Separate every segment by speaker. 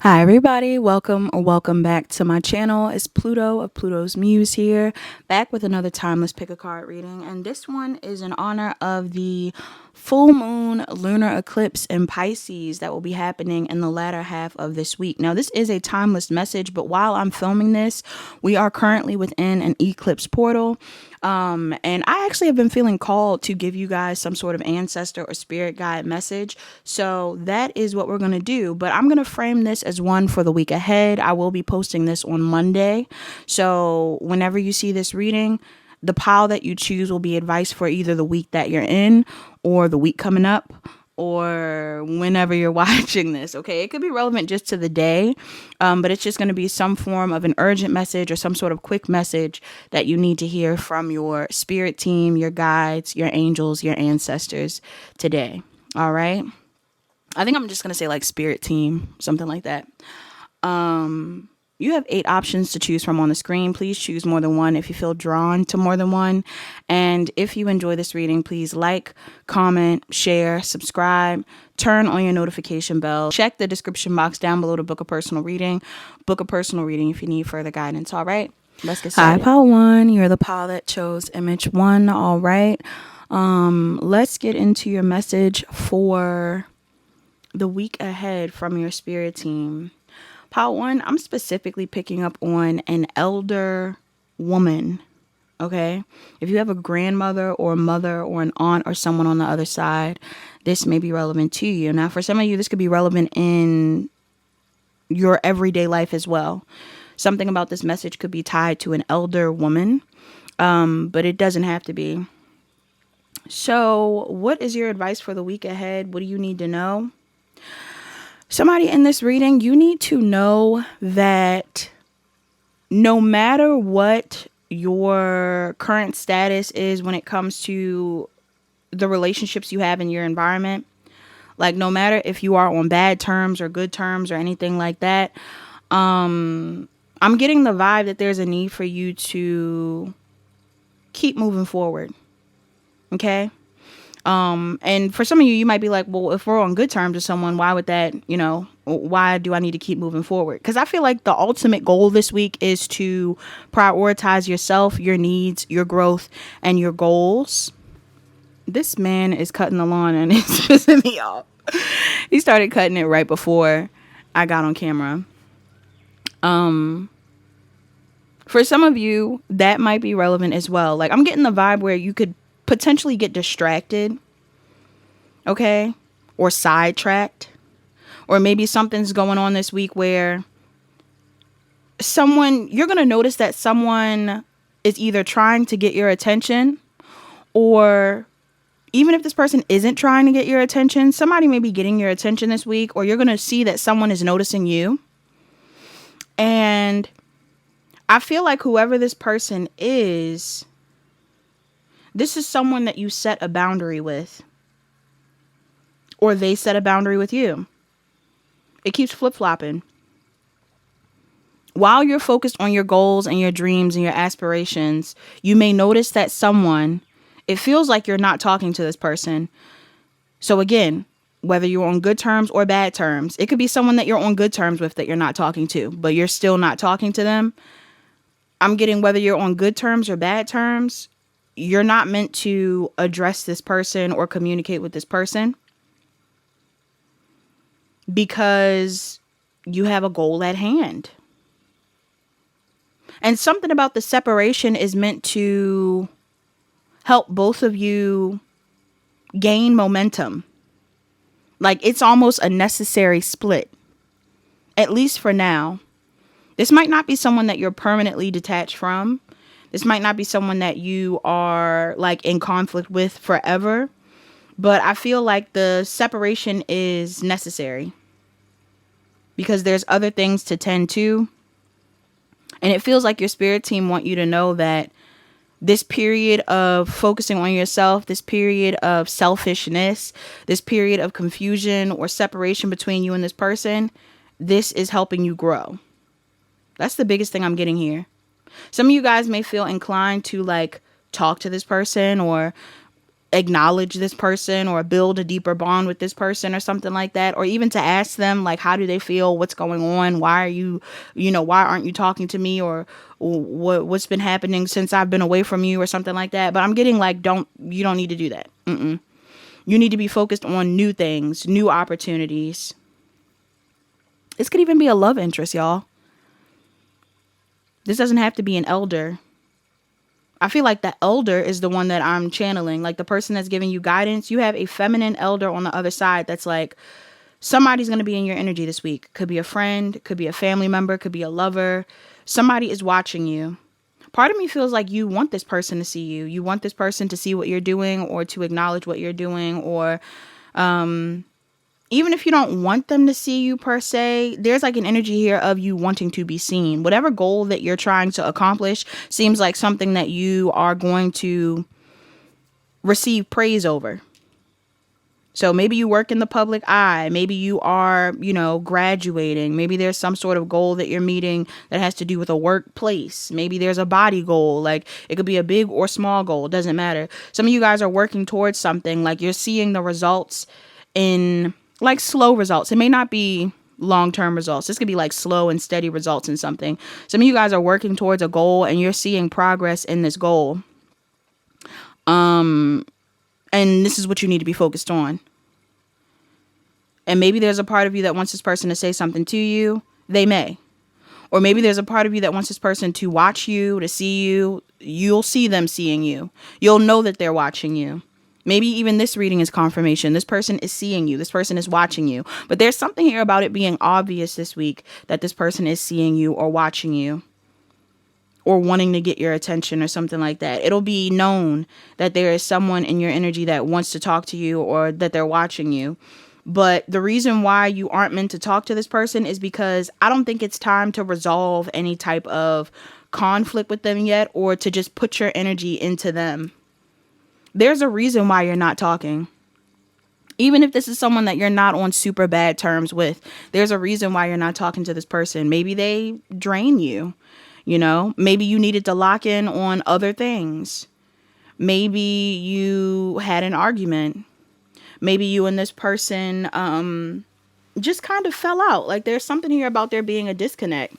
Speaker 1: Hi everybody, welcome or welcome back to my channel. It's Pluto of Pluto's Muse here, back with another timeless pick a card reading, and this one is in honor of the full moon lunar eclipse in Pisces that will be happening in the latter half of this week. Now this is a timeless message, but while I'm filming this, we are currently within an eclipse portal. And I actually have been feeling called to give you guys some sort of ancestor or spirit guide message. So that is what we're going to do. But I'm going to frame this as one for the week ahead. I will be posting this on Monday. So whenever you see this reading, the pile that you choose will be advice for either the week that you're in or the week coming up, or whenever you're watching this. Okay, it could be relevant just to the day, but it's just going to be some form of an urgent message or some sort of quick message that you need to hear from your spirit team, your guides, your angels, your ancestors today. All right, I think I'm just going to say like spirit team, something like that. You have 8 options to choose from on the screen. Please choose more than one if you feel drawn to more than one. And if you enjoy this reading, please like, comment, share, subscribe, turn on your notification bell. Check the description box down below to book a personal reading. Book a personal reading if you need further guidance. All right, let's get started. Hi, pile 1. You're the pile that chose image 1. All right. Let's get into your message for the week ahead from your spirit team. Pile 1, I'm specifically picking up on an elder woman, okay? If you have a grandmother or a mother or an aunt or someone on the other side, this may be relevant to you. Now, for some of you, this could be relevant in your everyday life as well. Something about this message could be tied to an elder woman, but it doesn't have to be. So, what is your advice for the week ahead? What do you need to know? Somebody in this reading, you need to know that no matter what your current status is when it comes to the relationships you have in your environment, like no matter if you are on bad terms or good terms or anything like that, I'm getting the vibe that there's a need for you to keep moving forward. Okay? And for some of you, you might be like, well, if we're on good terms with someone, why would that, why do I need to keep moving forward? Because I feel like the ultimate goal this week is to prioritize yourself, your needs, your growth, and your goals. This man is cutting the lawn and it's pissing me off. He started cutting it right before I got on camera. For some of you, that might be relevant as well. Like, I'm getting the vibe where you could potentially get distracted, okay, or sidetracked, or maybe something's going on this week where you're going to notice that someone is either trying to get your attention, or even if this person isn't trying to get your attention, somebody may be getting your attention this week, or you're going to see that someone is noticing you. And I feel like whoever this person is, this is someone that you set a boundary with, or they set a boundary with you. It keeps flip-flopping. While you're focused on your goals and your dreams and your aspirations, you may notice that it feels like you're not talking to this person. So again, whether you're on good terms or bad terms, it could be someone that you're on good terms with that you're not talking to, but you're still not talking to them. I'm getting whether you're on good terms or bad terms, you're not meant to address this person or communicate with this person because you have a goal at hand. And something about the separation is meant to help both of you gain momentum. Like, it's almost a necessary split, at least for now. This might not be someone that you're permanently detached from. This might not be someone that you are like in conflict with forever, but I feel like the separation is necessary because there's other things to tend to. And it feels like your spirit team want you to know that this period of focusing on yourself, this period of selfishness, this period of confusion or separation between you and this person, this is helping you grow. That's the biggest thing I'm getting here. Some of you guys may feel inclined to like talk to this person or acknowledge this person or build a deeper bond with this person or something like that, or even to ask them, like, how do they feel, what's going on, why are you, why aren't you talking to me, or what's been happening since I've been away from you, or something like that. But I'm getting like, you don't need to do that. You need to be focused on new things, new opportunities. This could even be a love interest, y'all. This doesn't have to be an elder. I feel like the elder is the one that I'm channeling, like the person that's giving you guidance. You have a feminine elder on the other side that's like, somebody's going to be in your energy this week. Could be a friend, could be a family member, could be a lover. Somebody is watching you. Part of me feels like you want this person to see you. You want this person to see what you're doing, or to acknowledge what you're doing, or even if you don't want them to see you per se, there's like an energy here of you wanting to be seen. Whatever goal that you're trying to accomplish seems like something that you are going to receive praise over. So maybe you work in the public eye. Maybe you are, graduating. Maybe there's some sort of goal that you're meeting that has to do with a workplace. Maybe there's a body goal. Like, it could be a big or small goal. It doesn't matter. Some of you guys are working towards something. Like, you're seeing the results in like slow results. It may not be long-term results. This could be like slow and steady results in something. Some of you guys are working towards a goal and you're seeing progress in this goal. And this is what you need to be focused on. And maybe there's a part of you that wants this person to say something to you. They may. Or maybe there's a part of you that wants this person to watch you, to see you. You'll see them seeing you. You'll know that they're watching you. Maybe even this reading is confirmation. This person is seeing you. This person is watching you. But there's something here about it being obvious this week that this person is seeing you or watching you, or wanting to get your attention or something like that. It'll be known that there is someone in your energy that wants to talk to you, or that they're watching you. But the reason why you aren't meant to talk to this person is because I don't think it's time to resolve any type of conflict with them yet, or to just put your energy into them. There's a reason why you're not talking. Even if this is someone that you're not on super bad terms with, there's a reason why you're not talking to this person. Maybe they drain you, maybe you needed to lock in on other things. Maybe you had an argument. Maybe you and this person just kind of fell out. Like, there's something here about there being a disconnect.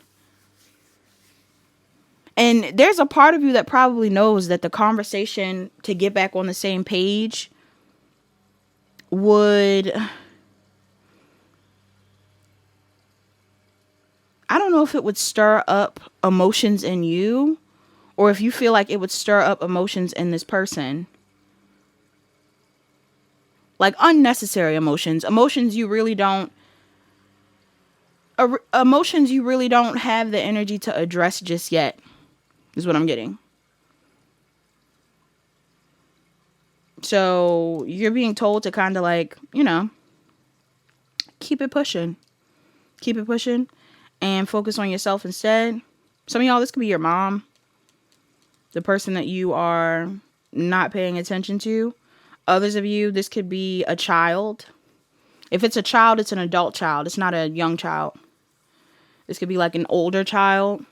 Speaker 1: And there's a part of you that probably knows that the conversation to get back on the same page would, I don't know if it would stir up emotions in you, or if you feel like it would stir up emotions in this person. Like unnecessary emotions. Emotions you really don't have the energy to address just yet, is what I'm getting. So you're being told to kind of like, keep it pushing. Keep it pushing and focus on yourself instead. Some of y'all, this could be your mom, the person that you are not paying attention to. Others of you, this could be a child. If it's a child, it's an adult child. It's not a young child. This could be like an older child.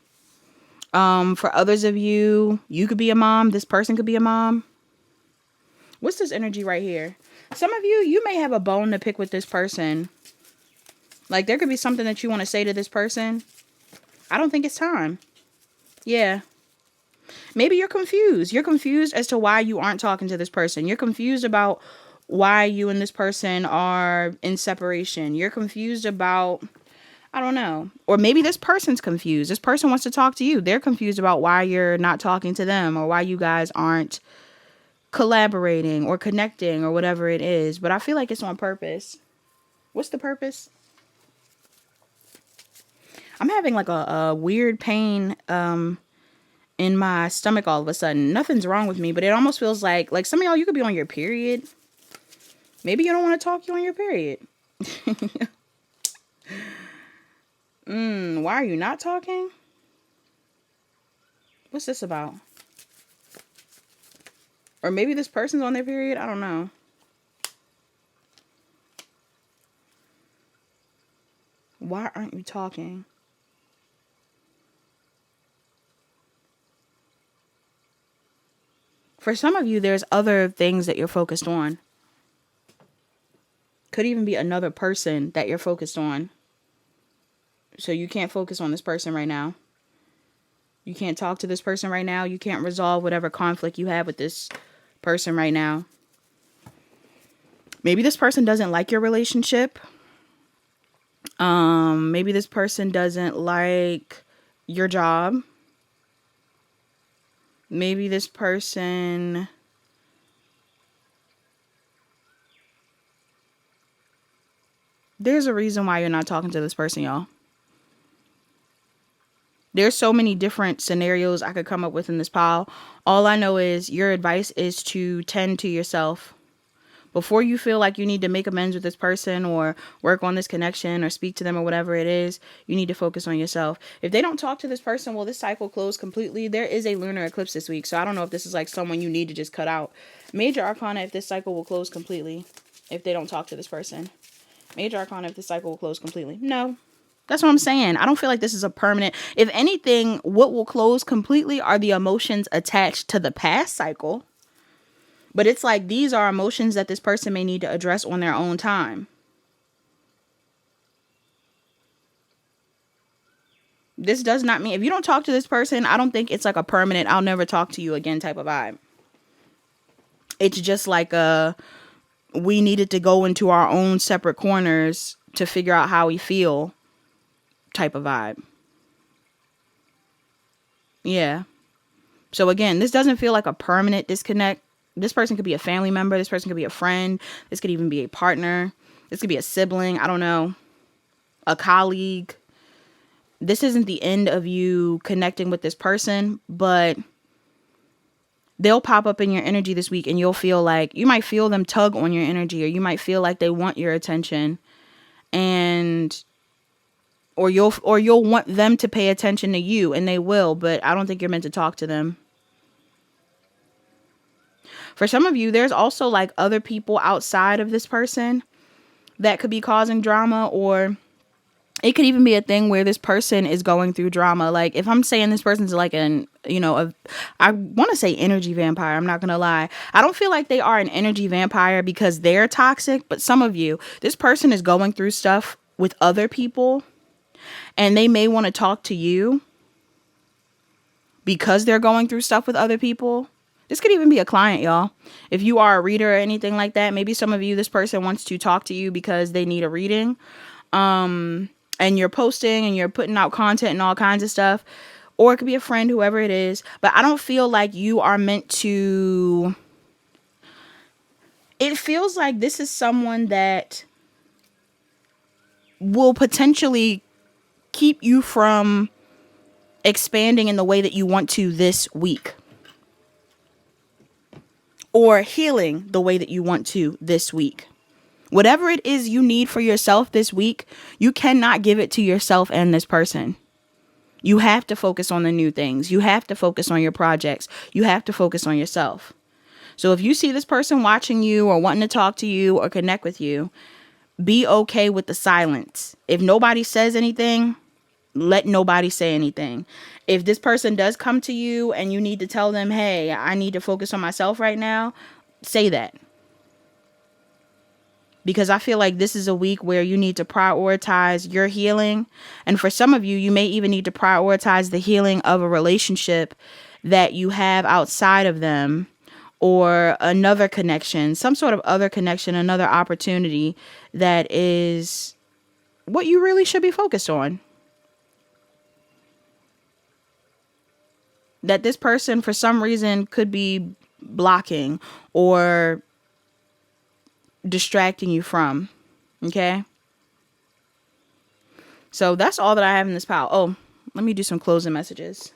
Speaker 1: For others of you, you could be a mom. This person could be a mom. What's this energy right here? Some of you, you may have a bone to pick with this person. Like, there could be something that you want to say to this person. I don't think it's time. Yeah. Maybe you're confused. You're confused as to why you aren't talking to this person. You're confused about why you and this person are in separation. You're confused about, I don't know. Or maybe this person's confused. This person wants to talk to you. They're confused about why you're not talking to them, or why you guys aren't collaborating or connecting or whatever it is. But I feel like it's on purpose. What's the purpose? I'm having like a weird pain in my stomach all of a sudden. Nothing's wrong with me, but it almost feels like some of y'all, you could be on your period. Maybe you don't want to talk, you on your period. Why are you not talking? What's this about? Or maybe this person's on their period. I don't know. Why aren't you talking? For some of you, there's other things that you're focused on. Could even be another person that you're focused on. So you can't focus on this person right now. You can't talk to this person right now. You can't resolve whatever conflict you have with this person right now. Maybe this person doesn't like your relationship. Maybe this person doesn't like your job. Maybe this person there's a reason why you're not talking to this person, y'all. There's so many different scenarios I could come up with in this pile. All I know is your advice is to tend to yourself. Before you feel like you need to make amends with this person or work on this connection or speak to them or whatever it is, you need to focus on yourself. If they don't talk to this person, will this cycle close completely? There is a lunar eclipse this week, so I don't know if this is like someone you need to just cut out. Major Arcana, if this cycle will close completely, if they don't talk to this person. Major Arcana, if this cycle will close completely. No. That's what I'm saying. I don't feel like this is a permanent. If anything, what will close completely are the emotions attached to the past cycle. But it's like these are emotions that this person may need to address on their own time. This does not mean if you don't talk to this person, I don't think it's like a permanent I'll never talk to you again type of vibe. It's just like we needed to go into our own separate corners to figure out how we feel type of vibe. Yeah. So again, this doesn't feel like a permanent disconnect. This person could be a family member. This person could be a friend. This could even be a partner. This could be a sibling. I don't know. A colleague. This isn't the end of you connecting with this person, but they'll pop up in your energy this week and you'll feel like you might feel them tug on your energy, or you might feel like they want your attention, and or you'll want them to pay attention to you, and they will, but I don't think you're meant to talk to them. For some of you, there's also like other people outside of this person that could be causing drama, or it could even be a thing where this person is going through drama. Like if I'm saying this person's like I want to say energy vampire. I'm not going to lie. I don't feel like they are an energy vampire because they're toxic, but some of you, this person is going through stuff with other people and they may want to talk to you because they're going through stuff with other people. This could even be a client, y'all. If you are a reader or anything like that, maybe some of you, this person wants to talk to you because they need a reading. And you're posting and you're putting out content and all kinds of stuff. Or it could be a friend, whoever it is. But I don't feel like you are meant to. It feels like this is someone that will potentially keep you from expanding in the way that you want to this week. Or healing the way that you want to this week. Whatever it is you need for yourself this week, you cannot give it to yourself and this person. You have to focus on the new things. You have to focus on your projects. You have to focus on yourself. So if you see this person watching you or wanting to talk to you or connect with you, be okay with the silence. If nobody says anything, let nobody say anything. If this person does come to you and you need to tell them, hey, I need to focus on myself right now, say that. Because I feel like this is a week where you need to prioritize your healing. And for some of you, you may even need to prioritize the healing of a relationship that you have outside of them, or another connection, some sort of other connection, another opportunity that is what you really should be focused on. That this person, for some reason, could be blocking or distracting you from. Okay? So that's all that I have in this pile. Oh, let me do some closing messages.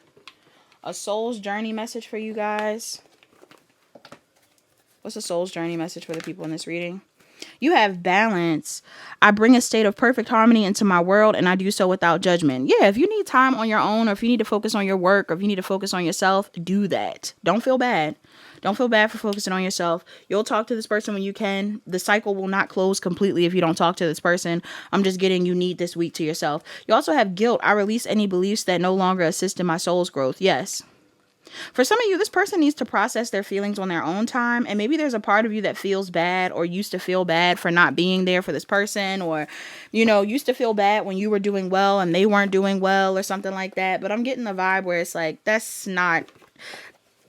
Speaker 1: A soul's journey message for you guys. What's a soul's journey message for the people in this reading? You have balance. I bring a state of perfect harmony into my world, and I do so without judgment. Yeah, if you need time on your own, or if you need to focus on your work, or if you need to focus on yourself, do that. Don't feel bad. Don't feel bad for focusing on yourself. You'll talk to this person when you can. The cycle will not close completely if you don't talk to this person. I'm just getting you need this week to yourself. You also have guilt. I release any beliefs that no longer assist in my soul's growth. Yes. For some of you, this person needs to process their feelings on their own time. And maybe there's a part of you that feels bad or used to feel bad for not being there for this person, or, used to feel bad when you were doing well and they weren't doing well or something like that. But I'm getting the vibe where it's like, that's not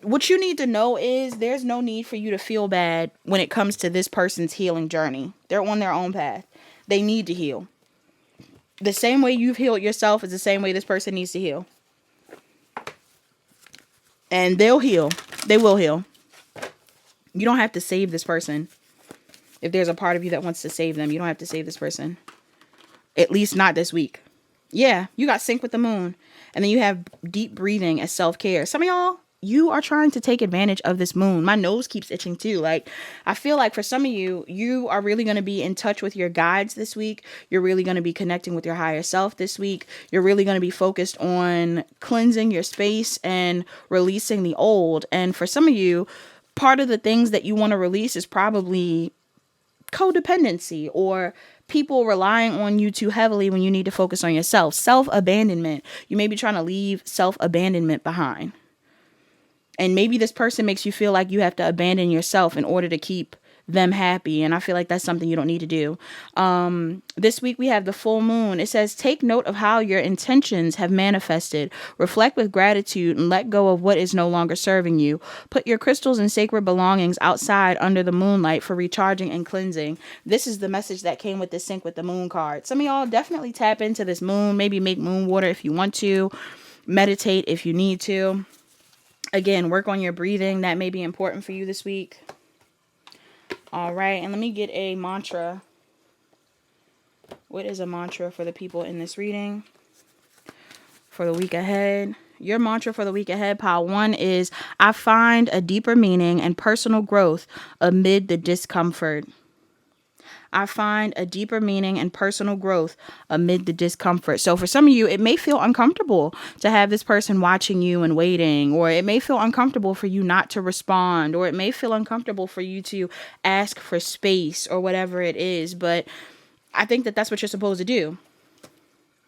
Speaker 1: what you need to know. Is there's no need for you to feel bad when it comes to this person's healing journey. They're on their own path. They need to heal. The same way you've healed yourself is the same way this person needs to heal. And they'll heal. They will heal. You don't have to save this person. If there's a part of you that wants to save them, you don't have to save this person. At least not this week. Yeah, you got sync with the moon. And then you have deep breathing as self-care. Some of y'all, you are trying to take advantage of this moon. My nose keeps itching too. Like, I feel like for some of you, you are really going to be in touch with your guides this week. You're really going to be connecting with your higher self this week. You're really going to be focused on cleansing your space and releasing the old. And for some of you, part of the things that you want to release is probably codependency or people relying on you too heavily when you need to focus on yourself. Self-abandonment. You may be trying to leave self-abandonment behind. And maybe this person makes you feel like you have to abandon yourself in order to keep them happy. And I feel like that's something you don't need to do. This week we have the full moon. It says, take note of how your intentions have manifested. Reflect with gratitude and let go of what is no longer serving you. Put your crystals and sacred belongings outside under the moonlight for recharging and cleansing. This is the message that came with the sync with the moon card. Some of y'all definitely tap into this moon. Maybe make moon water if you want to. Meditate if you need to. Again, work on your breathing. That may be important for you this week. All right. And let me get a mantra. What is a mantra for the people in this reading for the week ahead? Your mantra for the week ahead, pile 1, is I find a deeper meaning and personal growth amid the discomfort. I find a deeper meaning and personal growth amid the discomfort. So for some of you, it may feel uncomfortable to have this person watching you and waiting, or it may feel uncomfortable for you not to respond, or it may feel uncomfortable for you to ask for space or whatever it is. But I think that that's what you're supposed to do.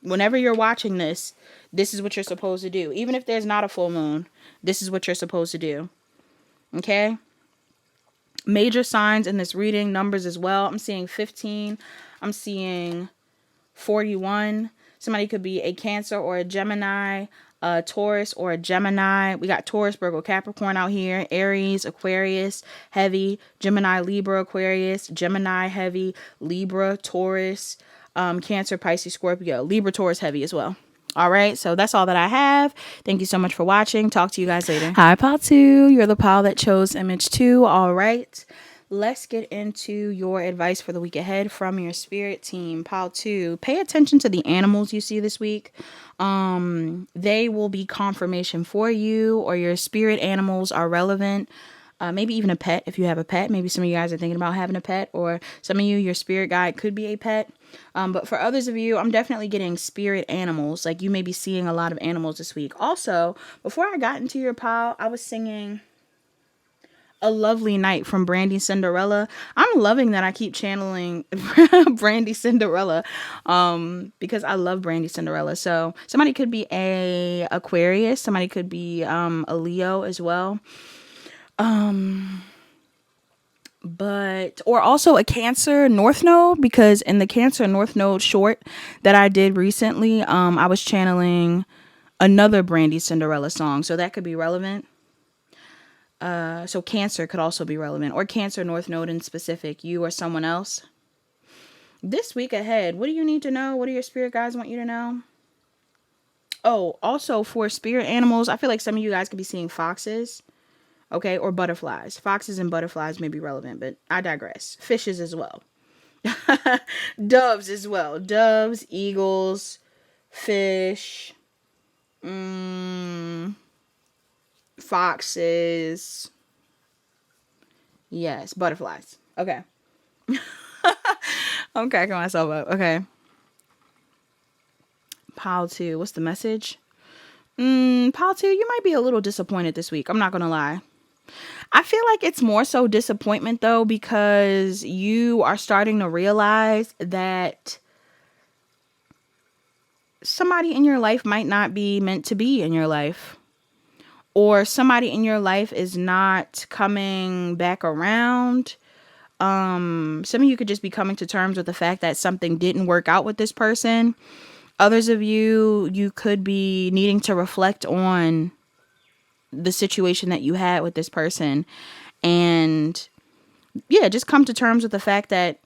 Speaker 1: Whenever you're watching this, this is what you're supposed to do. Even if there's not a full moon, this is what you're supposed to do. Okay? Major signs in this reading, numbers as well. I'm seeing 15. I'm seeing 41. Somebody could be a Cancer or a Gemini, a Taurus or a Gemini. We got Taurus, Virgo, Capricorn out here. Aries, Aquarius, heavy. Gemini, Libra, Aquarius. Gemini, heavy. Libra, Taurus. Cancer, Pisces, Scorpio. Libra, Taurus, heavy as well. All right, so that's all that I have. Thank you so much for watching. Talk to you guys later. Hi, pile 2. You're the pile that chose image 2. All right, let's get into your advice for the week ahead from your spirit team. Pile 2, pay attention to the animals you see this week. They will be confirmation for you, or your spirit animals are relevant. Maybe even a pet if you have a pet. Maybe some of you guys are thinking about having a pet, or some of you, your spirit guide could be a pet. But for others of you, I'm definitely getting spirit animals. Like, you may be seeing a lot of animals this week. Also, before I got into your pile, I was singing A Lovely Night from Brandy Cinderella. I'm loving that I keep channeling Brandy Cinderella because I love Brandy Cinderella. So somebody could be a Aquarius. Somebody could be a Leo as well. Or also a Cancer North Node, because in the Cancer North Node short that I did recently, I was channeling another Brandy Cinderella song, so that could be relevant. So Cancer could also be relevant, or Cancer North Node in specific, you or someone else. This week ahead, what do you need to know? What do your spirit guides want you to know? Oh, also for spirit animals, I feel like some of you guys could be seeing foxes. Okay, or butterflies. Foxes and butterflies may be relevant, but I digress. Fishes as well. Doves as well. Doves, eagles, fish, foxes. Yes, butterflies. Okay. I'm cracking myself up. Okay. Pile 2. What's the message? Pile 2, you might be a little disappointed this week. I'm not going to lie. I feel like it's more so disappointment, though, because you are starting to realize that somebody in your life might not be meant to be in your life. or somebody in your life is not coming back around. Some of you could just be coming to terms with the fact that something didn't work out with this person. Others of you could be needing to reflect on the situation that you had with this person, and yeah, just come to terms with the fact that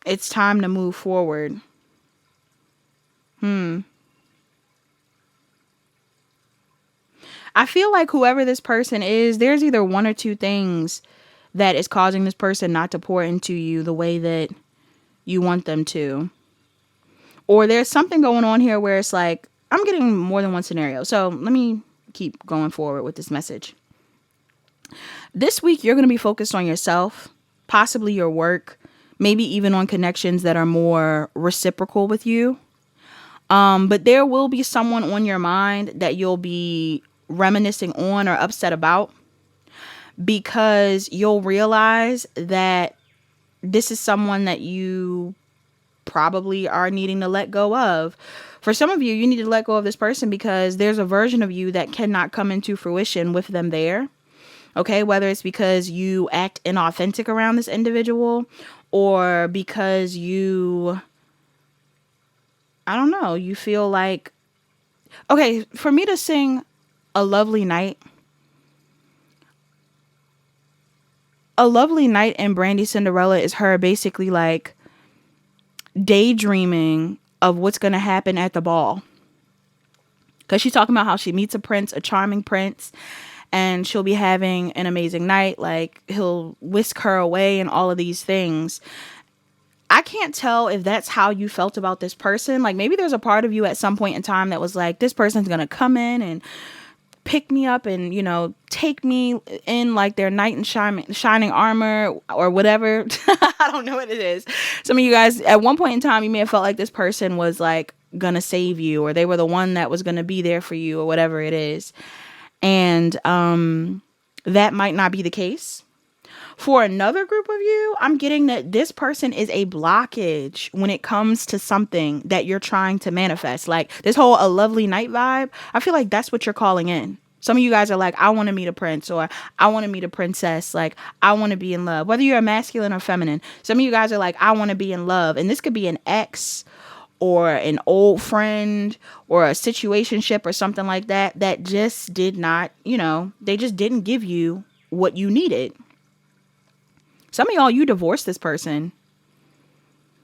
Speaker 1: it's time to move forward. I feel like whoever this person is, there's either one or two things that is causing this person not to pour into you the way that you want them to. Or there's something going on here where it's like, I'm getting more than one scenario. So let me keep going forward with this message. This week, you're going to be focused on yourself, possibly your work, maybe even on connections that are more reciprocal with you. But there will be someone on your mind that you'll be reminiscing on or upset about, because you'll realize that this is someone that you probably are needing to let go of. For some of you, you need to let go of this person because there's a version of you that cannot come into fruition with them there. Okay, whether it's because you act inauthentic around this individual, or because you, I don't know, you feel like, okay, for me to sing A Lovely Night, A Lovely Night in Brandy Cinderella is her basically like daydreaming of what's going to happen at the ball. Because she's talking about how she meets a prince, a charming prince, and she'll be having an amazing night. Like, he'll whisk her away and all of these things. I can't tell if that's how you felt about this person. Like, maybe there's a part of you at some point in time that was like, this person's going to come in and pick me up and, you know, take me in like their knight in shining armor or whatever. I don't know what it is. Some of you guys at one point in time, you may have felt like this person was like gonna save you, or they were the one that was gonna be there for you, or whatever it is. And that might not be the case. For another group of you, I'm getting that this person is a blockage when it comes to something that you're trying to manifest. Like this whole A Lovely Night vibe, I feel like that's what you're calling in. Some of you guys are like, I want to meet a prince, or I want to meet a princess. Like, I want to be in love, whether you're masculine or feminine. Some of you guys are like, I want to be in love. And this could be an ex or an old friend or a situationship or something like that, that just did not, you know, they just didn't give you what you needed. Some of y'all, you divorced this person.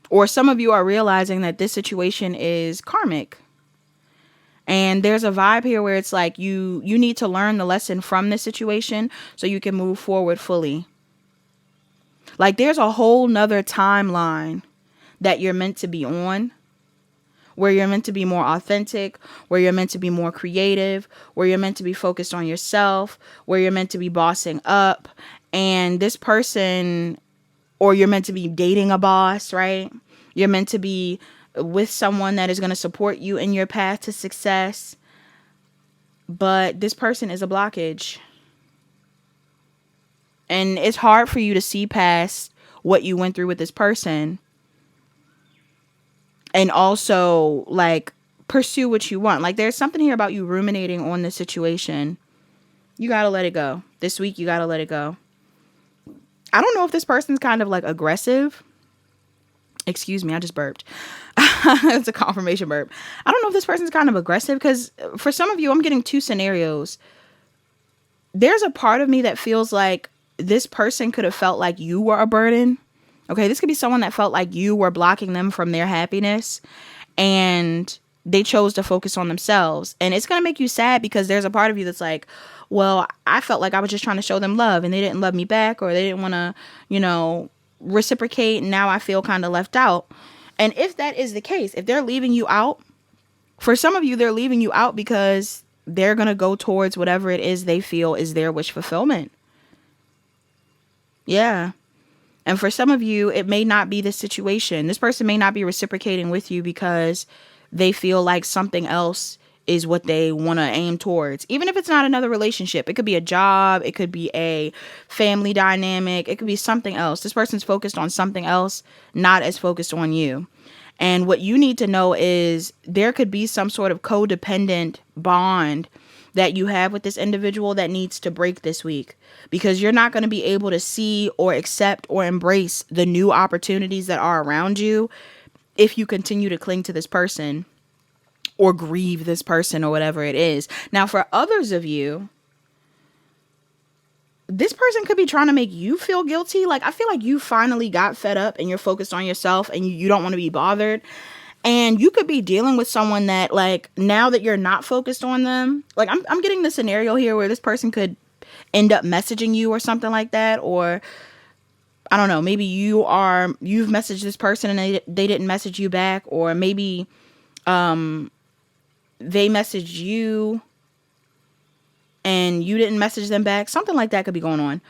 Speaker 1: Or some of you are realizing that this situation is karmic. And there's a vibe here where it's like you need to learn the lesson from this situation so you can move forward fully. Like there's a whole nother timeline that you're meant to be on, where you're meant to be more authentic, where you're meant to be more creative, where you're meant to be focused on yourself, where you're meant to be bossing up. And this person, or you're meant to be dating a boss, right? You're meant to be with someone that is going to support you in your path to success. But this person is a blockage. And it's hard for you to see past what you went through with this person. And also, like, pursue what you want. Like, there's something here about you ruminating on this situation. You got to let it go. This week, you got to let it go. I don't know if this person's kind of, like, aggressive. Excuse me, I just burped. It's a confirmation burp. I don't know if this person's kind of aggressive, because for some of you, I'm getting two scenarios. There's a part of me that feels like this person could have felt like you were a burden. Okay, this could be someone that felt like you were blocking them from their happiness, and they chose to focus on themselves. And it's going to make you sad, because there's a part of you that's like, well, I felt like I was just trying to show them love and they didn't love me back, or they didn't want to, you know, reciprocate. And now I feel kind of left out. And if that is the case, if they're leaving you out, for some of you, they're leaving you out because they're going to go towards whatever it is they feel is their wish fulfillment. Yeah. And for some of you, it may not be the situation. This person may not be reciprocating with you because they feel like something else is what they want to aim towards. Even if it's not another relationship, it could be a job, it could be a family dynamic, it could be something else. This person's focused on something else, not as focused on you. And what you need to know is there could be some sort of codependent bond that you have with this individual that needs to break this week, because you're not going to be able to see or accept or embrace the new opportunities that are around you if you continue to cling to this person or grieve this person or whatever it is. Now, for others of you, this person could be trying to make you feel guilty. Like, I feel like you finally got fed up and you're focused on yourself and you don't want to be bothered. And you could be dealing with someone that, like, now that you're not focused on them, like, I'm getting the scenario here where this person could end up messaging you or something like that. Or, I don't know, maybe you've messaged this person and they didn't message you back. Or maybe they messaged you and you didn't message them back. Something like that could be going on.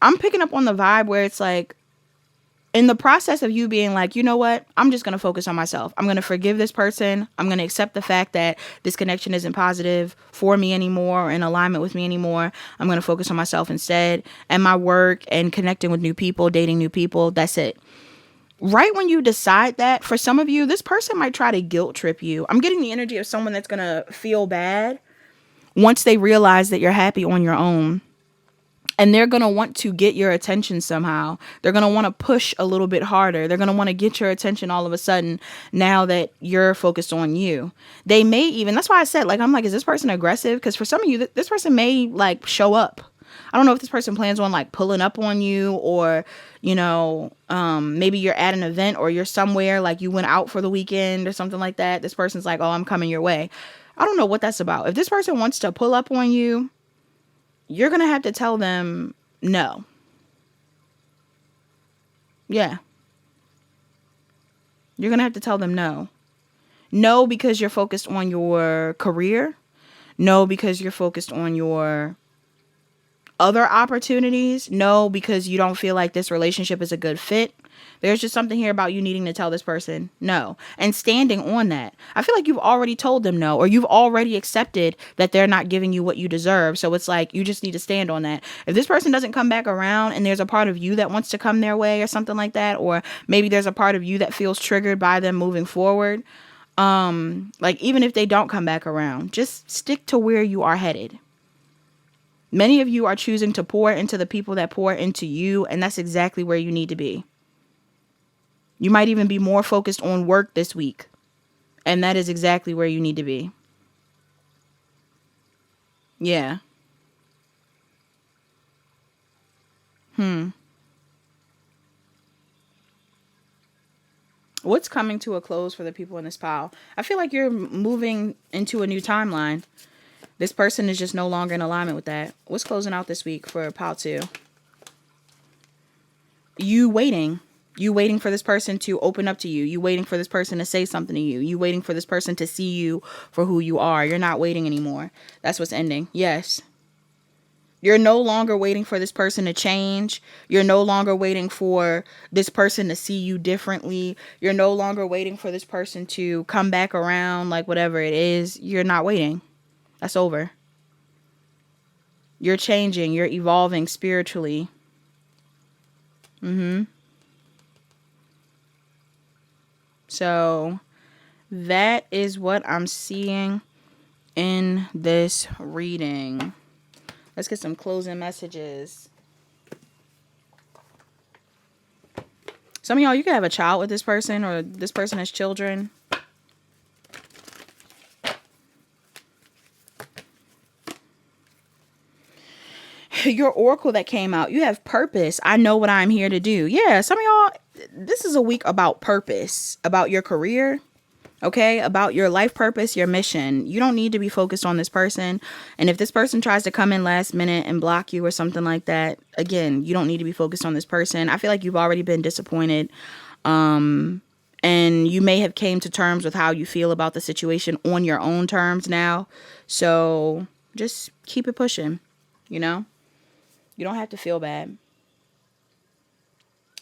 Speaker 1: I'm picking up on the vibe where it's like, in the process of you being like, you know what, I'm just going to focus on myself. I'm going to forgive this person. I'm going to accept the fact that this connection isn't positive for me anymore or in alignment with me anymore. I'm going to focus on myself instead and my work and connecting with new people, dating new people. That's it. Right when you decide that, for some of you, this person might try to guilt trip you. I'm getting the energy of someone that's going to feel bad once they realize that you're happy on your own. And they're going to want to get your attention somehow. They're going to want to push a little bit harder. They're going to want to get your attention all of a sudden now that you're focused on you. They may even, that's why I said, like, I'm like, is this person aggressive? Because for some of you, this person may, like, show up. I don't know if this person plans on, like, pulling up on you, or, you know, maybe you're at an event or you're somewhere, like you went out for the weekend or something like that. This person's like, oh, I'm coming your way. I don't know what that's about. If this person wants to pull up on you, you're going to have to tell them no. Yeah. You're going to have to tell them no. No, because you're focused on your career. No, because you're focused on your other opportunities. No, because you don't feel like this relationship is a good fit. There's just something here about you needing to tell this person no and standing on that. I feel like you've already told them no, or you've already accepted that they're not giving you what you deserve. So it's like you just need to stand on that. If this person doesn't come back around and there's a part of you that wants to come their way or something like that, or maybe there's a part of you that feels triggered by them moving forward, like even if they don't come back around, just stick to where you are headed. Many of you are choosing to pour into the people that pour into you, and that's exactly where you need to be. You might even be more focused on work this week, and that is exactly where you need to be. Yeah. What's coming to a close for the people in this pile? I feel like you're moving into a new timeline. This person is just no longer in alignment with that. What's closing out this week for pile 2? You waiting. You waiting for this person to open up to you. You waiting for this person to say something to you. You waiting for this person to see you for who you are. You're not waiting anymore. That's what's ending. Yes. You're no longer waiting for this person to change. You're no longer waiting for this person to see you differently. You're no longer waiting for this person to come back around, like whatever it is. You're not waiting. That's over. You're changing. You're evolving spiritually. So that is what I'm seeing in this reading. Let's get some closing messages. Some of y'all, you could have a child with this person, or this person has children. Your oracle that came out, you have purpose. I know what I'm here to do. Yeah, some of y'all, this is a week about purpose, about your career, okay, about your life purpose, your mission. You don't need to be focused on this person. And if this person tries to come in last minute and block you or something like that, again, you don't need to be focused on this person. I feel like you've already been disappointed. And you may have came to terms with how you feel about the situation on your own terms now. So just keep it pushing, you know? You don't have to feel bad.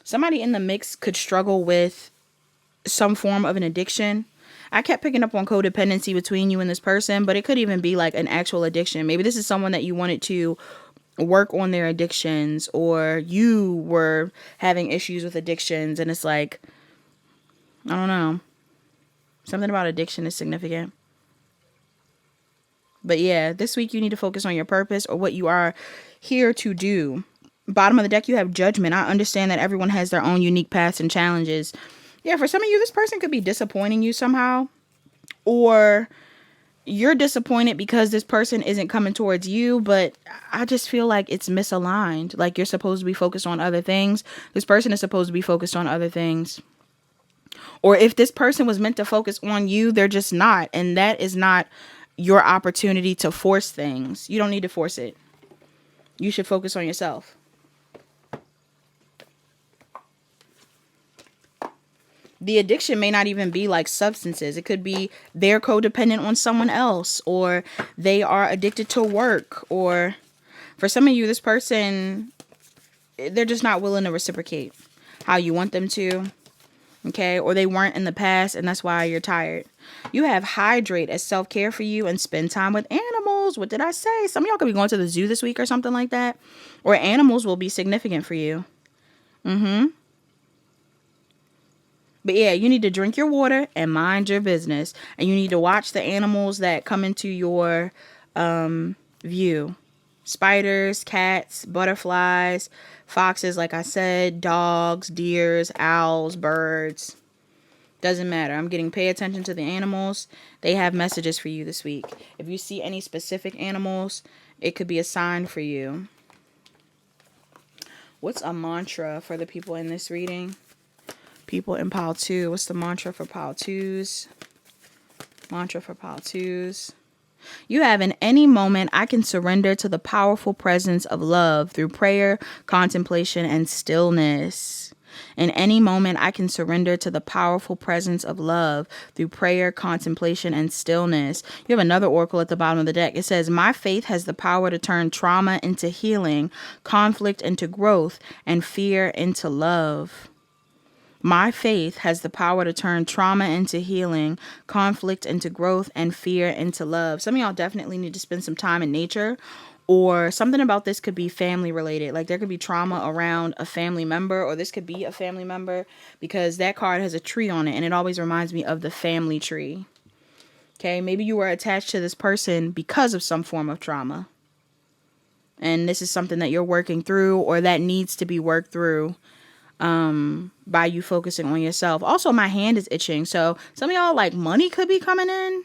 Speaker 1: Somebody in the mix could struggle with some form of an addiction. I kept picking up on codependency between you and this person, but it could even be like an actual addiction. Maybe this is someone that you wanted to work on their addictions, or you were having issues with addictions, and it's like, I don't know. Something about addiction is significant. But yeah, this week you need to focus on your purpose or what you are here to do. Bottom of the deck, you have Judgment. I understand that everyone has their own unique paths and challenges. Yeah, for some of you, this person could be disappointing you somehow. Or you're disappointed because this person isn't coming towards you, but I just feel like it's misaligned. Like you're supposed to be focused on other things. This person is supposed to be focused on other things. Or if this person was meant to focus on you, they're just not. And that is not your opportunity to force things. You don't need to force it. You should focus on yourself. The addiction may not even be like substances. It could be they're codependent on someone else, or they are addicted to work, or for some of you, this person, they're just not willing to reciprocate how you want them to. Okay, or they weren't in the past, and that's why you're tired. You have hydrate as self-care for you and spend time with animals. What did I say? Some of y'all could be going to the zoo this week or something like that. Or animals will be significant for you. But yeah, you need to drink your water and mind your business. And you need to watch the animals that come into your view. Spiders, cats, butterflies, foxes, like I said, dogs, deers, owls, birds. Doesn't matter. I'm getting pay attention to the animals. They have messages for you this week. If you see any specific animals, it could be a sign for you. What's a mantra for the people in this reading? People in pile 2. What's the mantra for pile 2s? Mantra for pile 2s. You have in any moment I can surrender to the powerful presence of love through prayer, contemplation, and stillness. In any moment I can surrender to the powerful presence of love through prayer, contemplation, and stillness. You have another oracle at the bottom of the deck. It says, my faith has the power to turn trauma into healing, conflict into growth, and fear into love. My faith has the power to turn trauma into healing, conflict into growth, and fear into love. Some of y'all definitely need to spend some time in nature, or something about this could be family related. Like there could be trauma around a family member, or this could be a family member, because that card has a tree on it, and it always reminds me of the family tree. Okay, maybe you were attached to this person because of some form of trauma. And this is something that you're working through, or that needs to be worked through. By you focusing on yourself. Also, my hand is itching. So some of y'all, like, money could be coming in.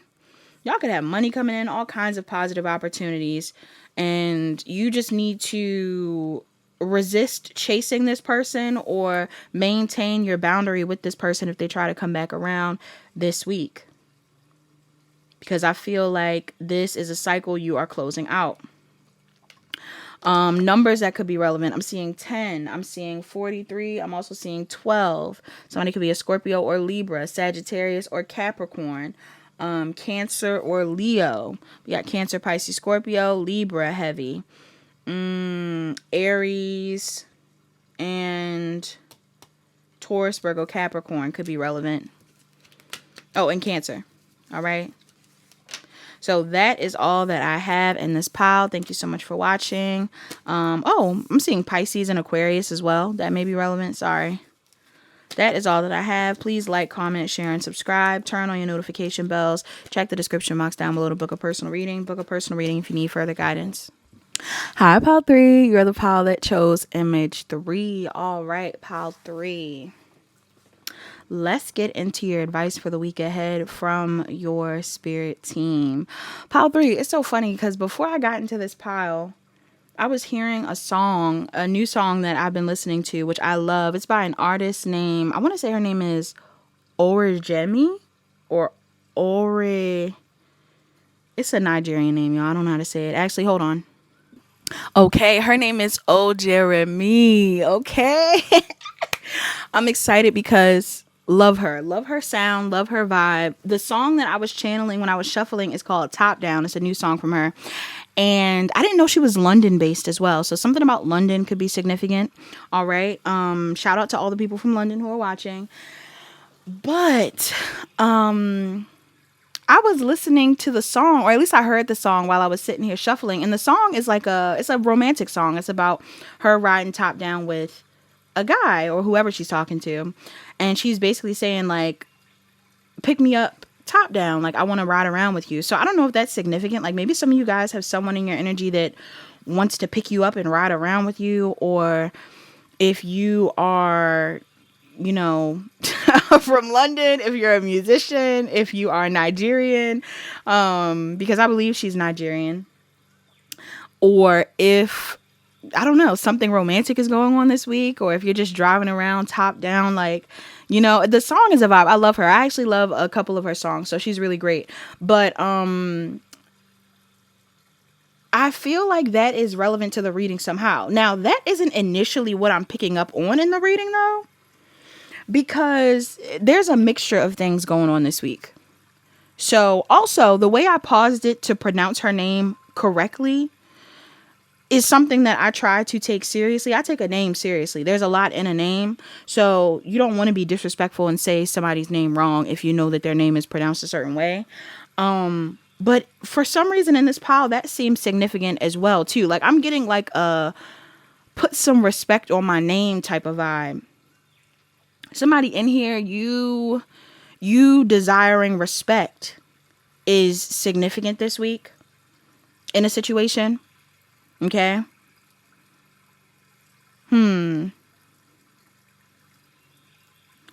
Speaker 1: Y'all could have money coming in, all kinds of positive opportunities. And you just need to resist chasing this person or maintain your boundary with this person if they try to come back around this week. Because I feel like this is a cycle you are closing out. Numbers that could be relevant. I'm seeing 10. I'm seeing 43. I'm also seeing 12. Somebody could be a Scorpio or Libra, Sagittarius or Capricorn, Cancer or Leo. We got Cancer, Pisces, Scorpio, Libra heavy, Aries, and Taurus, Virgo, Capricorn could be relevant. Oh, and Cancer. All right. So that is all that I have in this pile. Thank you so much for watching. I'm seeing Pisces and Aquarius as well. That may be relevant. Sorry. That is all that I have. Please like, comment, share, and subscribe. Turn on your notification bells. Check the description box down below to book a personal reading. Book a personal reading if you need further guidance. Hi, pile 3. You're the pile that chose image 3. All right, pile 3. Let's get into your advice for the week ahead from your spirit team. Pile 3, it's so funny because before I got into this pile, I was hearing a new song that I've been listening to, which I love. It's by an artist named, I want to say her name is Orejemi or Ore. It's a Nigerian name, y'all. I don't know how to say it. Actually, hold on. Okay, her name is Jeremy. Okay. I'm excited because love her sound, love her vibe. The song that I was channeling when I was shuffling is called Top Down. It's a new song from her. And I didn't know she was London based as well. So something about London could be significant. All right. Shout out to all the people from London who are watching. But I was listening to the song, or at least I heard the song while I was sitting here shuffling. And the song is it's a romantic song. It's about her riding top down with a guy or whoever she's talking to. And she's basically saying, like, pick me up, top down. Like, I want to ride around with you. So I don't know if that's significant. Like, maybe some of you guys have someone in your energy that wants to pick you up and ride around with you. Or if you are, you know, from London, if you're a musician, if you are Nigerian, because I believe she's Nigerian. Or if, I don't know, something romantic is going on this week, or if you're just driving around top down, like, you know, the song is a vibe. I love her. I actually love a couple of her songs, so she's really great. But I feel like that is relevant to the reading somehow. Now, that isn't initially what I'm picking up on in the reading, though, because there's a mixture of things going on this week. So also, the way I paused it to pronounce her name correctly is something that I try to take seriously. I take a name seriously. There's a lot in a name. So you don't want to be disrespectful and say somebody's name wrong if you know that their name is pronounced a certain way. But for some reason in this pile, that seems significant as well, too. Like, I'm getting like a put some respect on my name type of vibe. Somebody in here, you desiring respect is significant this week in a situation. Okay.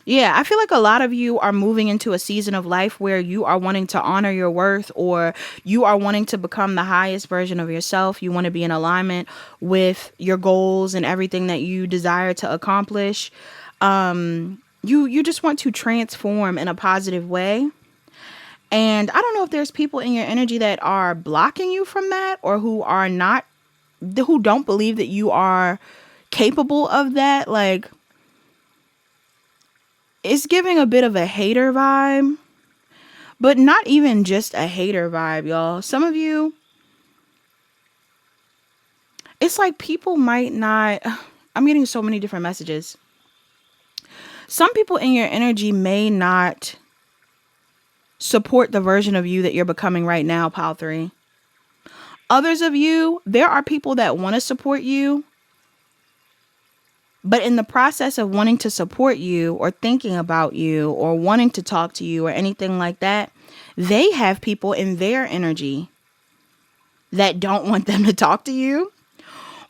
Speaker 1: Yeah, I feel like a lot of you are moving into a season of life where you are wanting to honor your worth, or you are wanting to become the highest version of yourself. You want to be in alignment with your goals and everything that you desire to accomplish. You just want to transform in a positive way. And I don't know if there's people in your energy that are blocking you from that, or who don't believe that you are capable of that. Like, it's giving a bit of a hater vibe, but not even just a hater vibe, y'all. Some of you, it's like people might not, I'm getting so many different messages. Some people in your energy may not support the version of you that you're becoming right now, pile 3. Others of you, there are people that want to support you, but in the process of wanting to support you, or thinking about you, or wanting to talk to you, or anything like that, they have people in their energy that don't want them to talk to you,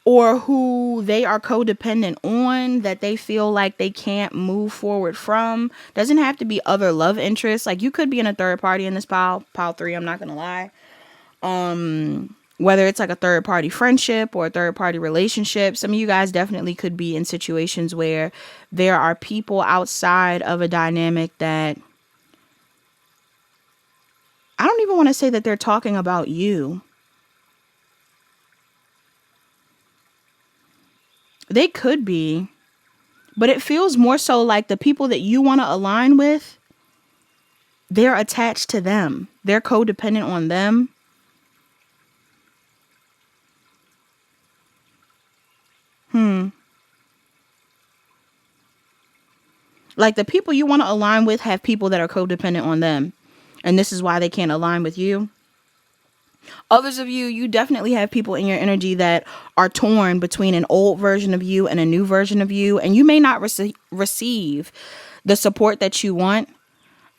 Speaker 1: or who they are codependent on, that they feel like they can't move forward from. Doesn't have to be other love interests. Like, you could be in a third party in this pile 3, I'm not gonna lie. Whether it's like a third party friendship or a third party relationship, some of you guys definitely could be in situations where there are people outside of a dynamic that, I don't even want to say that they're talking about you. They could be, but it feels more so like the people that you want to align with, they're attached to them. They're codependent on them. Like, the people you want to align with have people that are codependent on them, and this is why they can't align with you. Others of you, you definitely have people in your energy that are torn between an old version of you and a new version of you, and you may not receive the support that you want.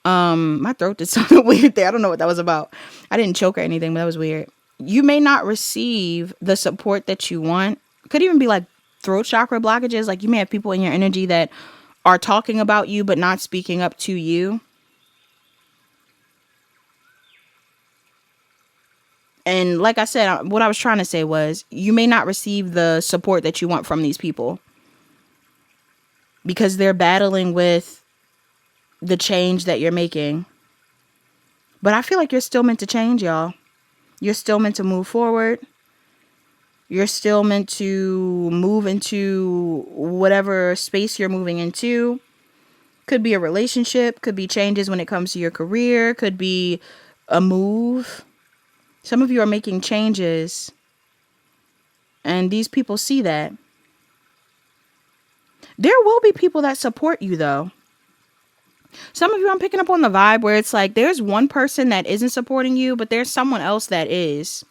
Speaker 1: My throat did something weird there. I don't know what that was about. I didn't choke or anything, but that was weird. You may not receive the support that you want. Could even be like throat chakra blockages. Like, you may have people in your energy that are talking about you but not speaking up to you. And like I said, what I was trying to say was, you may not receive the support that you want from these people because they're battling with the change that you're making. But I feel like you're still meant to change, y'all. You're still meant to move forward. You're still meant to move into whatever space you're moving into. Could be a relationship, could be changes when it comes to your career, could be a move. Some of you are making changes, and these people see that. There will be people that support you, though. Some of you, I'm picking up on the vibe where it's like there's one person that isn't supporting you, but there's someone else that is.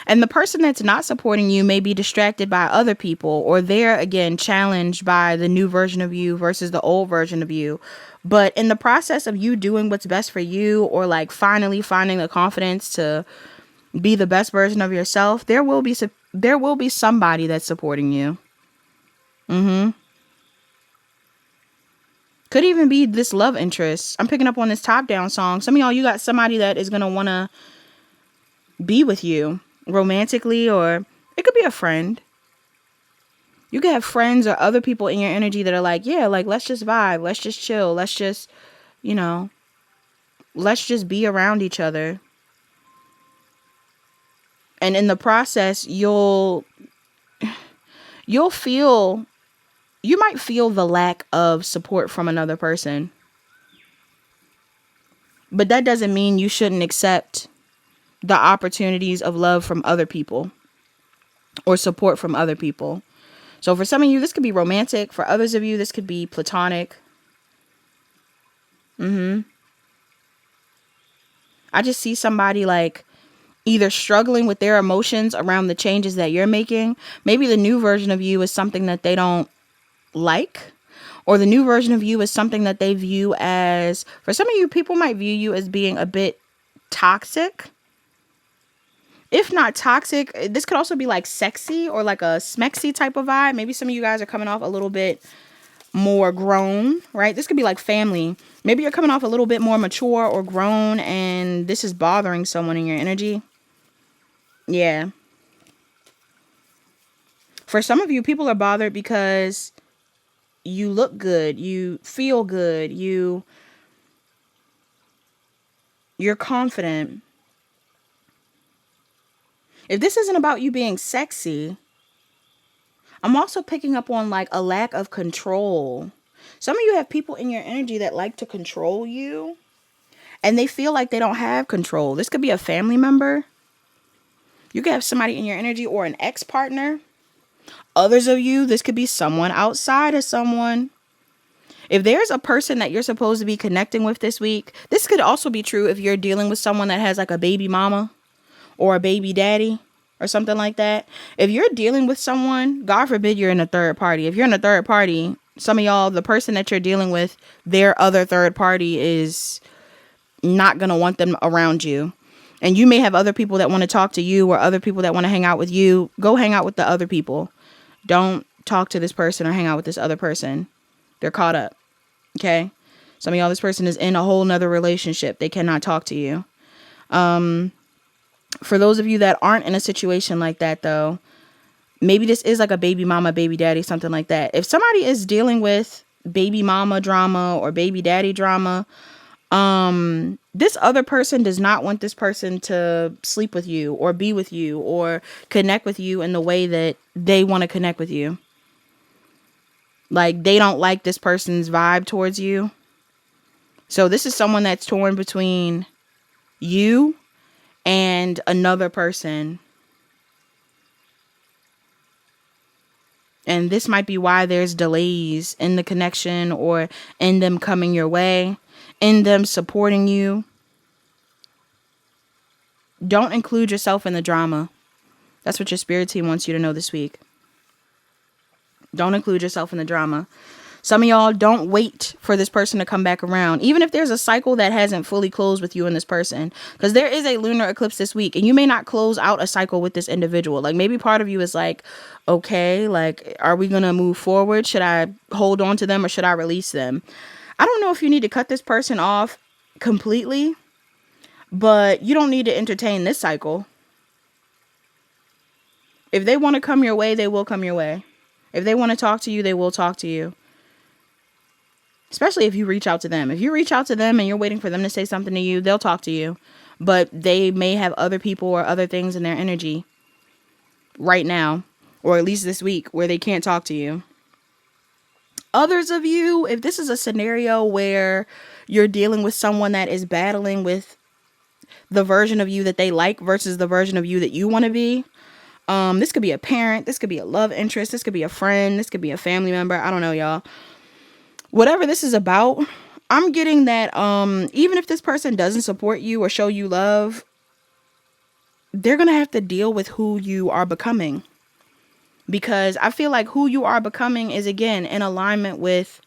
Speaker 1: And the person that's not supporting you may be distracted by other people, or they're again challenged by the new version of you versus the old version of you. But in the process of you doing what's best for you, or like finally finding the confidence to be the best version of yourself, there will be somebody that's supporting you. Could even be this love interest. I'm picking up on this top down song. Some of y'all, you got somebody that is going to want to be with you romantically, or it could be a friend. You could have friends or other people in your energy that are like, yeah, like, let's just vibe. Let's just chill. Let's just, you know, let's just be around each other. And in the process, you might feel the lack of support from another person. But that doesn't mean you shouldn't accept the opportunities of love from other people or support from other people. So for some of you, this could be romantic. For others of you, this could be platonic. I just see somebody like either struggling with their emotions around the changes that you're making. Maybe the new version of you is something that they don't like, or the new version of you is something that they view as, for some of you, people might view you as being a bit toxic. If not toxic, this could also be like sexy or like a smexy type of vibe. Maybe some of you guys are coming off a little bit more grown, right? This could be like family. Maybe you're coming off a little bit more mature or grown, and this is bothering someone in your energy. Yeah. For some of you, people are bothered because you look good, you feel good, you're confident. If this isn't about you being sexy, I'm also picking up on like a lack of control. Some of you have people in your energy that like to control you, and they feel like they don't have control. This could be a family member. You could have somebody in your energy or an ex-partner. Others of you, this could be someone outside of someone. If there's a person that you're supposed to be connecting with this week, this could also be true if you're dealing with someone that has like a baby mama or a baby daddy or something like that. If you're dealing with someone, God forbid you're in a third party. If you're in a third party, some of y'all, the person that you're dealing with, their other third party is not going to want them around you. And you may have other people that want to talk to you or other people that want to hang out with you. Go hang out with the other people. Don't talk to this person or hang out with this other person. They're caught up. Okay. Some of y'all, this person is in a whole nother relationship. They cannot talk to you. For those of you that aren't in a situation like that, though, maybe this is like a baby mama, baby daddy, something like that. If somebody is dealing with baby mama drama or baby daddy drama, this other person does not want this person to sleep with you or be with you or connect with you in the way that they want to connect with you. Like, they don't like this person's vibe towards you. So this is someone that's torn between you and another person. And this might be why there's delays in the connection or in them coming your way, in them supporting you. Don't include yourself in the drama. That's what your spirit team wants you to know this week. Don't include yourself in the drama. Some of y'all, don't wait for this person to come back around, even if there's a cycle that hasn't fully closed with you and this person, because there is a lunar eclipse this week and you may not close out a cycle with this individual. Like, maybe part of you is like, okay, like, are we going to move forward? Should I hold on to them or should I release them? I don't know if you need to cut this person off completely, but you don't need to entertain this cycle. If they want to come your way, they will come your way. If they want to talk to you, they will talk to you. Especially if you reach out to them. If you reach out to them and you're waiting for them to say something to you, they'll talk to you. But they may have other people or other things in their energy right now, or at least this week, where they can't talk to you. Others of you, if this is a scenario where you're dealing with someone that is battling with the version of you that they like versus the version of you that you want to be, this could be a parent, this could be a love interest, this could be a friend, this could be a family member. I don't know, y'all. Whatever this is about, I'm getting that even if this person doesn't support you or show you love, they're going to have to deal with who you are becoming. Because I feel like who you are becoming is, again, in alignment with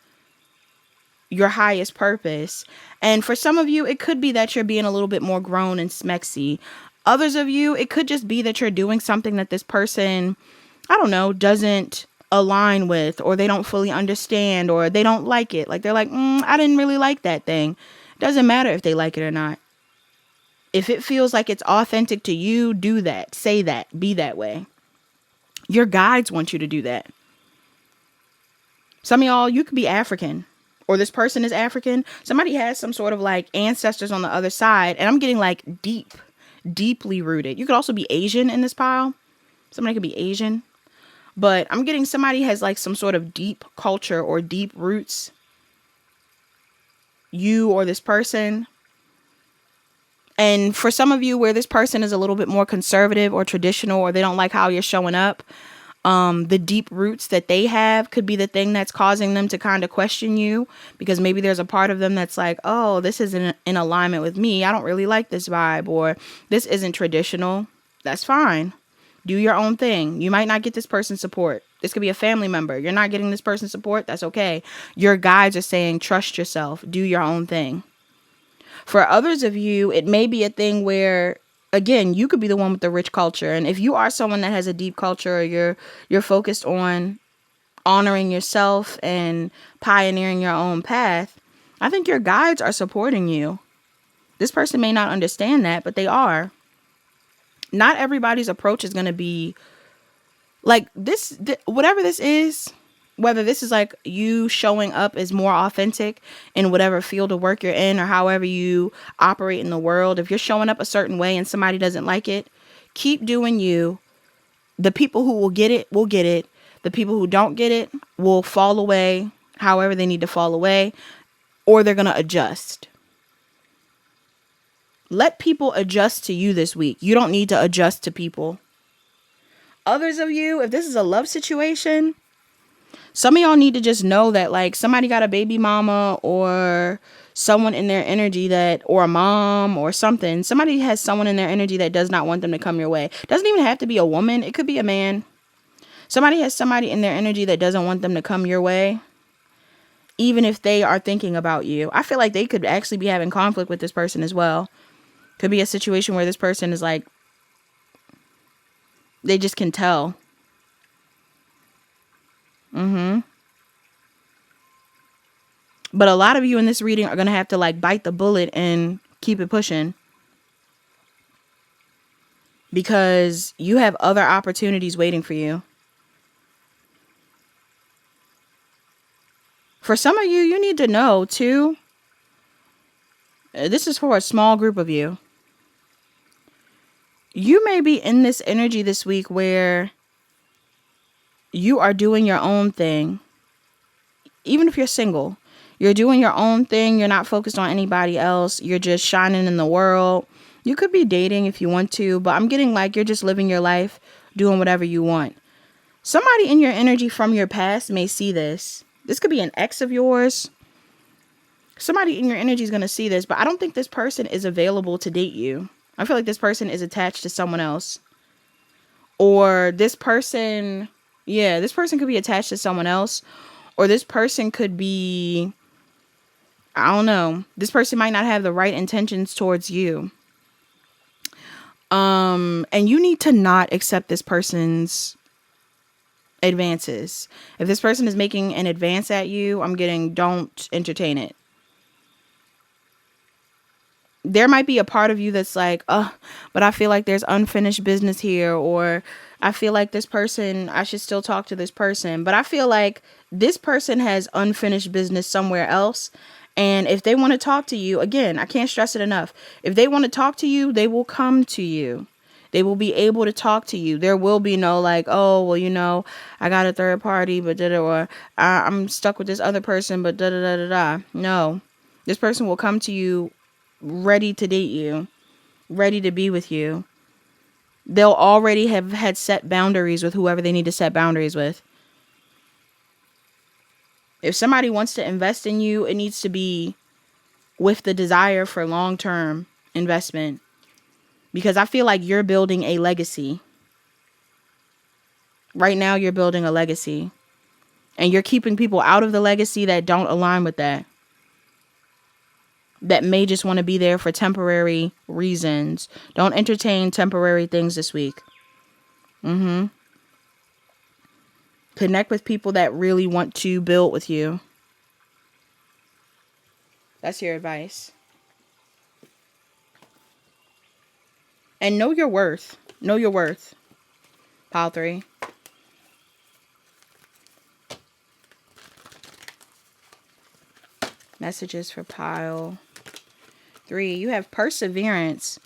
Speaker 1: your highest purpose. And for some of you, it could be that you're being a little bit more grown and smexy. Others of you, it could just be that you're doing something that this person, I don't know, doesn't align with, or they don't fully understand, or they don't like it. Like they're like, I didn't really like that thing. Doesn't matter if they like it or not. If it feels like it's authentic to you, do that. Say that. Be that way. Your guides want you to do that. Some of y'all, you could be African, or this person is African. Somebody has some sort of like ancestors on the other side, and I'm getting like deeply rooted. You could also be Asian in this pile. Somebody could be Asian, but I'm getting somebody has like some sort of deep culture or deep roots. You or this person. And for some of you, where this person is a little bit more conservative or traditional, or they don't like how you're showing up, the deep roots that they have could be the thing that's causing them to kind of question you, because maybe there's a part of them that's like, oh, this isn't in alignment with me. I don't really like this vibe, or this isn't traditional. That's fine. Do your own thing. You might not get this person's support. This could be a family member. You're not getting this person's support. That's okay. Your guides are saying, trust yourself. Do your own thing. For others of you, it may be a thing where, again, you could be the one with the rich culture. And if you are someone that has a deep culture, or you're focused on honoring yourself and pioneering your own path, I think your guides are supporting you. This person may not understand that, but they are. Not everybody's approach is going to be like this. Whatever this is, whether this is like you showing up as more authentic in whatever field of work you're in, or however you operate in the world, if you're showing up a certain way and somebody doesn't like it, keep doing you. The people who will get it will get it. The people who don't get it will fall away however they need to fall away, or they're going to adjust. Let people adjust to you this week. You don't need to adjust to people. Others of you, if this is a love situation, some of y'all need to just know that like somebody got a baby mama, or someone in their energy that, or a mom or something. Somebody has someone in their energy that does not want them to come your way. Doesn't even have to be a woman. It could be a man. Somebody has somebody in their energy that doesn't want them to come your way, even if they are thinking about you. I feel like they could actually be having conflict with this person as well. Could be a situation where this person is like, they just can tell. But a lot of you in this reading are going to have to like bite the bullet and keep it pushing, because you have other opportunities waiting for you. For some of you, you need to know too, this is for a small group of you. You may be in this energy this week where you are doing your own thing. Even if you're single, you're doing your own thing. You're not focused on anybody else. You're just shining in the world. You could be dating if you want to, but I'm getting like you're just living your life, doing whatever you want. Somebody in your energy from your past may see this. This could be an ex of yours. Somebody in your energy is going to see this, but I don't think this person is available to date you. I feel like this person is attached to someone else. Or this person could be attached to someone else. Or this person could be, I don't know. This person might not have the right intentions towards you. And you need to not accept this person's advances. If this person is making an advance at you, I'm getting, don't entertain it. There might be a part of you that's like, but I feel like there's unfinished business here, or I feel like this person, I should still talk to this person. But I feel like this person has unfinished business somewhere else. And if they want to talk to you, again, I can't stress it enough. If they want to talk to you, they will come to you. They will be able to talk to you. There will be no like, oh, well, I got a third party, but or I'm stuck with this other person, but da da da da da. No, this person will come to you ready to date you, ready to be with you. They'll already have had set boundaries with whoever they need to set boundaries with. If somebody wants to invest in you, it needs to be with the desire for long-term investment. because I feel like you're building a legacy. Right now, you're building a legacy. And you're keeping people out of the legacy that don't align with that. That may just want to be there for temporary reasons. Don't entertain temporary things this week. Connect with people that really want to build with you. That's your advice. And know your worth. Know your worth. Pile 3. Messages for pile 3. You have perseverance.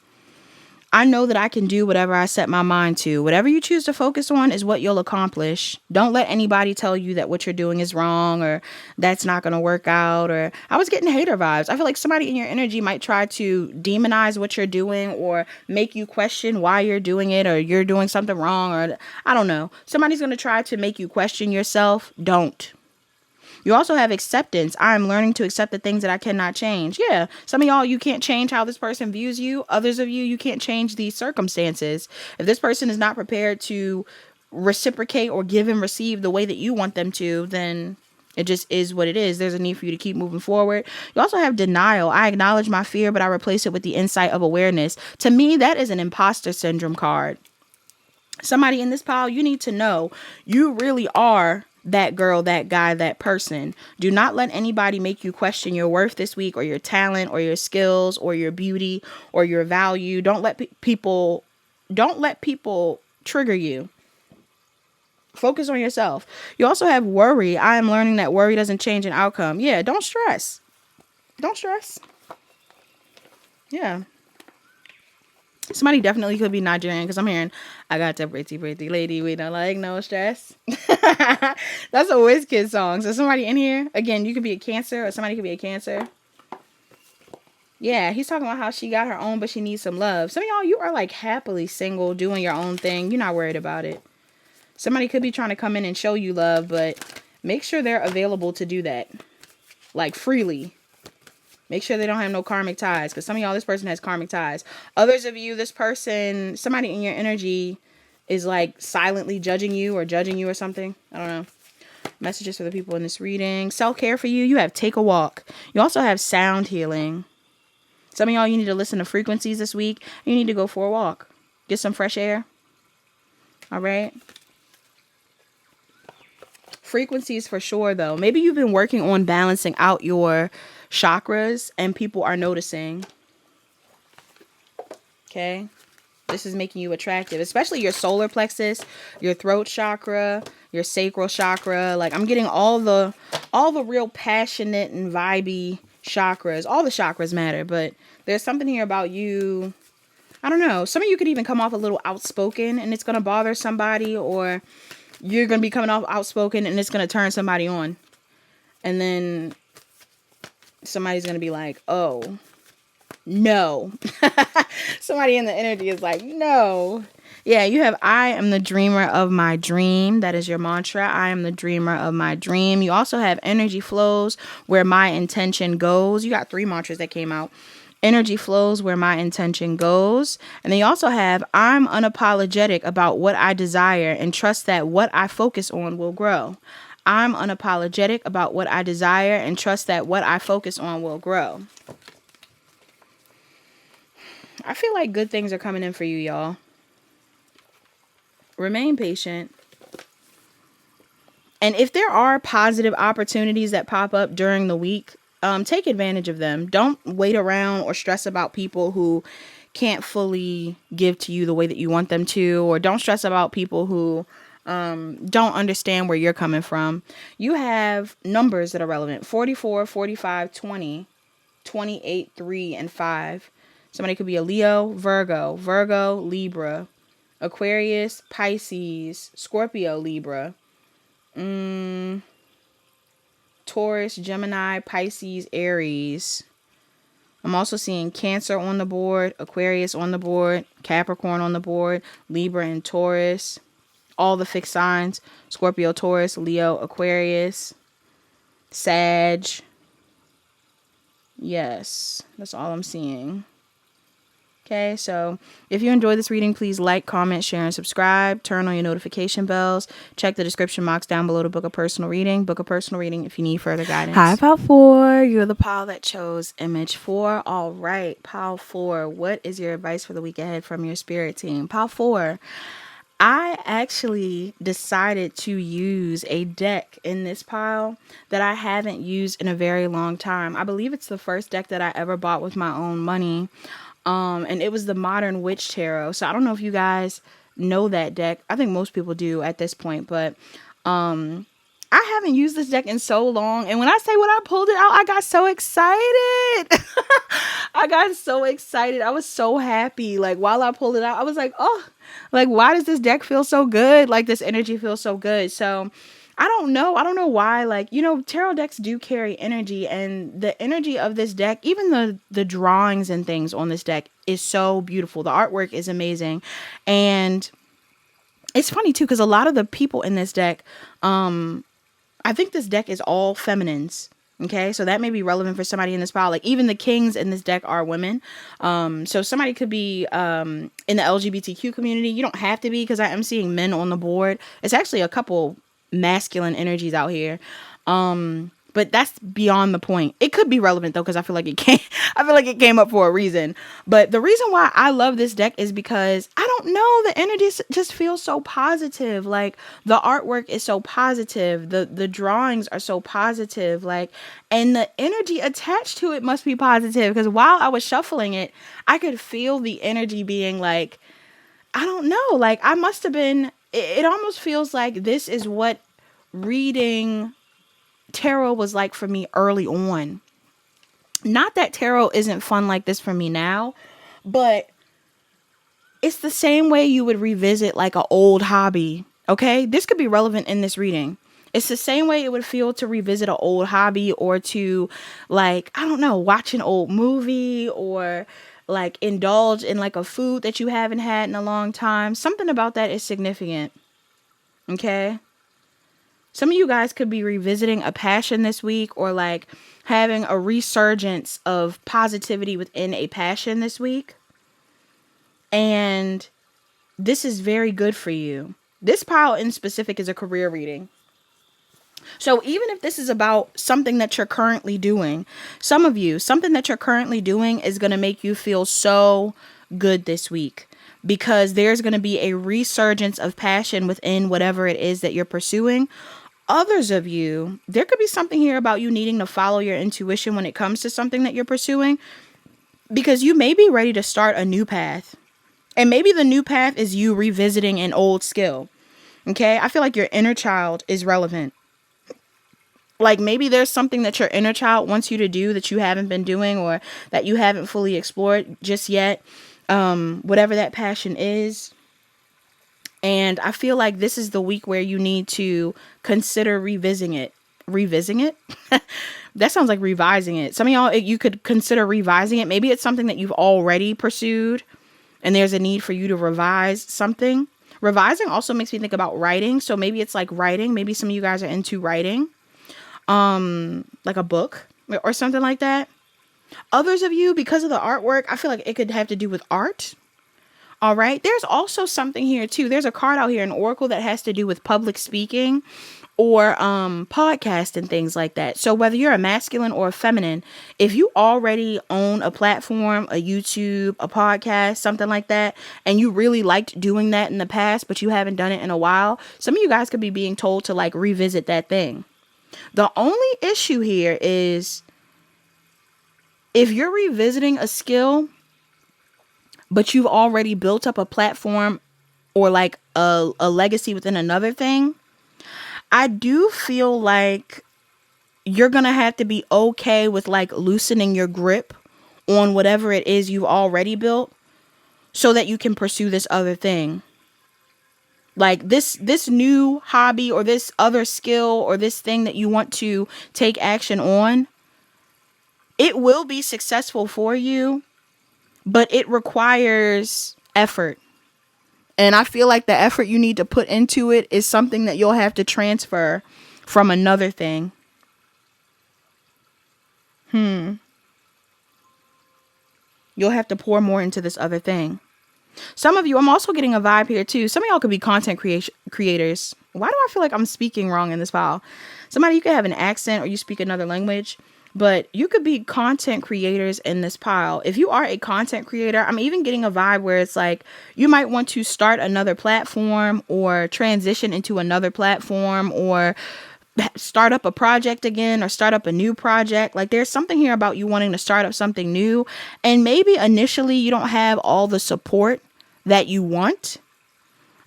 Speaker 1: I know that I can do whatever I set my mind to. Whatever you choose to focus on is what you'll accomplish. Don't let anybody tell you that what you're doing is wrong or that's not going to work out. Or I was getting hater vibes. I feel like somebody in your energy might try to demonize what you're doing or make you question why you're doing it or you're doing something wrong. Or I don't know. Somebody's going to try to make you question yourself. Don't. You also have acceptance. I'm learning to accept the things that I cannot change. Yeah, some of y'all, you can't change how this person views you. Others of you, you can't change these circumstances. If this person is not prepared to reciprocate or give and receive the way that you want them to, then it just is what it is. There's a need for you to keep moving forward. You also have denial. I acknowledge my fear, but I replace it with the insight of awareness. To me, that is an imposter syndrome card. Somebody in this pile, you need to know you really are that girl, that guy, that person. Do not let anybody make you question your worth this week or your talent or your skills or your beauty or your value. Don't let people trigger you. Focus on yourself. You also have worry. I am learning that worry doesn't change an outcome. Yeah, don't stress. Don't stress. Yeah. Somebody definitely could be Nigerian because I'm hearing, I got that pretty lady. We don't like no stress. That's a WizKid song. So somebody in here, again, you could be a Cancer or somebody could be a Cancer. Yeah, he's talking about how she got her own, but she needs some love. Some of y'all, you are like happily single, doing your own thing. You're not worried about it. Somebody could be trying to come in and show you love, but make sure they're available to do that. Like freely. Make sure they don't have no karmic ties. Because some of y'all, this person has karmic ties. Others of you, this person, somebody in your energy is like silently judging you or something. I don't know. Messages for the people in this reading. Self-care for you. You have take a walk. You also have sound healing. Some of y'all, you need to listen to frequencies this week. You need to go for a walk. Get some fresh air. All right. Frequencies for sure, though. Maybe you've been working on balancing out your chakras and people are noticing. Okay. This is making you attractive, especially your solar plexus, your throat chakra, your sacral chakra. Like I'm getting all the real passionate and vibey chakras. All the chakras matter, but there's something here about you. I don't know. Some of you could even come off a little outspoken and it's going to bother somebody, or you're going to be coming off outspoken and it's going to turn somebody on. And then somebody's going to be like, oh, no. Somebody in the energy is like, no. Yeah, you have, I am the dreamer of my dream. That is your mantra. I am the dreamer of my dream. You also have energy flows where my intention goes. You got 3 mantras that came out. Energy flows where my intention goes. And then you also have, I'm unapologetic about what I desire and trust that what I focus on will grow. I'm unapologetic about what I desire and trust that what I focus on will grow. I feel like good things are coming in for you, y'all. Remain patient. And if there are positive opportunities that pop up during the week, take advantage of them. Don't wait around or stress about people who can't fully give to you the way that you want them to, or don't stress about people who don't understand where you're coming from. You have numbers that are relevant: 44, 45, 20, 28, 3, and 5. Somebody could be a Leo, Virgo, Libra, Aquarius, Pisces, Scorpio, Libra, Taurus, Gemini, Pisces, Aries. I'm also seeing Cancer on the board, Aquarius on the board, Capricorn on the board, Libra and Taurus. All the fixed signs: Scorpio, Taurus, Leo, Aquarius, Sag. Yes, that's all I'm seeing. Okay, so if you enjoyed this reading, please like, comment, share, and subscribe. Turn on your notification bells. Check the description box down below to book a personal reading. Book a personal reading if you need further guidance. Hi, Pile 4. You're the pile that chose image 4. All right, Pile 4. What is your advice for the week ahead from your spirit team? Pile 4. I actually decided to use a deck in this pile that I haven't used in a very long time. I believe it's the first deck that I ever bought with my own money. And it was the Modern Witch Tarot. So I don't know if you guys know that deck. I think most people do at this point, but I haven't used this deck in so long. And when I say when I pulled it out, I got so excited. I got so excited. I was so happy. Like while I pulled it out, I was like, oh, like why does this deck feel so good? Like this energy feels so good. So I don't know. I don't know why. Like, you know, tarot decks do carry energy, and the energy of this deck, even the drawings and things on this deck is so beautiful. The artwork is amazing. And it's funny too, because a lot of the people in this deck, I think this deck is all feminines. Okay, so that may be relevant for somebody in this pile. Like even the kings in this deck are women. So somebody could be in the LGBTQ community. You don't have to be, because I am seeing men on the board. It's actually a couple masculine energies out here. But that's beyond the point. It could be relevant though, because I feel like it came up for a reason. But the reason why I love this deck is because I don't know, the energy just feels so positive. Like the artwork is so positive. The drawings are so positive. Like, and the energy attached to it must be positive, because while I was shuffling it, I could feel the energy being like, I don't know, like I must have been, it almost feels like this is what reading tarot was like for me early on. Not that tarot isn't fun like this for me now, but it's the same way you would revisit like an old hobby. Okay, this could be relevant in this reading. It's the same way it would feel to revisit an old hobby, or to, like, I don't know, watch an old movie, or like indulge in like a food that you haven't had in a long time. Something about that is significant. Okay. Some of you guys could be revisiting a passion this week, or like having a resurgence of positivity within a passion this week. And this is very good for you. This pile in specific is a career reading. So even if this is about something that you're currently doing, some of you, something that you're currently doing is going to make you feel so good this week, because there's going to be a resurgence of passion within whatever it is that you're pursuing. Others of you, there could be something here about you needing to follow your intuition when it comes to something that you're pursuing, because you may be ready to start a new path. And maybe the new path is you revisiting an old skill. Okay, I feel like your inner child is relevant. Like maybe there's something that your inner child wants you to do that you haven't been doing, or that you haven't fully explored just yet. Whatever that passion is. And I feel like this is the week where you need to consider revising it. Revising it? That sounds like revising it. Some of y'all, you could consider revising it. Maybe it's something that you've already pursued, and there's a need for you to revise something. Revising also makes me think about writing. So maybe it's like writing. Maybe some of you guys are into writing. Like a book or something like that. Others of you, because of the artwork, I feel like it could have to do with art. All right. There's also something here too. There's a card out here, an oracle, that has to do with public speaking, or podcast and things like that. So whether you're a masculine or a feminine, if you already own a platform, a YouTube, a podcast, something like that, and you really liked doing that in the past, but you haven't done it in a while, some of you guys could be being told to like revisit that thing. The only issue here is if you're revisiting a skill, but you've already built up a platform or like a legacy within another thing, I do feel like you're going to have to be okay with like loosening your grip on whatever it is you've already built, so that you can pursue this other thing. Like this new hobby, or this other skill, or this thing that you want to take action on, it will be successful for you, but it requires effort. And I feel like the effort you need to put into it is something that you'll have to transfer from another thing. You'll have to pour more into this other thing. Some of you, I'm also getting a vibe here too. Some of y'all could be content creators. Why do I feel like I'm speaking wrong in this file? Somebody, you could have an accent or you speak another language, but you could be content creators in this pile. If you are a content creator, I'm even getting a vibe where it's like you might want to start another platform or transition into another platform or start up a project again or start up a new project. Like there's something here about you wanting to start up something new. And maybe initially you don't have all the support that you want.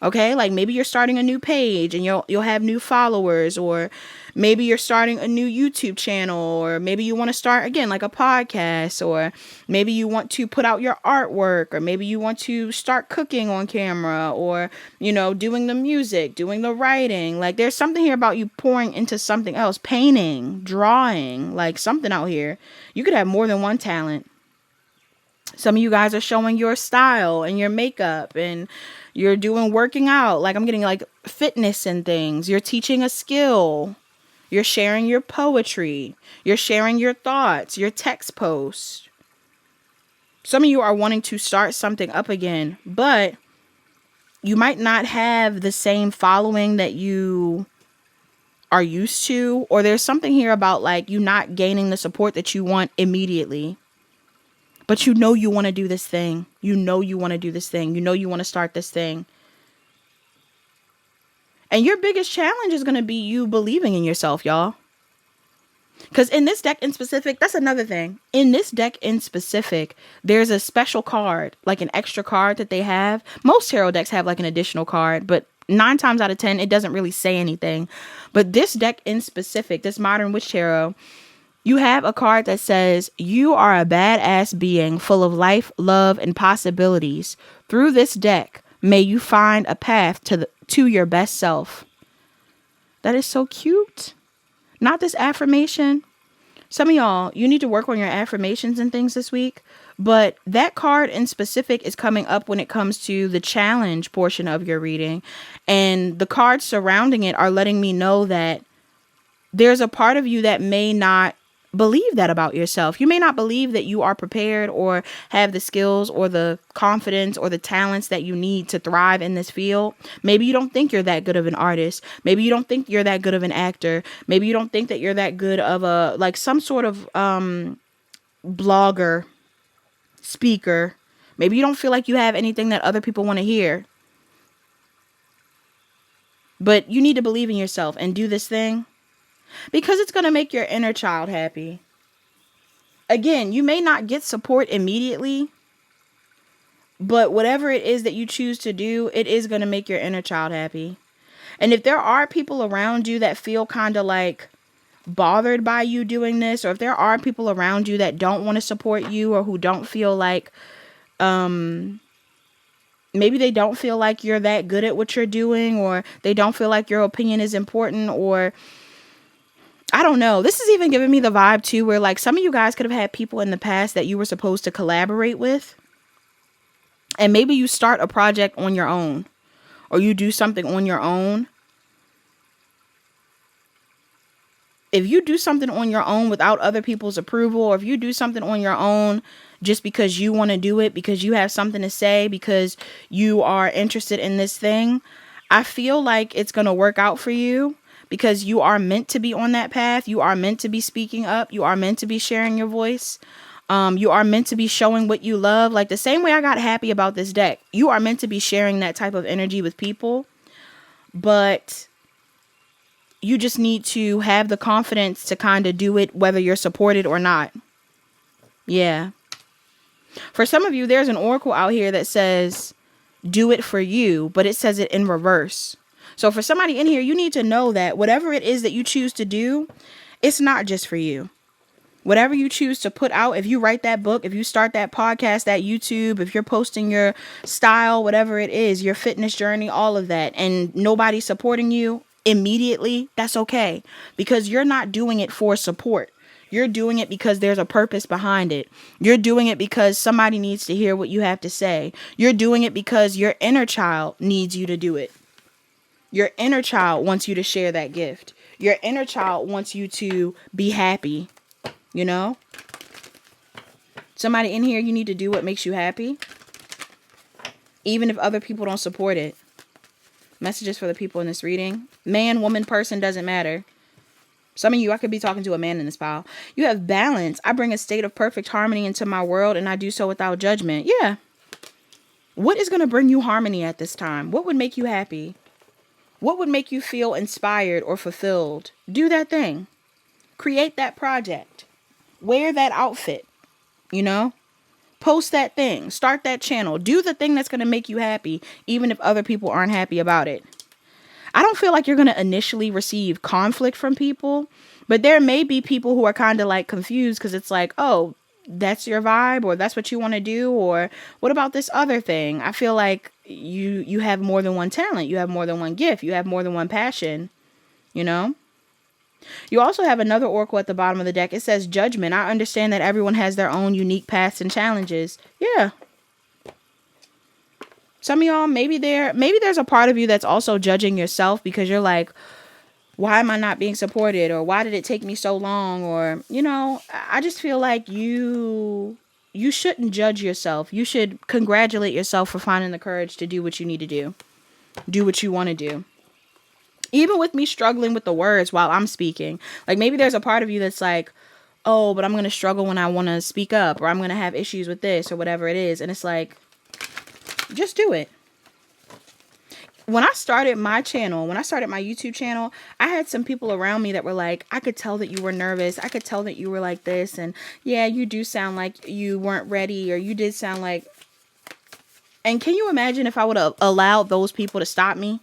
Speaker 1: Okay, like maybe you're starting a new page and you'll have new followers, or maybe you're starting a new YouTube channel, or maybe you want to start again like a podcast, or maybe you want to put out your artwork, or maybe you want to start cooking on camera, or doing the music, doing the writing. Like there's something here about you pouring into something else, painting, drawing, like something out here. You could have more than one talent. Some of you guys are showing your style and your makeup, and you're doing working out. Like I'm getting like fitness and things. You're teaching a skill. You're sharing your poetry. You're sharing your thoughts, your text posts. Some of you are wanting to start something up again, but you might not have the same following that you are used to, or there's something here about like you not gaining the support that you want immediately. But you want to do this thing. You want to do this thing. You want to start this thing. And your biggest challenge is going to be you believing in yourself, y'all. Because in this deck in specific, that's another thing. In this deck in specific, there's a special card, like an extra card that they have. Most tarot decks have like an additional card, but 9 times out of 10, it doesn't really say anything. But this deck in specific, this Modern Witch Tarot, you have a card that says, you are a badass being full of life, love, and possibilities. Through this deck, may you find a path to your best self. That is so cute. Not this affirmation. Some of y'all, you need to work on your affirmations and things this week. But that card in specific is coming up when it comes to the challenge portion of your reading. And the cards surrounding it are letting me know that there's a part of you that may not believe that about yourself. You may not believe that you are prepared or have the skills or the confidence or the talents that you need to thrive in this field. Maybe you don't think you're that good of an artist. Maybe you don't think you're that good of an actor. Maybe you don't think that you're that good of a, like some sort of blogger, speaker. Maybe you don't feel like you have anything that other people want to hear. But you need to believe in yourself and do this thing. Because it's going to make your inner child happy. Again, you may not get support immediately, but whatever it is that you choose to do, it is going to make your inner child happy. And if there are people around you that feel kind of like bothered by you doing this, or if there are people around you that don't want to support you, or who don't feel like, maybe they don't feel like you're that good at what you're doing, or they don't feel like your opinion is important, or I don't know. This is even giving me the vibe too, where like some of you guys could have had people in the past that you were supposed to collaborate with. And maybe you start a project on your own, or you do something on your own. If you do something on your own without other people's approval, or if you do something on your own just because you want to do it, because you have something to say, because you are interested in this thing, I feel like it's going to work out for you. Because you are meant to be on that path. You are meant to be speaking up. You are meant to be sharing your voice. You are meant to be showing what you love. Like the same way I got happy about this deck. You are meant to be sharing that type of energy with people. But you just need to have the confidence to kind of do it whether you're supported or not. Yeah. For some of you, there's an oracle out here that says, do it for you. But it says it in reverse. So for somebody in here, you need to know that whatever it is that you choose to do, it's not just for you. Whatever you choose to put out, if you write that book, if you start that podcast, that YouTube, if you're posting your style, whatever it is, your fitness journey, all of that, and nobody's supporting you immediately, that's okay. Because you're not doing it for support. You're doing it because there's a purpose behind it. You're doing it because somebody needs to hear what you have to say. You're doing it because your inner child needs you to do it. Your inner child wants you to share that gift. Your inner child wants you to be happy, Somebody in here, you need to do what makes you happy, even if other people don't support it. Messages for the people in this reading. Man, woman, person, doesn't matter. Some of you, I could be talking to a man in this pile. You have balance. I bring a state of perfect harmony into my world, and I do so without judgment. Yeah. What is going to bring you harmony at this time? What would make you happy? What would make you feel inspired or fulfilled? Do that thing. Create that project. Wear that outfit. You know? Post that thing. Start that channel. Do the thing that's going to make you happy, even if other people aren't happy about it. I don't feel like you're going to initially receive conflict from people, but there may be people who are kind of like confused because it's like, oh, that's your vibe, or that's what you want to do, or what about this other thing? I feel like you have more than one talent. You have more than one gift. You have more than one passion, you know? You also have another oracle at the bottom of the deck. It says judgment. I understand that everyone has their own unique paths and challenges. Yeah. Some of y'all, maybe there's a part of you that's also judging yourself because you're like, why am I not being supported? Or why did it take me so long? Or, you know, I just feel like you shouldn't judge yourself. You should congratulate yourself for finding the courage to do what you need to do. Do what you want to do. Even with me struggling with the words while I'm speaking, like maybe there's a part of you that's like, oh, but I'm going to struggle when I want to speak up, or I'm going to have issues with this or whatever it is. And it's like, just do it. When I started my channel, when I started my YouTube channel, I had some people around me that were like, I could tell that you were nervous. I could tell that you were like this. And yeah, you do sound like you weren't ready, or you did sound like. And can you imagine if I would have allowed those people to stop me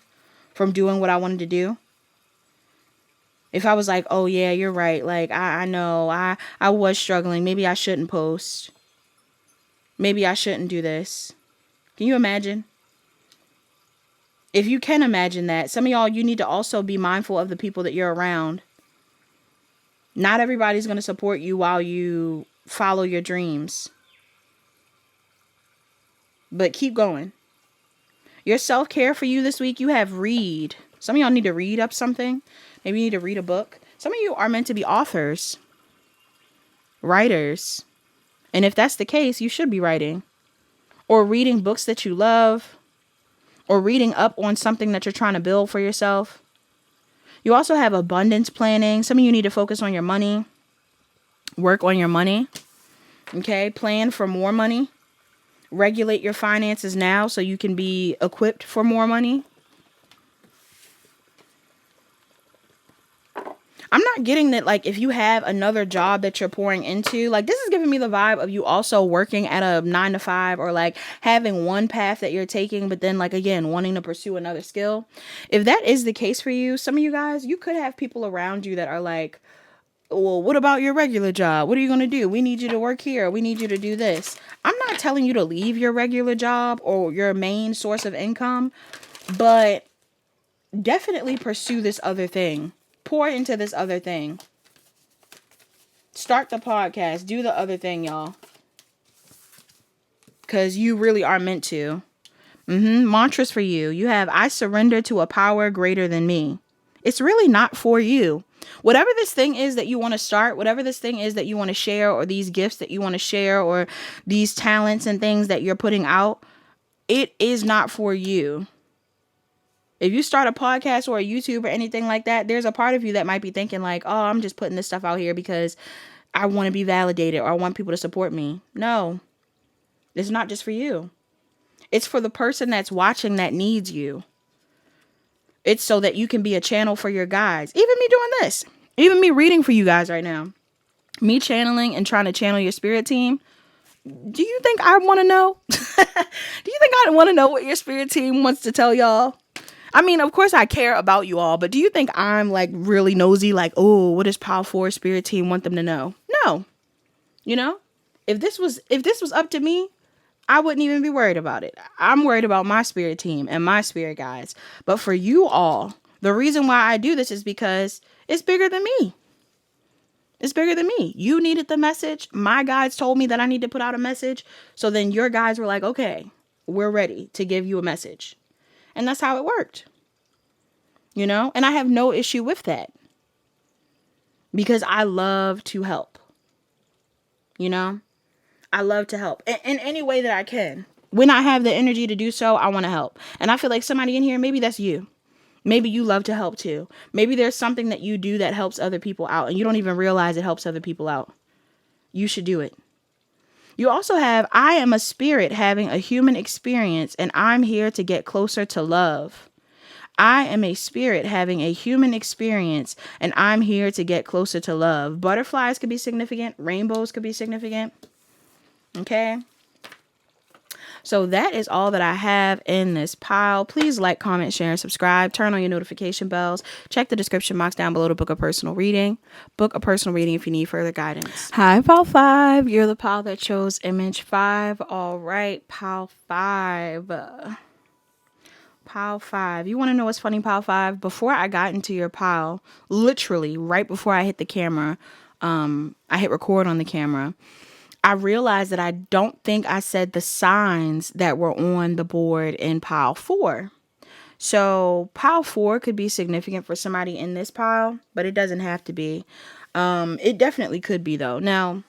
Speaker 1: from doing what I wanted to do? If I was like, oh yeah, you're right. Like, I know I was struggling. Maybe I shouldn't post. Maybe I shouldn't do this. Can you imagine? If you can imagine that, some of y'all, you need to also be mindful of the people that you're around. Not everybody's going to support you while you follow your dreams. But keep going. Your self-care for you this week, you have read. Some of y'all need to read up something. Maybe you need to read a book. Some of you are meant to be authors, writers. And if that's the case, you should be writing. Or reading books that you love. Or reading up on something that you're trying to build for yourself. You also have abundance planning. Some of you need to focus on your money. Work on your money. Okay? Plan for more money. Regulate your finances now so you can be equipped for more money. I'm not getting that, like, if you have another job that you're pouring into, like, this is giving me the vibe of you also working at a 9-to-5, or like having one path that you're taking, but then, like, again, wanting to pursue another skill. If that is the case for you, some of you guys, you could have people around you that are like, well, what about your regular job? What are you going to do? We need you to work here. We need you to do this. I'm not telling you to leave your regular job or your main source of income, but definitely pursue this other thing. Pour into this other thing. Start the podcast. Do the other thing, y'all. Because you really are meant to. Mantras for you. You have, I surrender to a power greater than me. It's really not for you. Whatever this thing is that you want to start, whatever this thing is that you want to share, or these gifts that you want to share, or these talents and things that you're putting out, it is not for you. If you start a podcast or a YouTube or anything like that, there's a part of you that might be thinking like, oh, I'm just putting this stuff out here because I want to be validated, or I want people to support me. No, it's not just for you. It's for the person that's watching that needs you. It's so that you can be a channel for your guides. Even me doing this, even me reading for you guys right now, me channeling and trying to channel your spirit team. Do you think I want to know? Do you think I want to know what your spirit team wants to tell y'all? I mean, of course I care about you all, but do you think I'm like really nosy? Like, oh, what does Power 4 spirit team want them to know? No. You know, if this was up to me, I wouldn't even be worried about it. I'm worried about my spirit team and my spirit guides. But for you all, the reason why I do this is because it's bigger than me. It's bigger than me. You needed the message. My guides told me that I need to put out a message. So then your guides were like, okay, we're ready to give you a message. And that's how it worked. You know, and I have no issue with that. Because I love to help. You know, I love to help in any way that I can. When I have the energy to do so, I want to help. And I feel like somebody in here, maybe that's you. Maybe you love to help too. Maybe there's something that you do that helps other people out and you don't even realize it helps other people out. You should do it. You also have, I am a spirit having a human experience and I'm here to get closer to love. I am a spirit having a human experience and I'm here to get closer to love. Butterflies could be significant. Rainbows could be significant. Okay. So that is all that I have in this pile. Please like, comment, share, and subscribe. Turn on your notification bells. Check the description box down below to book a personal reading. Book a personal reading if you need further guidance. Hi, pile 5. You're the pile that chose image 5. All right, pile 5. Pile 5. You want to know what's funny, pile 5? Before I got into your pile, literally right before I hit the camera, I hit record on the camera, I realized that I don't think I said the signs that were on the board in pile 4. So pile 4 could be significant for somebody in this pile, but it doesn't have to be. It definitely could be though. Now,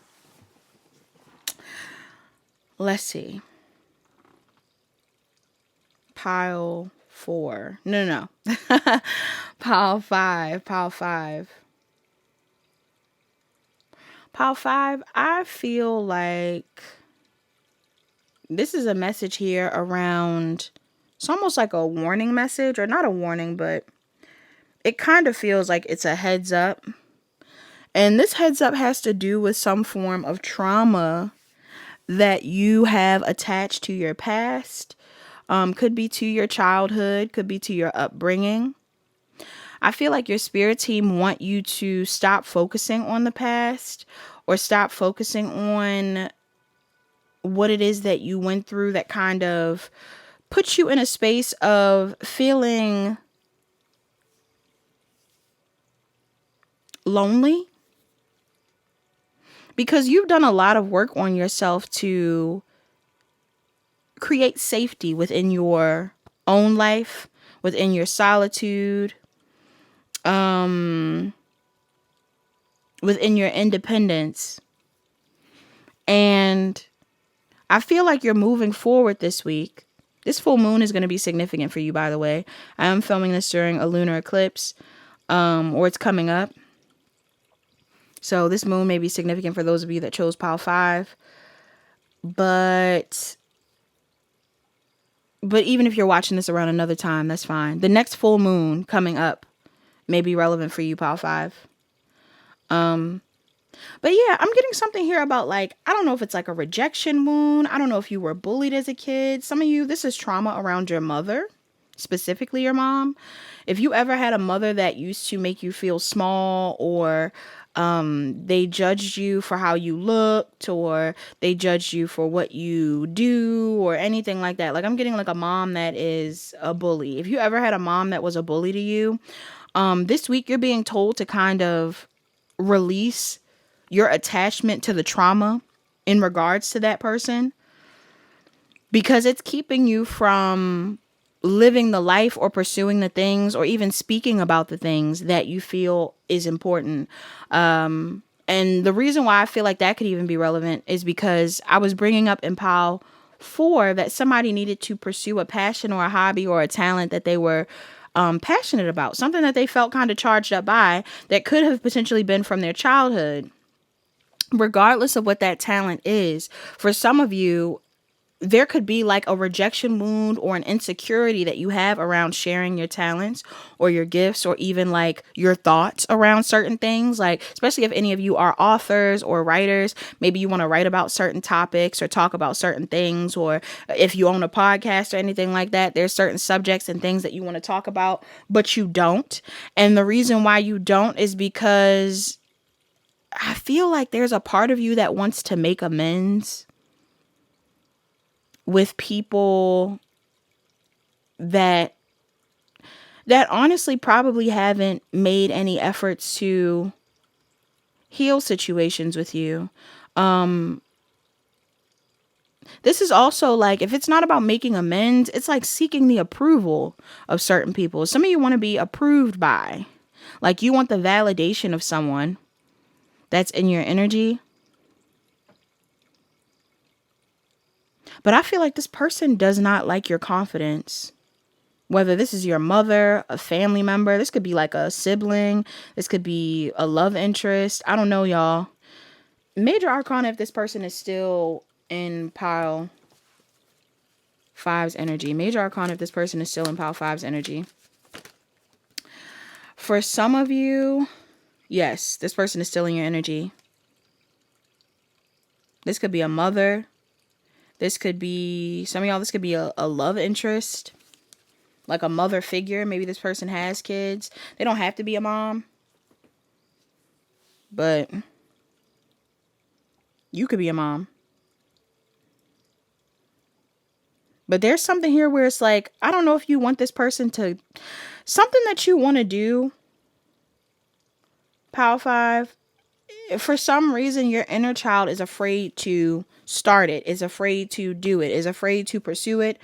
Speaker 1: let's see. Pile 4. No. Pile 5. Pile 5. Pile 5, I feel like this is a message here around, it's almost like a warning message, or not a warning, but it kind of feels like it's a heads up. And this heads up has to do with some form of trauma that you have attached to your past. Could be to your childhood, could be to your upbringing. I feel like your spirit team want you to stop focusing on the past or stop focusing on what it is that you went through that kind of puts you in a space of feeling lonely. Because you've done a lot of work on yourself to create safety within your own life, within your solitude, within your independence. And I feel like you're moving forward this week. This full moon is going to be significant for you, by the way. I am filming this during a lunar eclipse, or it's coming up. So this moon may be significant for those of you that chose pile 5. But even if you're watching this around another time, that's fine. The next full moon coming up may be relevant for you, pile 5. But yeah, I'm getting something here about like, I don't know if it's like a rejection wound. I don't know if you were bullied as a kid. Some of you, this is trauma around your mother, specifically your mom. If you ever had a mother that used to make you feel small, or they judged you for how you looked, or they judged you for what you do, or anything like that. Like, I'm getting like a mom that is a bully. If you ever had a mom that was a bully to you, this week you're being told to kind of release your attachment to the trauma in regards to that person, because it's keeping you from living the life or pursuing the things or even speaking about the things that you feel is important. And the reason why I feel like that could even be relevant is because I was bringing up in pile 4 that somebody needed to pursue a passion or a hobby or a talent that they were passionate about, something that they felt kind of charged up by that could have potentially been from their childhood. Regardless of what that talent is, for some of you, there could be like a rejection wound or an insecurity that you have around sharing your talents or your gifts, or even like your thoughts around certain things. Like, especially if any of you are authors or writers, maybe you want to write about certain topics or talk about certain things, or if you own a podcast or anything like that, there's certain subjects and things that you want to talk about, but you don't. And the reason why you don't is because I feel like there's a part of you that wants to make amends with people that honestly probably haven't made any efforts to heal situations with you. This is also like, if it's not about making amends, it's like seeking the approval of certain people. Some of you want to be approved by, like, you want the validation of someone that's in your energy. But I feel like this person does not like your confidence. Whether this is your mother, a family member, this could be like a sibling, this could be a love interest. I don't know, y'all. Major Arcana, if this person is still in pile 5's energy. Major Arcana, if this person is still in pile 5's energy. For some of you, yes, this person is still in your energy. This could be a mother. This could be, some of y'all, this could be a love interest. Like a mother figure. Maybe this person has kids. They don't have to be a mom. But you could be a mom. But there's something here where it's like, I don't know if you want this person to, something that you want to do, Pile 5, for some reason your inner child is afraid to start it, is afraid to do it, is afraid to pursue it,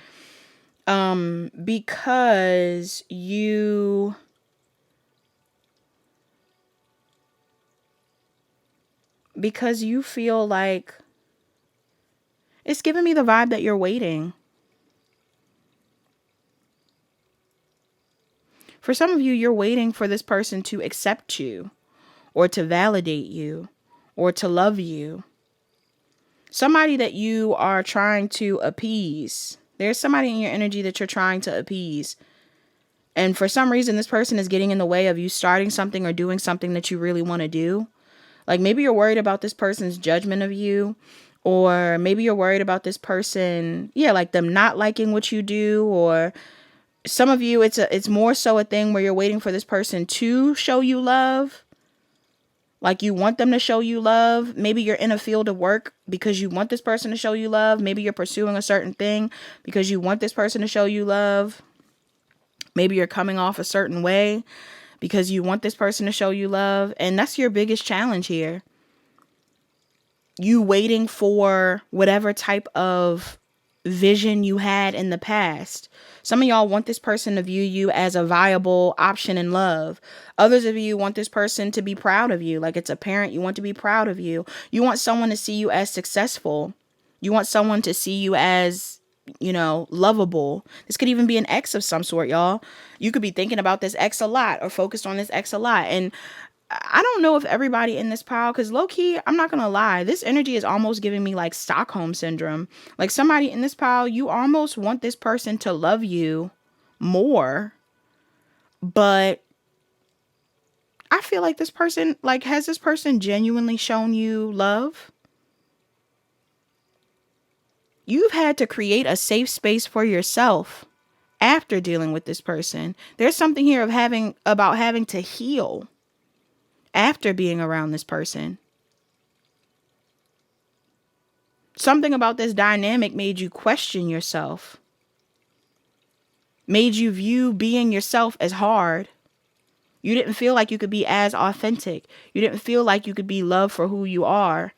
Speaker 1: because you feel like, it's giving me the vibe that you're waiting. For some of you, you're waiting for this person to accept you, or to validate you, or to love you. Somebody that you are trying to appease. There's somebody in your energy that you're trying to appease. And for some reason, this person is getting in the way of you starting something or doing something that you really want to do. Like maybe you're worried about this person's judgment of you. Or maybe you're worried about this person, like them not liking what you do. Or some of you, it's more so a thing where you're waiting for this person to show you love. Like you want them to show you love. Maybe you're in a field of work because you want this person to show you love. Maybe you're pursuing a certain thing because you want this person to show you love. Maybe you're coming off a certain way because you want this person to show you love. And that's your biggest challenge here. You waiting for whatever type of vision you had in the past. Some of y'all want this person to view you as a viable option in love. Others of you want this person to be proud of you. Like it's a parent, you want to be proud of you. You want someone to see you as successful. You want someone to see you as, lovable. This could even be an ex of some sort, y'all. You could be thinking about this ex a lot or focused on this ex a lot. And I don't know if everybody in this pile, because low key, I'm not going to lie, this energy is almost giving me like Stockholm syndrome. Like somebody in this pile, you almost want this person to love you more. But I feel like this person, has this person genuinely shown you love? You've had to create a safe space for yourself after dealing with this person. There's something here about having to heal after being around this person. Something about this dynamic made you question yourself. Made you view being yourself as hard. You didn't feel like you could be as authentic. You didn't feel like you could be loved for who you are.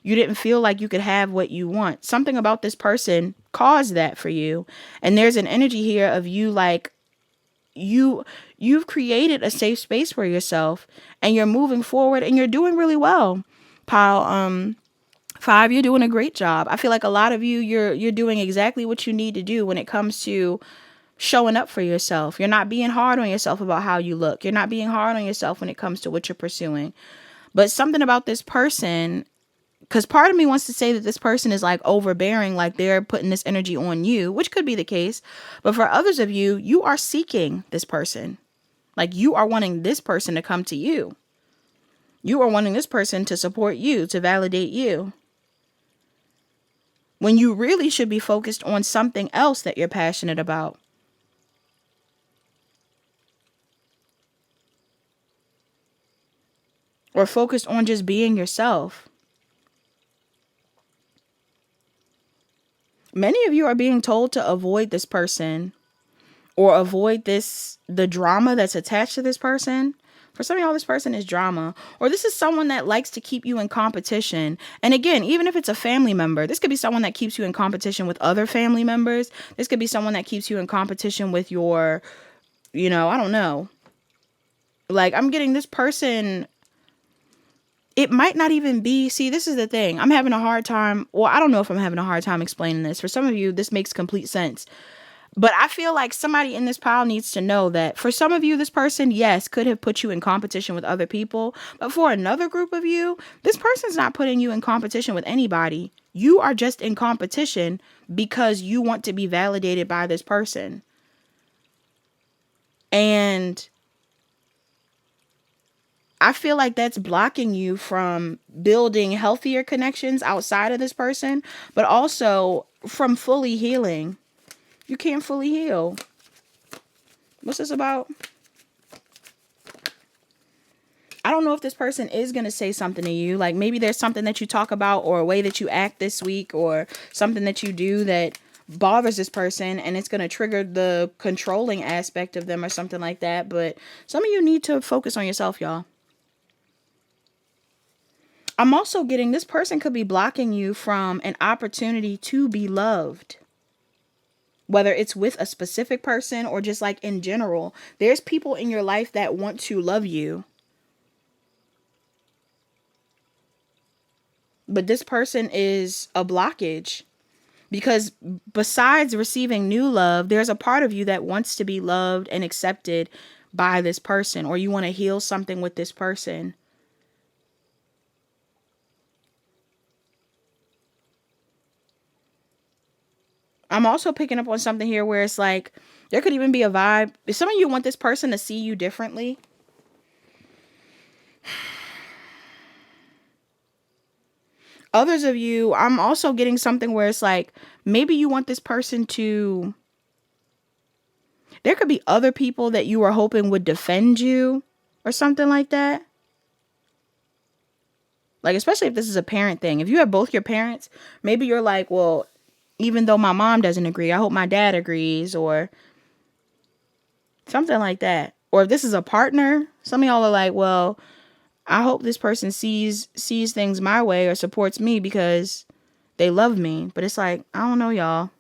Speaker 1: You didn't feel like you could have what you want. Something about this person caused that for you. And there's an energy here of you you've created a safe space for yourself and you're moving forward and you're doing really well. Pile 5, you're doing a great job. I feel like a lot of you, you're doing exactly what you need to do when it comes to showing up for yourself. You're not being hard on yourself about how you look. You're not being hard on yourself when it comes to what you're pursuing. But something about this person, because part of me wants to say that this person is like overbearing, like they're putting this energy on you, which could be the case. But for others of you, you are seeking this person. Like you are wanting this person to come to you. You are wanting this person to support you, to validate you. When you really should be focused on something else that you're passionate about. Or focused on just being yourself. Many of you are being told to avoid this person or avoid the drama that's attached to this person. For some of y'all, this person is drama, or this is someone that likes to keep you in competition. And again, even if it's a family member, this could be someone that keeps you in competition with other family members. This could be someone that keeps you in competition with your, I don't know. Like I'm getting this person. it might not even be, see, this is the thing. I'm having a hard time. Well, I don't know if I'm having a hard time explaining this. For some of you, this makes complete sense. But I feel like somebody in this pile needs to know that for some of you, this person, yes, could have put you in competition with other people. But for another group of you, this person's not putting you in competition with anybody. You are just in competition because you want to be validated by this person. And I feel like that's blocking you from building healthier connections outside of this person, but also from fully healing. You can't fully heal. What's this about? I don't know if this person is going to say something to you. Like maybe there's something that you talk about or a way that you act this week or something that you do that bothers this person and it's going to trigger the controlling aspect of them or something like that. But some of you need to focus on yourself, y'all. I'm also getting this person could be blocking you from an opportunity to be loved. Whether it's with a specific person or just like in general, there's people in your life that want to love you. But this person is a blockage because besides receiving new love, there's a part of you that wants to be loved and accepted by this person, or you want to heal something with this person. I'm also picking up on something here where it's like, there could even be a vibe. If some of you want this person to see you differently. Others of you, I'm also getting something where it's like, maybe you want this person to, there could be other people that you were hoping would defend you or something like that. Like, especially if this is a parent thing. If you have both your parents, maybe you're like, well, even though my mom doesn't agree, I hope my dad agrees or something like that. Or if this is a partner, some of y'all are like, well, I hope this person sees things my way or supports me because they love me. But it's like, I don't know, y'all.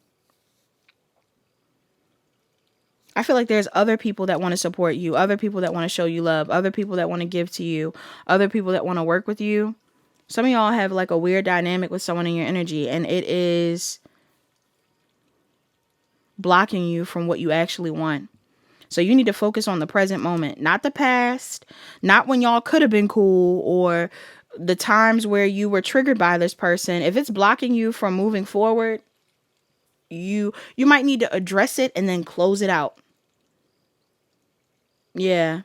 Speaker 1: I feel like there's other people that want to support you, other people that want to show you love, other people that want to give to you, other people that want to work with you. Some of y'all have like a weird dynamic with someone in your energy, and it is blocking you from what you actually want. So you need to focus on the present moment, not the past, not when y'all could have been cool or the times where you were triggered by this person. If it's blocking you from moving forward, you might need to address it and then close it out. Yeah.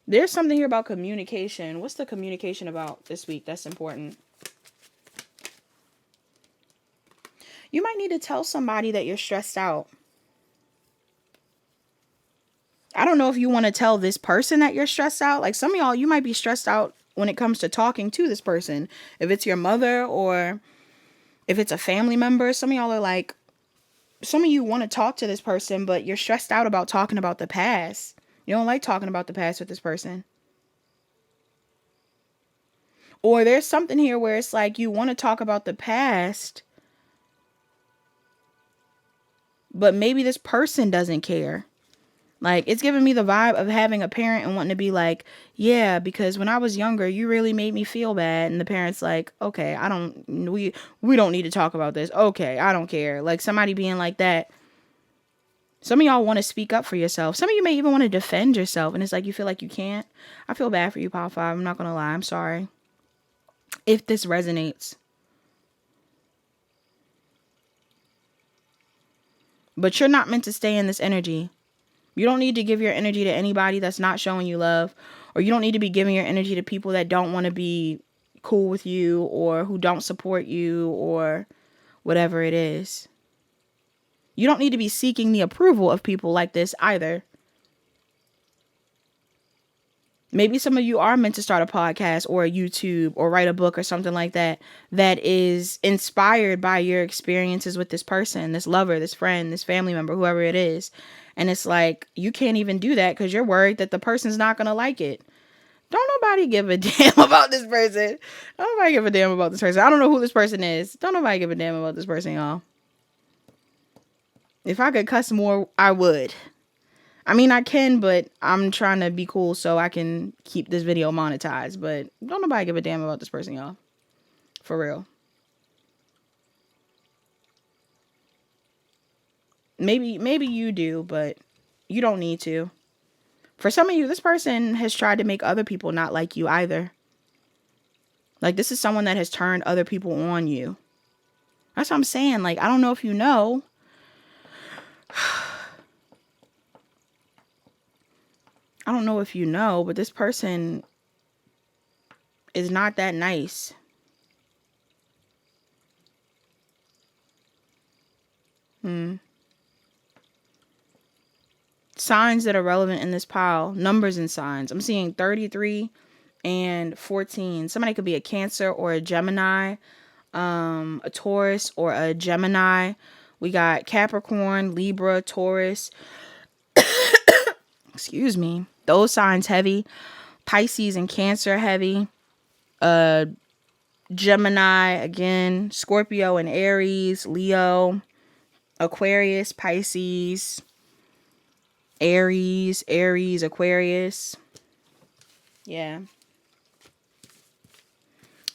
Speaker 1: There's something here about communication. What's the communication about this week? That's important. You might need to tell somebody that you're stressed out. I don't know if you want to tell this person that you're stressed out. Like some of y'all, you might be stressed out when it comes to talking to this person. If it's your mother or if it's a family member, some of y'all are like, some of you want to talk to this person, but you're stressed out about talking about the past. You don't like talking about the past with this person. Or there's something here where it's like you want to talk about the past, but maybe this person doesn't care. Like, it's giving me the vibe of having a parent and wanting to be like, yeah, because when I was younger, you really made me feel bad. And the parent's like, okay, we don't need to talk about this. Okay, I don't care. Like somebody being like that. Some of y'all want to speak up for yourself. Some of you may even want to defend yourself. And it's like, you feel like you can't. I feel bad for you, Power 5. I'm not going to lie. I'm sorry. If this resonates. But you're not meant to stay in this energy. You don't need to give your energy to anybody that's not showing you love, or you don't need to be giving your energy to people that don't want to be cool with you or who don't support you or whatever it is. You don't need to be seeking the approval of people like this either. Maybe some of you are meant to start a podcast or a YouTube or write a book or something like that that is inspired by your experiences with this person, this lover, this friend, this family member, whoever it is. And it's like, you can't even do that because you're worried that the person's not going to like it. Don't nobody give a damn about this person. Don't nobody give a damn about this person. I don't know who this person is. Don't nobody give a damn about this person, y'all. If I could cuss more, I would. I mean, I can, but I'm trying to be cool so I can keep this video monetized. But don't nobody give a damn about this person, y'all. For real. Maybe you do, but you don't need to. For some of you, this person has tried to make other people not like you either. Like, this is someone that has turned other people on you. That's what I'm saying. Like, I don't know if you know. I don't know if you know, but this person is not that nice. Signs that are relevant in this pile. Numbers and signs. I'm seeing 33 and 14. Somebody could be a Cancer or a Gemini, a Taurus or a Gemini. We got Capricorn, Libra, Taurus. Excuse me. Those signs heavy. Pisces and Cancer heavy. Gemini again. Scorpio and Aries, Leo, Aquarius, Pisces, Aries, Aquarius. Yeah.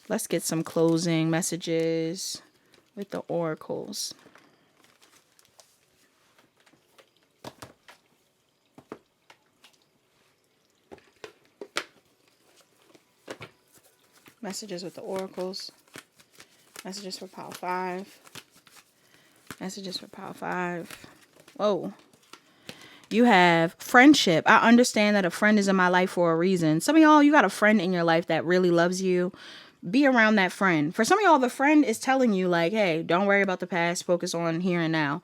Speaker 1: Let's get some closing messages with the oracles. Messages with the oracles. Messages for pile 5. Messages for pile 5. Whoa. You have friendship. I understand that a friend is in my life for a reason. Some of y'all, you got a friend in your life that really loves you. Be around that friend. For some of y'all, the friend is telling you like, hey, don't worry about the past. Focus on here and now.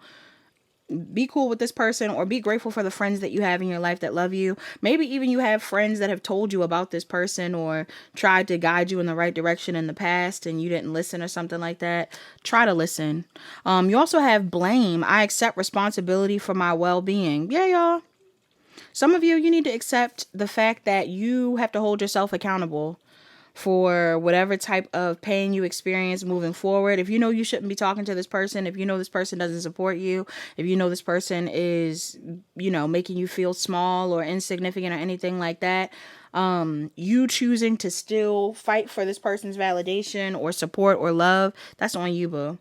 Speaker 1: Be cool with this person, or be grateful for the friends that you have in your life that love you. Maybe even you have friends that have told you about this person or tried to guide you in the right direction in the past and you didn't listen or something like that. Try to listen. You also have blame. I accept responsibility for my well-being. Yeah, y'all. Some of you, you need to accept the fact that you have to hold yourself accountable for whatever type of pain you experience moving forward. If you know you shouldn't be talking to this person, if you know this person doesn't support you, if you know this person is, making you feel small or insignificant or anything like that, you choosing to still fight for this person's validation or support or love, that's on you, boo.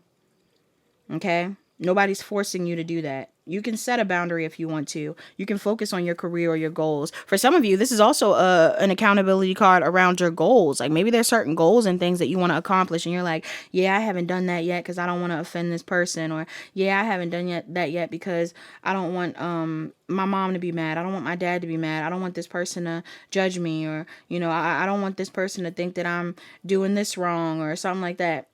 Speaker 1: Okay? Nobody's forcing you to do that. You can set a boundary if you want to. You can focus on your career or your goals. For some of you, this is also an accountability card around your goals. Like maybe there's certain goals and things that you want to accomplish and you're like, yeah, I haven't done that yet because I don't want to offend this person. Or yeah, I haven't done that yet because I don't want my mom to be mad. I don't want my dad to be mad. I don't want this person to judge me. Or, I don't want this person to think that I'm doing this wrong or something like that.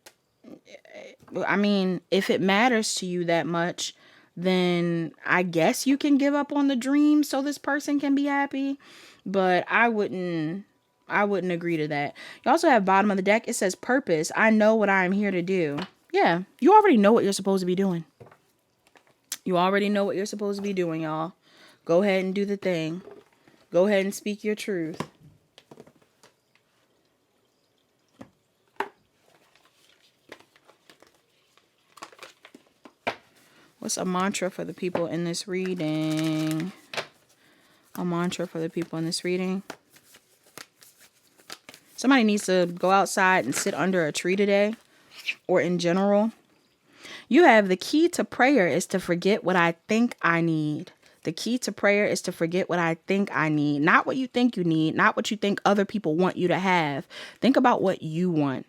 Speaker 1: I mean, if it matters to you that much, then I guess you can give up on the dream so this person can be happy. But I wouldn't agree to that. You also have bottom of the deck. It says purpose. I know what I'm here to do. Yeah, you already know what you're supposed to be doing. You already know what you're supposed to be doing, y'all. Go ahead and do the thing. Go ahead and speak your truth. What's a mantra for the people in this reading? A mantra for the people in this reading. Somebody needs to go outside and sit under a tree today, or in general. You have the key to prayer is to forget what I think I need. The key to prayer is to forget what I think I need. Not what you think you need, not what you think other people want you to have. Think about what you want.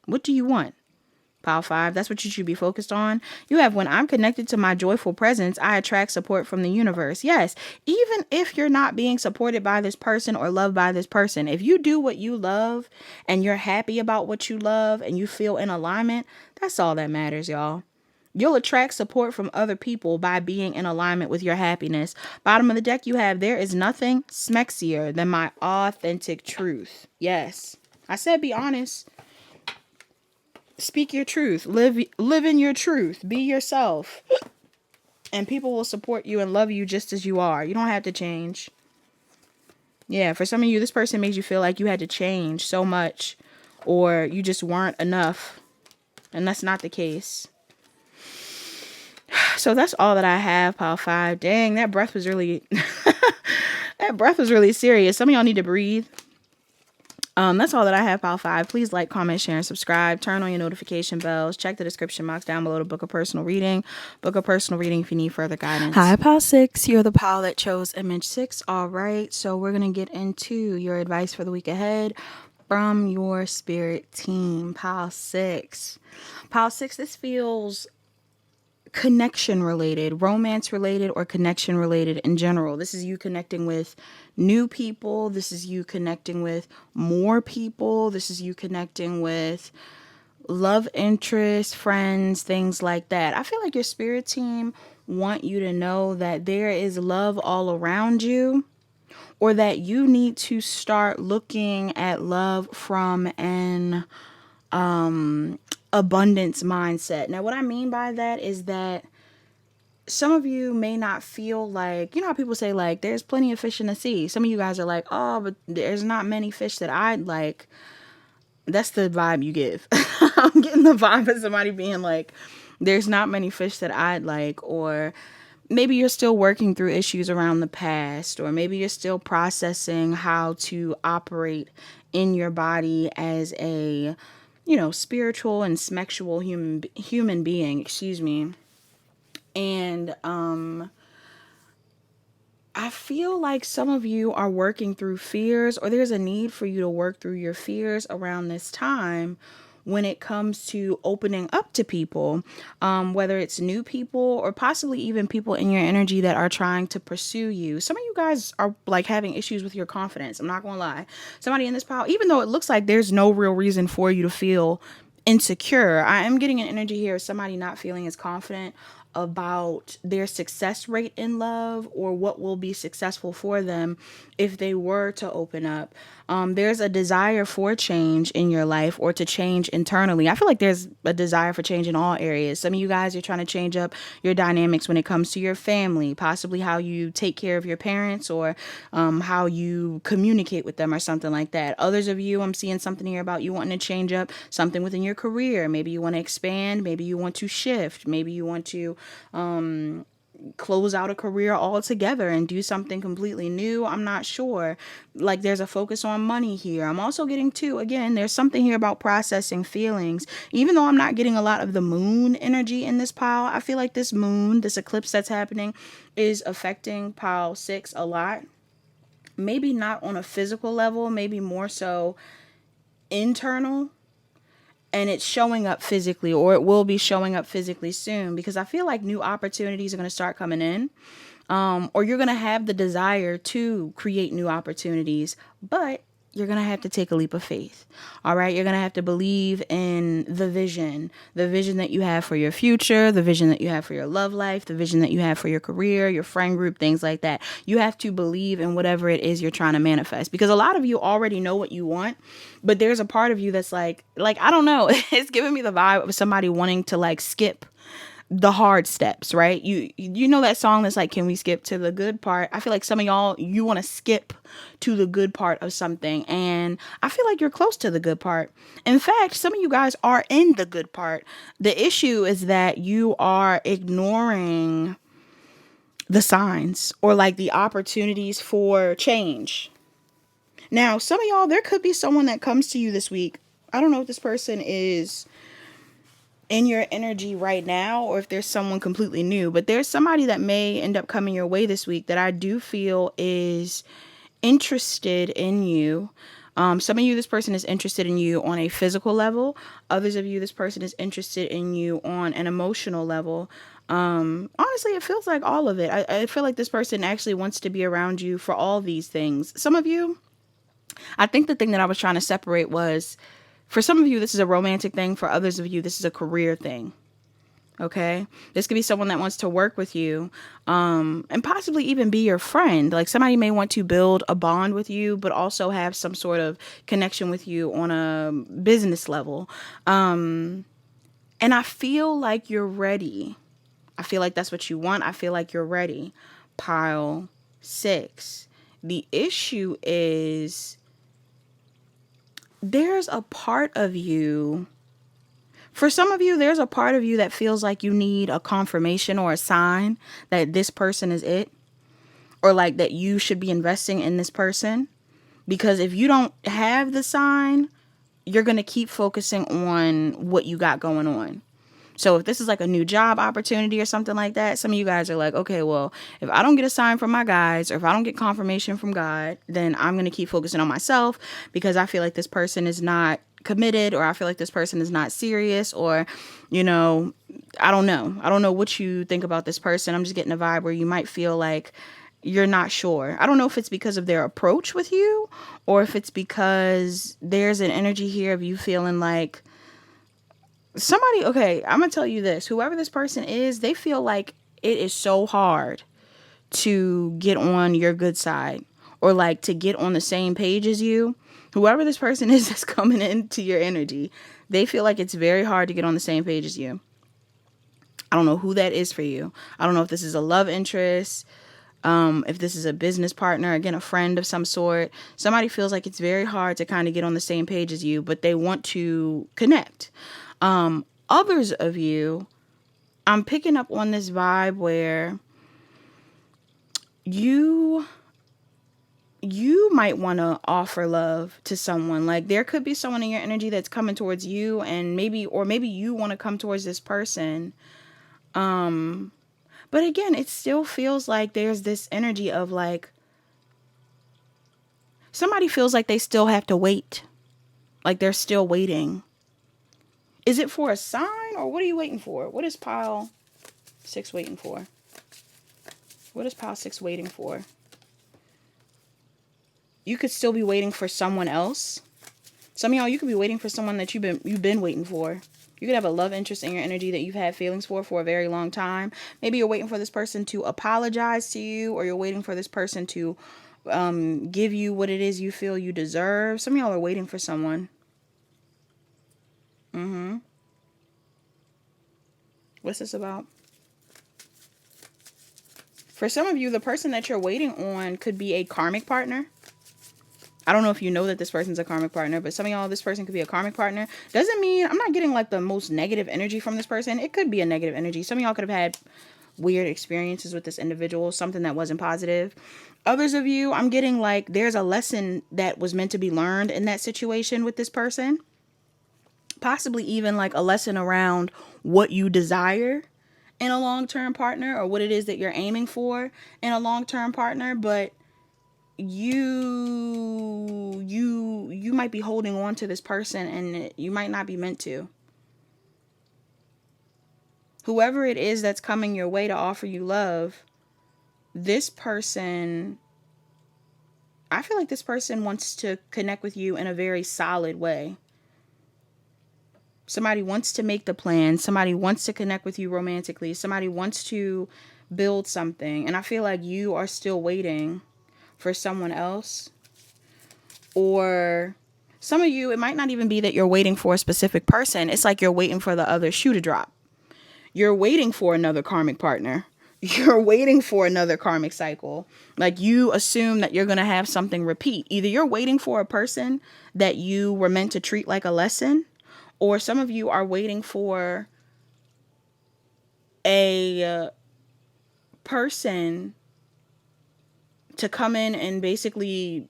Speaker 1: What do you want? Pile 5, that's what you should be focused on. You have when I'm connected to my joyful presence, I attract support from the universe. Yes, even if you're not being supported by this person or loved by this person, if you do what you love and you're happy about what you love and you feel in alignment, that's all that matters, y'all. You'll attract support from other people by being in alignment with your happiness. Bottom of the deck, you have there is nothing smexier than my authentic truth. Yes, I said be honest. Speak your truth. Live in your truth. Be yourself. And people will support you and love you just as you are. You don't have to change. Yeah, for some of you, this person made you feel like you had to change so much or you just weren't enough. And that's not the case. So that's all that I have, pile 5. Dang, that breath was really that breath was really serious. Some of y'all need to breathe. That's all that I have, pile 5. Please like, comment, share, and subscribe. Turn on your notification bells. Check the description box down below to book a personal reading. Book a personal reading if you need further guidance. Hi, pile 6. You're the pile that chose image 6. All right, so we're going to get into your advice for the week ahead from your spirit team, pile 6. Pile 6, this feels connection related, romance related, or connection related in general. This is you connecting with new people. This is you connecting with more people. This is you connecting with love interest, friends, things like that. I feel like your spirit team want you to know that there is love all around you, or that you need to start looking at love from an abundance mindset. Now, what I mean by that is that some of you may not feel like, you know how people say, like, there's plenty of fish in the sea. Some of you guys are like, oh, but there's not many fish that I'd like. That's the vibe you give. I'm getting the vibe of somebody being like, there's not many fish that I'd like. Or maybe you're still working through issues around the past, or maybe you're still processing how to operate in your body as a, you know, spiritual and sexual human being, excuse me. And I feel like some of you are working through fears, or there's a need for you to work through your fears around this time when it comes to opening up to people, whether it's new people or possibly even people in your energy that are trying to pursue you. Some of you guys are like having issues with your confidence. I'm not going to lie. Somebody in this pile, even though it looks like there's no real reason for you to feel insecure, I am getting an energy here of somebody not feeling as confident about their success rate in love, or what will be successful for them if they were to open up. There's a desire for change in your life, or to change internally. I feel like there's a desire for change in all areas. Some of you guys are trying to change up your dynamics when it comes to your family, possibly how you take care of your parents, or how you communicate with them, or something like that. Others of you, I'm seeing something here about you wanting to change up something within your career. Maybe you want to expand, maybe you want to shift, maybe you want to close out a career altogether and do something completely new. I'm not sure. Like, there's a focus on money here. I'm also getting to, again, there's something here about processing feelings. Even though I'm not getting a lot of the moon energy in this pile, I feel like this moon, this eclipse that's happening, is affecting pile 6 a lot. Maybe not on a physical level, maybe more so internal. And it's showing up physically, or it will be showing up physically soon, because I feel like new opportunities are going to start coming in, or you're going to have the desire to create new opportunities, but you're going to have to take a leap of faith. All right. You're going to have to believe in the vision that you have for your future, the vision that you have for your love life, the vision that you have for your career, your friend group, things like that. You have to believe in whatever it is you're trying to manifest, because a lot of you already know what you want, but there's a part of you that's like, I don't know. It's giving me the vibe of somebody wanting to like skip the hard steps, right? You know that song that's like, can we skip to the good part? I feel like some of y'all, you want to skip to the good part of something, and I feel like you're close to the good part. In fact, some of you guys are in the good part. The issue is that you are ignoring the signs, or like the opportunities for change. Now, some of y'all, there could be someone that comes to you this week. I don't know if this person is in your energy right now, or if there's someone completely new, but there's somebody that may end up coming your way this week that I do feel is interested in you. Some of you, this person is interested in you on a physical level. Others of you, this person is interested in you on an emotional level. Honestly, it feels like all of it. I feel like this person actually wants to be around you for all these things. Some of you, I think the thing that I was trying to separate was, for some of you, this is a romantic thing. For others of you, this is a career thing. Okay. This could be someone that wants to work with you, and possibly even be your friend. Like, somebody may want to build a bond with you, but also have some sort of connection with you on a business level. And I feel like you're ready. I feel like that's what you want. I feel like you're ready. Pile 6. The issue is, there's a part of you, For some of you, there's a part of you that feels like you need a confirmation or a sign that this person is it, or like that you should be investing in this person. Because if you don't have the sign, you're going to keep focusing on what you got going on. So if this is like a new job opportunity or something like that, some of you guys are like, okay, well, if I don't get a sign from my guides, or if I don't get confirmation from God, then I'm going to keep focusing on myself, because I feel like this person is not committed, or I feel like this person is not serious, or, you know, I don't know. I don't know what you think about this person. I'm just getting a vibe where you might feel like you're not sure. I don't know if it's because of their approach with you, or if it's because there's an energy here of you feeling like somebody, okay, I'm gonna tell you this, whoever this person is, they feel like it is so hard to get on your good side, or like to get on the same page as you. Whoever this person is that's coming into your energy, they feel like it's very hard to get on the same page as you. I don't know who that is for you. I don't know if this is a love interest, if this is a business partner, again, a friend of some sort. Somebody feels like it's very hard to kind of get on the same page as you, but they want to connect. Others of you, I'm picking up on this vibe where you might want to offer love to someone. Like there could be someone in your energy that's coming towards you, and maybe you want to come towards this person. But again, it still feels like there's this energy of like somebody feels like they still have to wait. Like they're still waiting. Is it for a sign, or what are you waiting for? What is pile 6 waiting for? What is pile 6 waiting for? You could still be waiting for someone else. Some of y'all, you could be waiting for someone that you've been waiting for. You could have a love interest in your energy that you've had feelings for a very long time. Maybe you're waiting for this person to apologize to you, or you're waiting for this person to give you what it is you feel you deserve. Some of y'all are waiting for someone. What's this about? For some of you, the person that you're waiting on could be a karmic partner. I don't know if you know that this person's a karmic partner, but some of y'all, this person could be a karmic partner. Doesn't mean, I'm not getting like the most negative energy from this person. It could be a negative energy. Some of y'all could have had weird experiences with this individual, something that wasn't positive. Others of you, I'm getting like there's a lesson that was meant to be learned in that situation with this person. Possibly even like a lesson around what you desire in a long-term partner, or what it is that you're aiming for in a long-term partner. But you might be holding on to this person, and you might not be meant to. Whoever it is that's coming your way to offer you love, this person, I feel like this person wants to connect with you in a very solid way. Somebody wants to make the plan. Somebody wants to connect with you romantically. Somebody wants to build something. And I feel like you are still waiting for someone else. Or some of you, it might not even be that you're waiting for a specific person. It's like you're waiting for the other shoe to drop. You're waiting for another karmic partner. You're waiting for another karmic cycle. Like you assume that you're going to have something repeat. Either you're waiting for a person that you were meant to treat like a lesson, or some of you are waiting for a person to come in and basically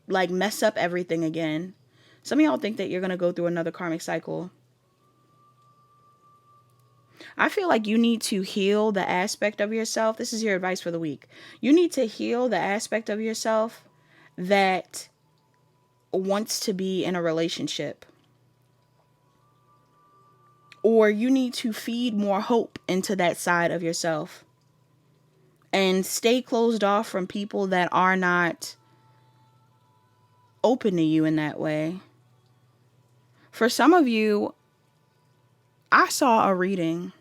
Speaker 1: like mess up everything again. Some of y'all think that you're going to go through another karmic cycle. I feel like you need to heal the aspect of yourself. This is your advice for the week. You need to heal the aspect of yourself that wants to be in a relationship. Or you need to feed more hope into that side of yourself. And stay closed off from people that are not open to you in that way. For some of you, I saw a reading.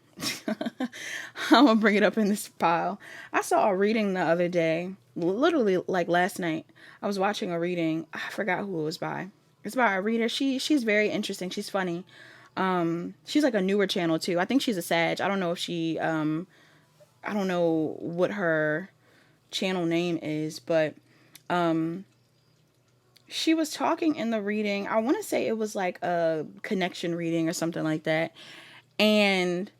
Speaker 1: I'm going to bring it up in this pile. I saw a reading the other day, literally like last night. I was watching a reading. I forgot who it was by. It's by a reader. She's very interesting. She's funny. She's like a newer channel too. I think she's a Sag. I don't know if she, I don't know what her channel name is, but, she was talking in the reading. I want to say it was like a connection reading or something like that. And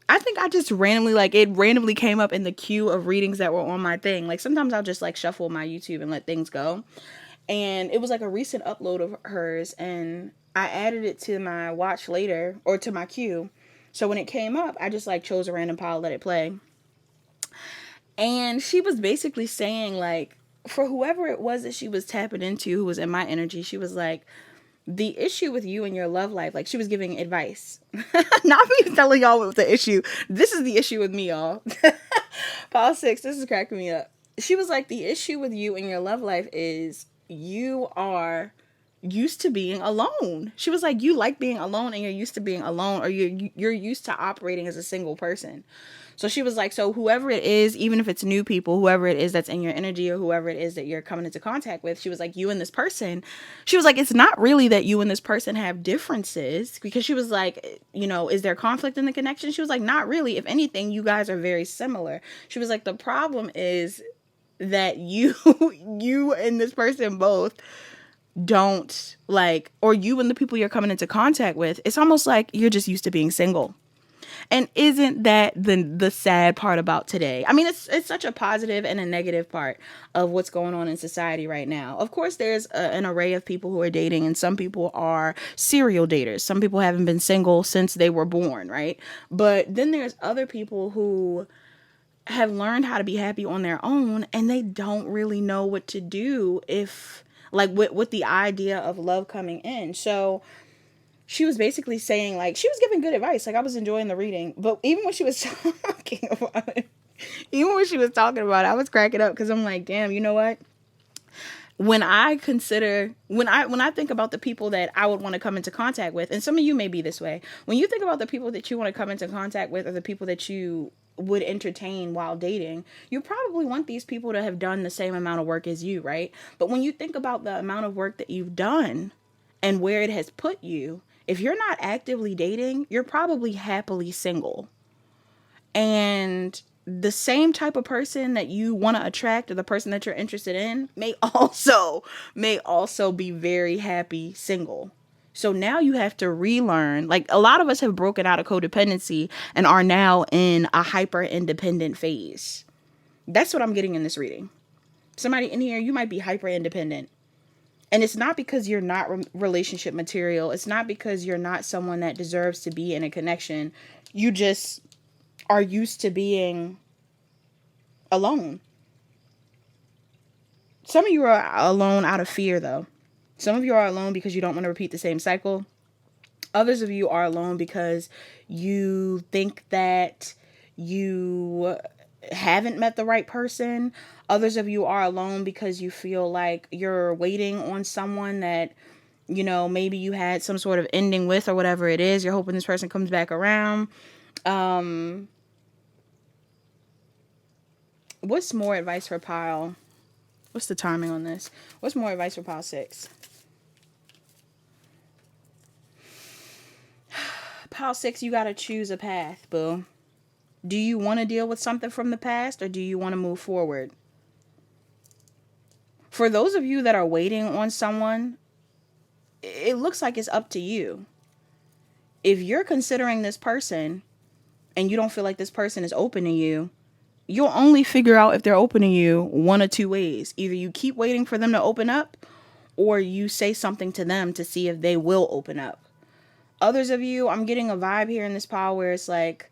Speaker 1: I think I just randomly, like, it randomly came up in the queue of readings that were on my thing. Like, sometimes I'll just, like, shuffle my YouTube and let things go. And it was, like, a recent upload of hers. And I added it to my watch later, or to my queue. So when it came up, I just, like, chose a random pile, let it play. And she was basically saying, like, for whoever it was that she was tapping into, who was in my energy, she was like, the issue with you and your love life, like, she was giving advice. Not me telling y'all what the issue. This is the issue with me, y'all. Pile 6, this is cracking me up. She was like, the issue with you and your love life is you are used to being alone. She was like, you like being alone and you're used to being alone, or you're used to operating as a single person. So she was like, so whoever it is, even if it's new people, whoever it is that's in your energy, or whoever it is that you're coming into contact with, she was like, you and this person, she was like, it's not really that you and this person have differences, because she was like, you know, is there conflict in the connection? She was like, not really. If anything, you guys are very similar. She was like, the problem is that you and this person both don't like, or you and the people you're coming into contact with, it's almost like you're just used to being single. And isn't that the sad part about today? I mean, it's such a positive and a negative part of what's going on in society right now. Of course, there's an array of people who are dating, and some people are serial daters. Some people haven't been single since they were born, right? But then there's other people who have learned how to be happy on their own, and they don't really know what to do if, like, with the idea of love coming in. So she was basically saying, like, she was giving good advice. Like, I was enjoying the reading. But even when she was talking about it, I was cracking up, because I'm like, damn, you know what? When I think about the people that I would want to come into contact with, and some of you may be this way, when you think about the people that you want to come into contact with, or the people that you would entertain while dating, you probably want these people to have done the same amount of work as you, right? But when you think about the amount of work that you've done and where it has put you, if you're not actively dating, you're probably happily single. And the same type of person that you want to attract, or the person that you're interested in, may also be very happy single. So now you have to relearn. Like, a lot of us have broken out of codependency and are now in a hyper independent phase. That's what I'm getting in this reading. Somebody in here, you might be hyper independent. And it's not because you're not relationship material. It's not because you're not someone that deserves to be in a connection. You just are used to being alone. Some of you are alone out of fear, though. Some of you are alone because you don't want to repeat the same cycle. Others of you are alone because you think that you haven't met the right person. Others of you are alone because you feel like you're waiting on someone that, you know, maybe you had some sort of ending with, or whatever it is. You're hoping this person comes back around. What's more advice for pile? What's the timing on this? What's more advice for pile 6? Pile 6, you got to choose a path, boo. Do you want to deal with something from the past, or do you want to move forward? For those of you that are waiting on someone, it looks like it's up to you. If you're considering this person and you don't feel like this person is open to you, you'll only figure out if they're open to you one of two ways. Either you keep waiting for them to open up, or you say something to them to see if they will open up. Others of you, I'm getting a vibe here in this pile where it's like,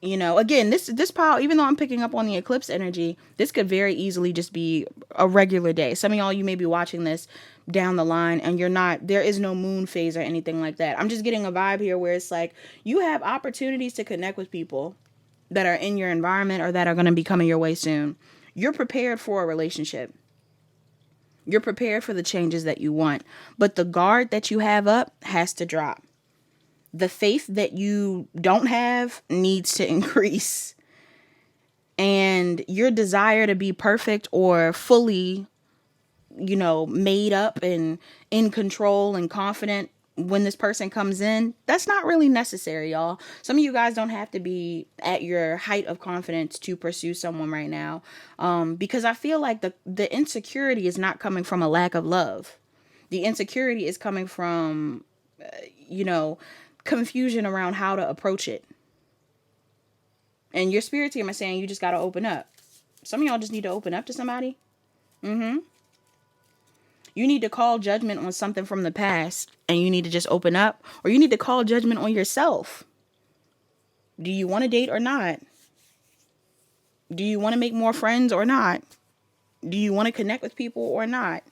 Speaker 1: you know, again, this pile, even though I'm picking up on the eclipse energy, this could very easily just be a regular day. Some of y'all, you may be watching this down the line and there is no moon phase or anything like that. I'm just getting a vibe here where it's like, you have opportunities to connect with people that are in your environment, or that are going to be coming your way soon. You're prepared for a relationship. You're prepared for the changes that you want. But the guard that you have up has to drop. The faith that you don't have needs to increase. And your desire to be perfect or fully, you know, made up and in control and confident when this person comes in, that's not really necessary, y'all. Some of you guys don't have to be at your height of confidence to pursue someone right now. Because I feel like the insecurity is not coming from a lack of love. The insecurity is coming from, you know, confusion around how to approach it. And your spirit team is saying you just got to open up. Some of y'all just need to open up to somebody. You need to call judgment on something from the past and you need to just open up, or you need to call judgment on yourself. Do you want to date or not? Do you want to make more friends or not? Do you want to connect with people or not?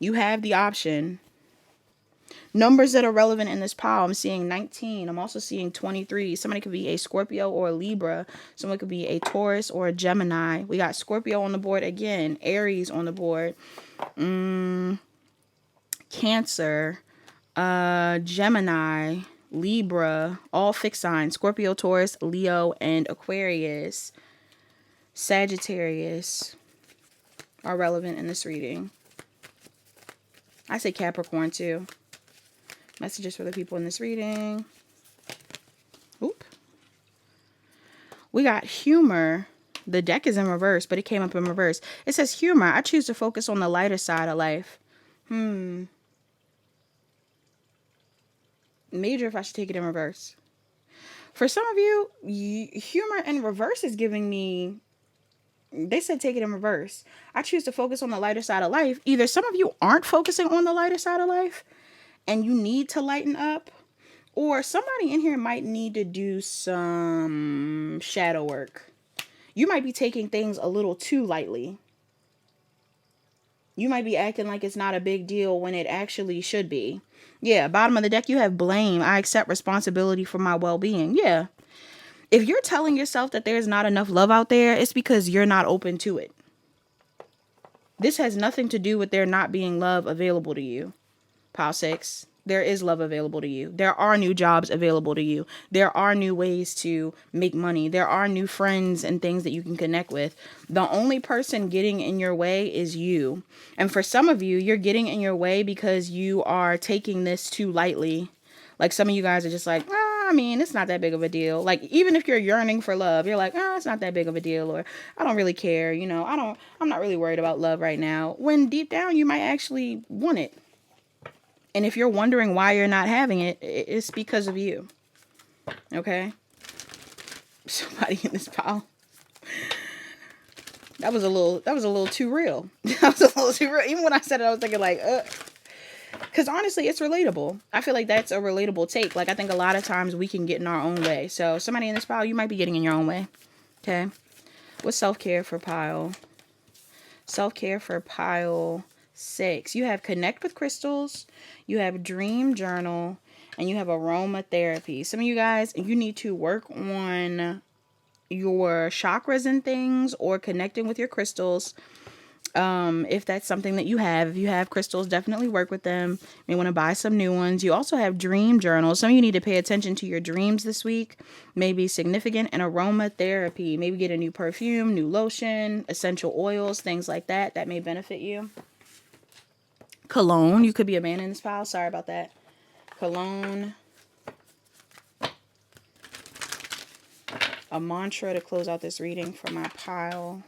Speaker 1: You have the option. Numbers that are relevant in this pile, I'm seeing 19. I'm also seeing 23. Somebody could be a Scorpio or a Libra. Someone could be a Taurus or a Gemini. We got Scorpio on the board again. Aries on the board. Cancer. Gemini. Libra. All fixed signs. Scorpio, Taurus, Leo, and Aquarius. Sagittarius are relevant in this reading. I say Capricorn too. Messages for the people in this reading. Oop. We got humor. The deck is in reverse, but it came up in reverse. It says humor. I choose to focus on the lighter side of life. Major if I should take it in reverse. For some of you, humor in reverse is giving me... They said take it in reverse. I choose to focus on the lighter side of life. Either some of you aren't focusing on the lighter side of life and you need to lighten up, or somebody in here might need to do some shadow work. You might be taking things a little too lightly. You might be acting like it's not a big deal when it actually should be. Yeah, bottom of the deck, you have blame. I accept responsibility for my well-being. Yeah. If you're telling yourself that there's not enough love out there, it's because you're not open to it. This has nothing to do with there not being love available to you. Pile 6. There is love available to you. There are new jobs available to you. There are new ways to make money. There are new friends and things that you can connect with. The only person getting in your way is you. And for some of you, you're getting in your way because you are taking this too lightly. Like some of you guys are just like, I mean, it's not that big of a deal. Like, even if you're yearning for love, you're like, it's not that big of a deal. Or I don't really care. You know, I'm not really worried about love right now. When deep down, you might actually want it. And if you're wondering why you're not having it, it's because of you. Okay? Somebody in this pile. That was a little too real. That was a little too real. Even when I said it, I was thinking like, because honestly, it's relatable. I feel like that's a relatable take. Like, I think a lot of times we can get in our own way. So somebody in this pile, you might be getting in your own way. Okay? What's self-care for pile? Self-care for pile 6. You have connect with crystals, you have dream journal, and you have aromatherapy. Some of you guys, you need to work on your chakras and things, or connecting with your crystals. If that's something that you have. If you have crystals, definitely work with them. You may want to buy some new ones. You also have dream journals. Some of you need to pay attention to your dreams this week. Maybe significant, and aromatherapy. Maybe get a new perfume, new lotion, essential oils, things like that. That may benefit you. Cologne. You could be a man in this pile. Sorry about that. Cologne. A mantra to close out this reading for my pile.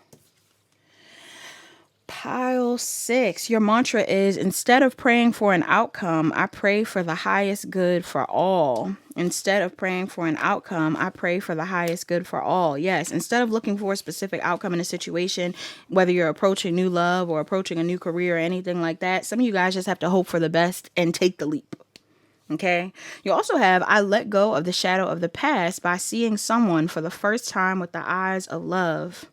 Speaker 1: Pile 6. Your mantra is, instead of praying for an outcome, I pray for the highest good for all. Instead of praying for an outcome, I pray for the highest good for all. Yes, instead of looking for a specific outcome in a situation, whether you're approaching new love or approaching a new career or anything like that, some of you guys just have to hope for the best and take the leap. Okay? You also have, I let go of the shadow of the past by seeing someone for the first time with the eyes of love.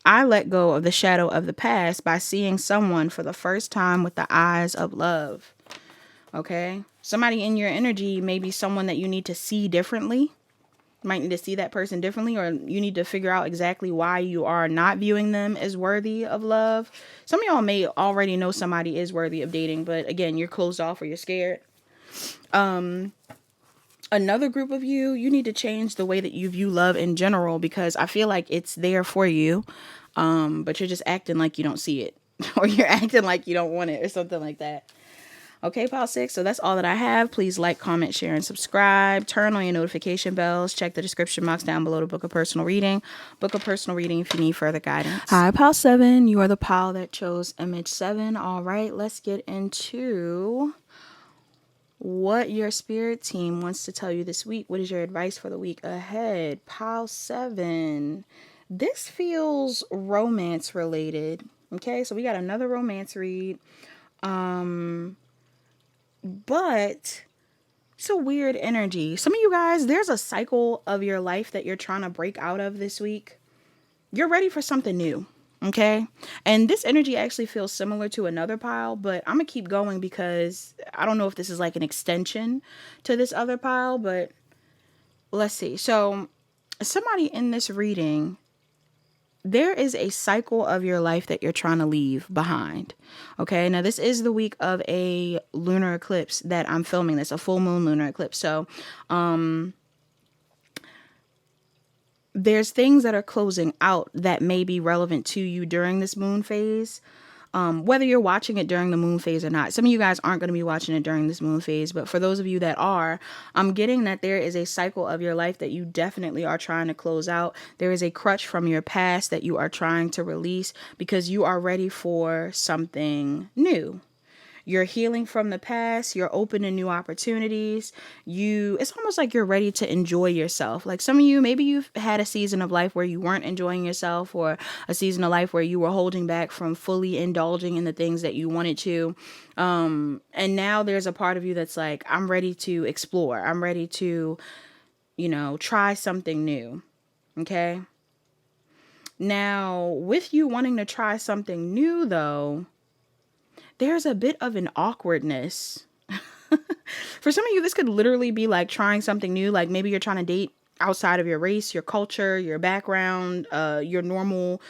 Speaker 1: I let go of the shadow of the past by seeing someone for the first time with the eyes of love. Okay? Somebody in your energy may be someone that you need to see differently. You might need to see that person differently, or you need to figure out exactly why you are not viewing them as worthy of love. Some of y'all may already know somebody is worthy of dating, but again, you're closed off or you're scared. Another group of you, you need to change the way that you view love in general, because I feel like it's there for you, but you're just acting like you don't see it, or you're acting like you don't want it, or something like that. Okay, pile 6. So that's all that I have. Please like, comment, share, and subscribe. Turn on your notification bells. Check the description box down below to book a personal reading. Book a personal reading if you need further guidance. Hi, pile 7. You are the pile that chose image 7. All right, let's get into what your spirit team wants to tell you this week. What is your advice for the week ahead? Pile 7. This feels romance related. Okay, so we got another romance read. But it's a weird energy. Some of you guys, there's a cycle of your life that you're trying to break out of this week. You're ready for something new. Okay. And this energy actually feels similar to another pile, but I'm going to keep going because I don't know if this is like an extension to this other pile, but let's see. So somebody in this reading, there is a cycle of your life that you're trying to leave behind. Okay. Now this is the week of a lunar eclipse that I'm filming this, a full moon lunar eclipse. So, there's things that are closing out that may be relevant to you during this moon phase. Whether you're watching it during the moon phase or not. Some of you guys aren't going to be watching it during this moon phase, but for those of you that are, I'm getting that there is a cycle of your life that you definitely are trying to close out. There is a crutch from your past that you are trying to release because you are ready for something new. You're healing from the past. You're open to new opportunities. It's almost like you're ready to enjoy yourself. Like some of you, maybe you've had a season of life where you weren't enjoying yourself, or a season of life where you were holding back from fully indulging in the things that you wanted to. And now there's a part of you that's like, I'm ready to explore. I'm ready to, try something new. Okay. Now, with you wanting to try something new, though, there's a bit of an awkwardness. For some of you, this could literally be like trying something new. Like maybe you're trying to date outside of your race, your culture, your background, your normal,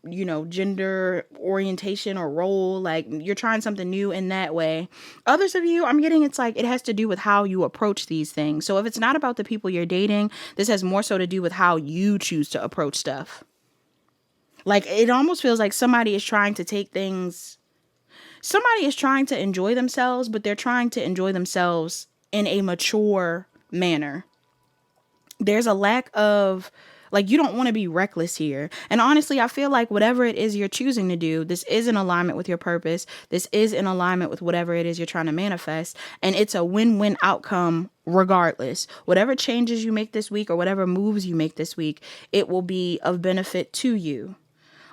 Speaker 1: gender orientation or role. Like you're trying something new in that way. Others of you, I'm getting it's like it has to do with how you approach these things. So if it's not about the people you're dating, this has more so to do with how you choose to approach stuff. Like it almost feels like somebody is trying to enjoy themselves, but they're trying to enjoy themselves in a mature manner. There's a lack of, like, you don't want to be reckless here. And honestly, I feel like whatever it is you're choosing to do, this is in alignment with your purpose. This is in alignment with whatever it is you're trying to manifest. And it's a win-win outcome regardless. Whatever changes you make this week or whatever moves you make this week, it will be of benefit to you.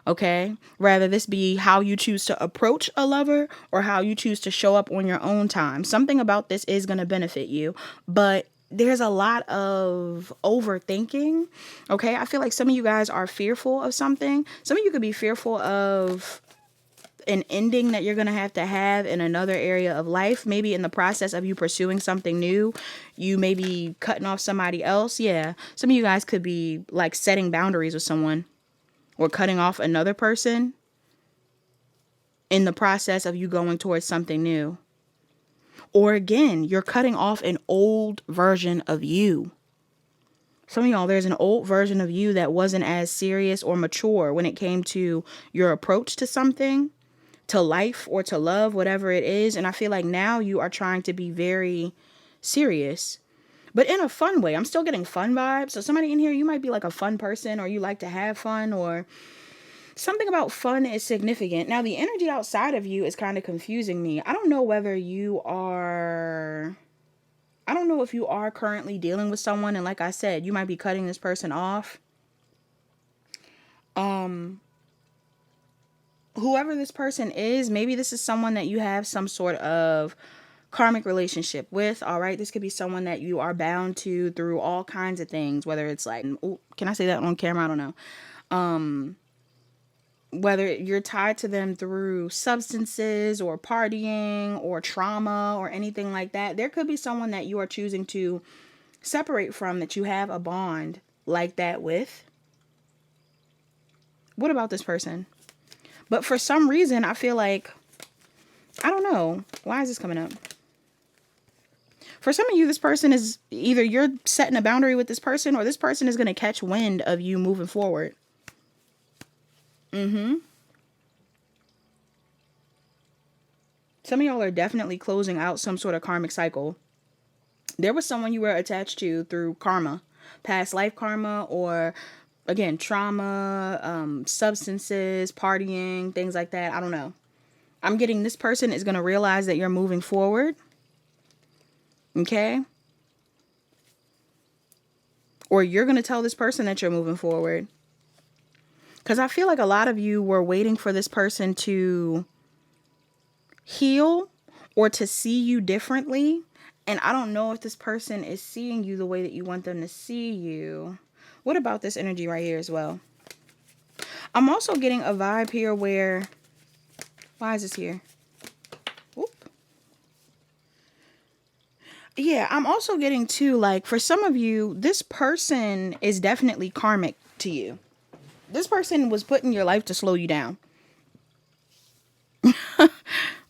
Speaker 1: Okay, rather this be how you choose to approach a lover or how you choose to show up on your own time. Something about this is going to benefit you, but there's a lot of overthinking. Okay, I feel like some of you guys are fearful of something. Some of you could be fearful of an ending that you're going to have in another area of life. Maybe in the process of you pursuing something new, you may be cutting off somebody else. Yeah, some of you guys could be like setting boundaries with someone, or cutting off another person in the process of you going towards something new. Or again, you're cutting off an old version of you. Some of y'all, there's an old version of you that wasn't as serious or mature when it came to your approach to something, to life or to love, whatever it is. And I feel like now you are trying to be very serious, but in a fun way. I'm still getting fun vibes. So somebody in here, you might be like a fun person, or you like to have fun, or something about fun is significant. Now, the energy outside of you is kind of confusing me. I don't know if you are currently dealing with someone. And like I said, you might be cutting this person off. Whoever this person is, maybe this is someone that you have some sort of karmic relationship with. All right. This could be someone that you are bound to through all kinds of things, whether it's like, can I say that on camera? I don't know. Whether you're tied to them through substances or partying or trauma or anything like that. There could be someone that you are choosing to separate from, that you have a bond like that with. What about this person? But for some reason, I feel like, I don't know. Why is this coming up? For some of you, this person is either you're setting a boundary with this person, or this person is going to catch wind of you moving forward. Some of y'all are definitely closing out some sort of karmic cycle. There was someone you were attached to through karma, past life karma, or again, trauma, substances, partying, things like that. I don't know. I'm getting this person is going to realize that you're moving forward. Okay? Or you're going to tell this person that you're moving forward. Because I feel like a lot of you were waiting for this person to heal or to see you differently. And I don't know if this person is seeing you the way that you want them to see you. What about this energy right here as well? I'm also getting a vibe here where... Why is this here? Whoop. Yeah, I'm also getting too, like, for some of you, this person is definitely karmic to you. This person was put in your life to slow you down.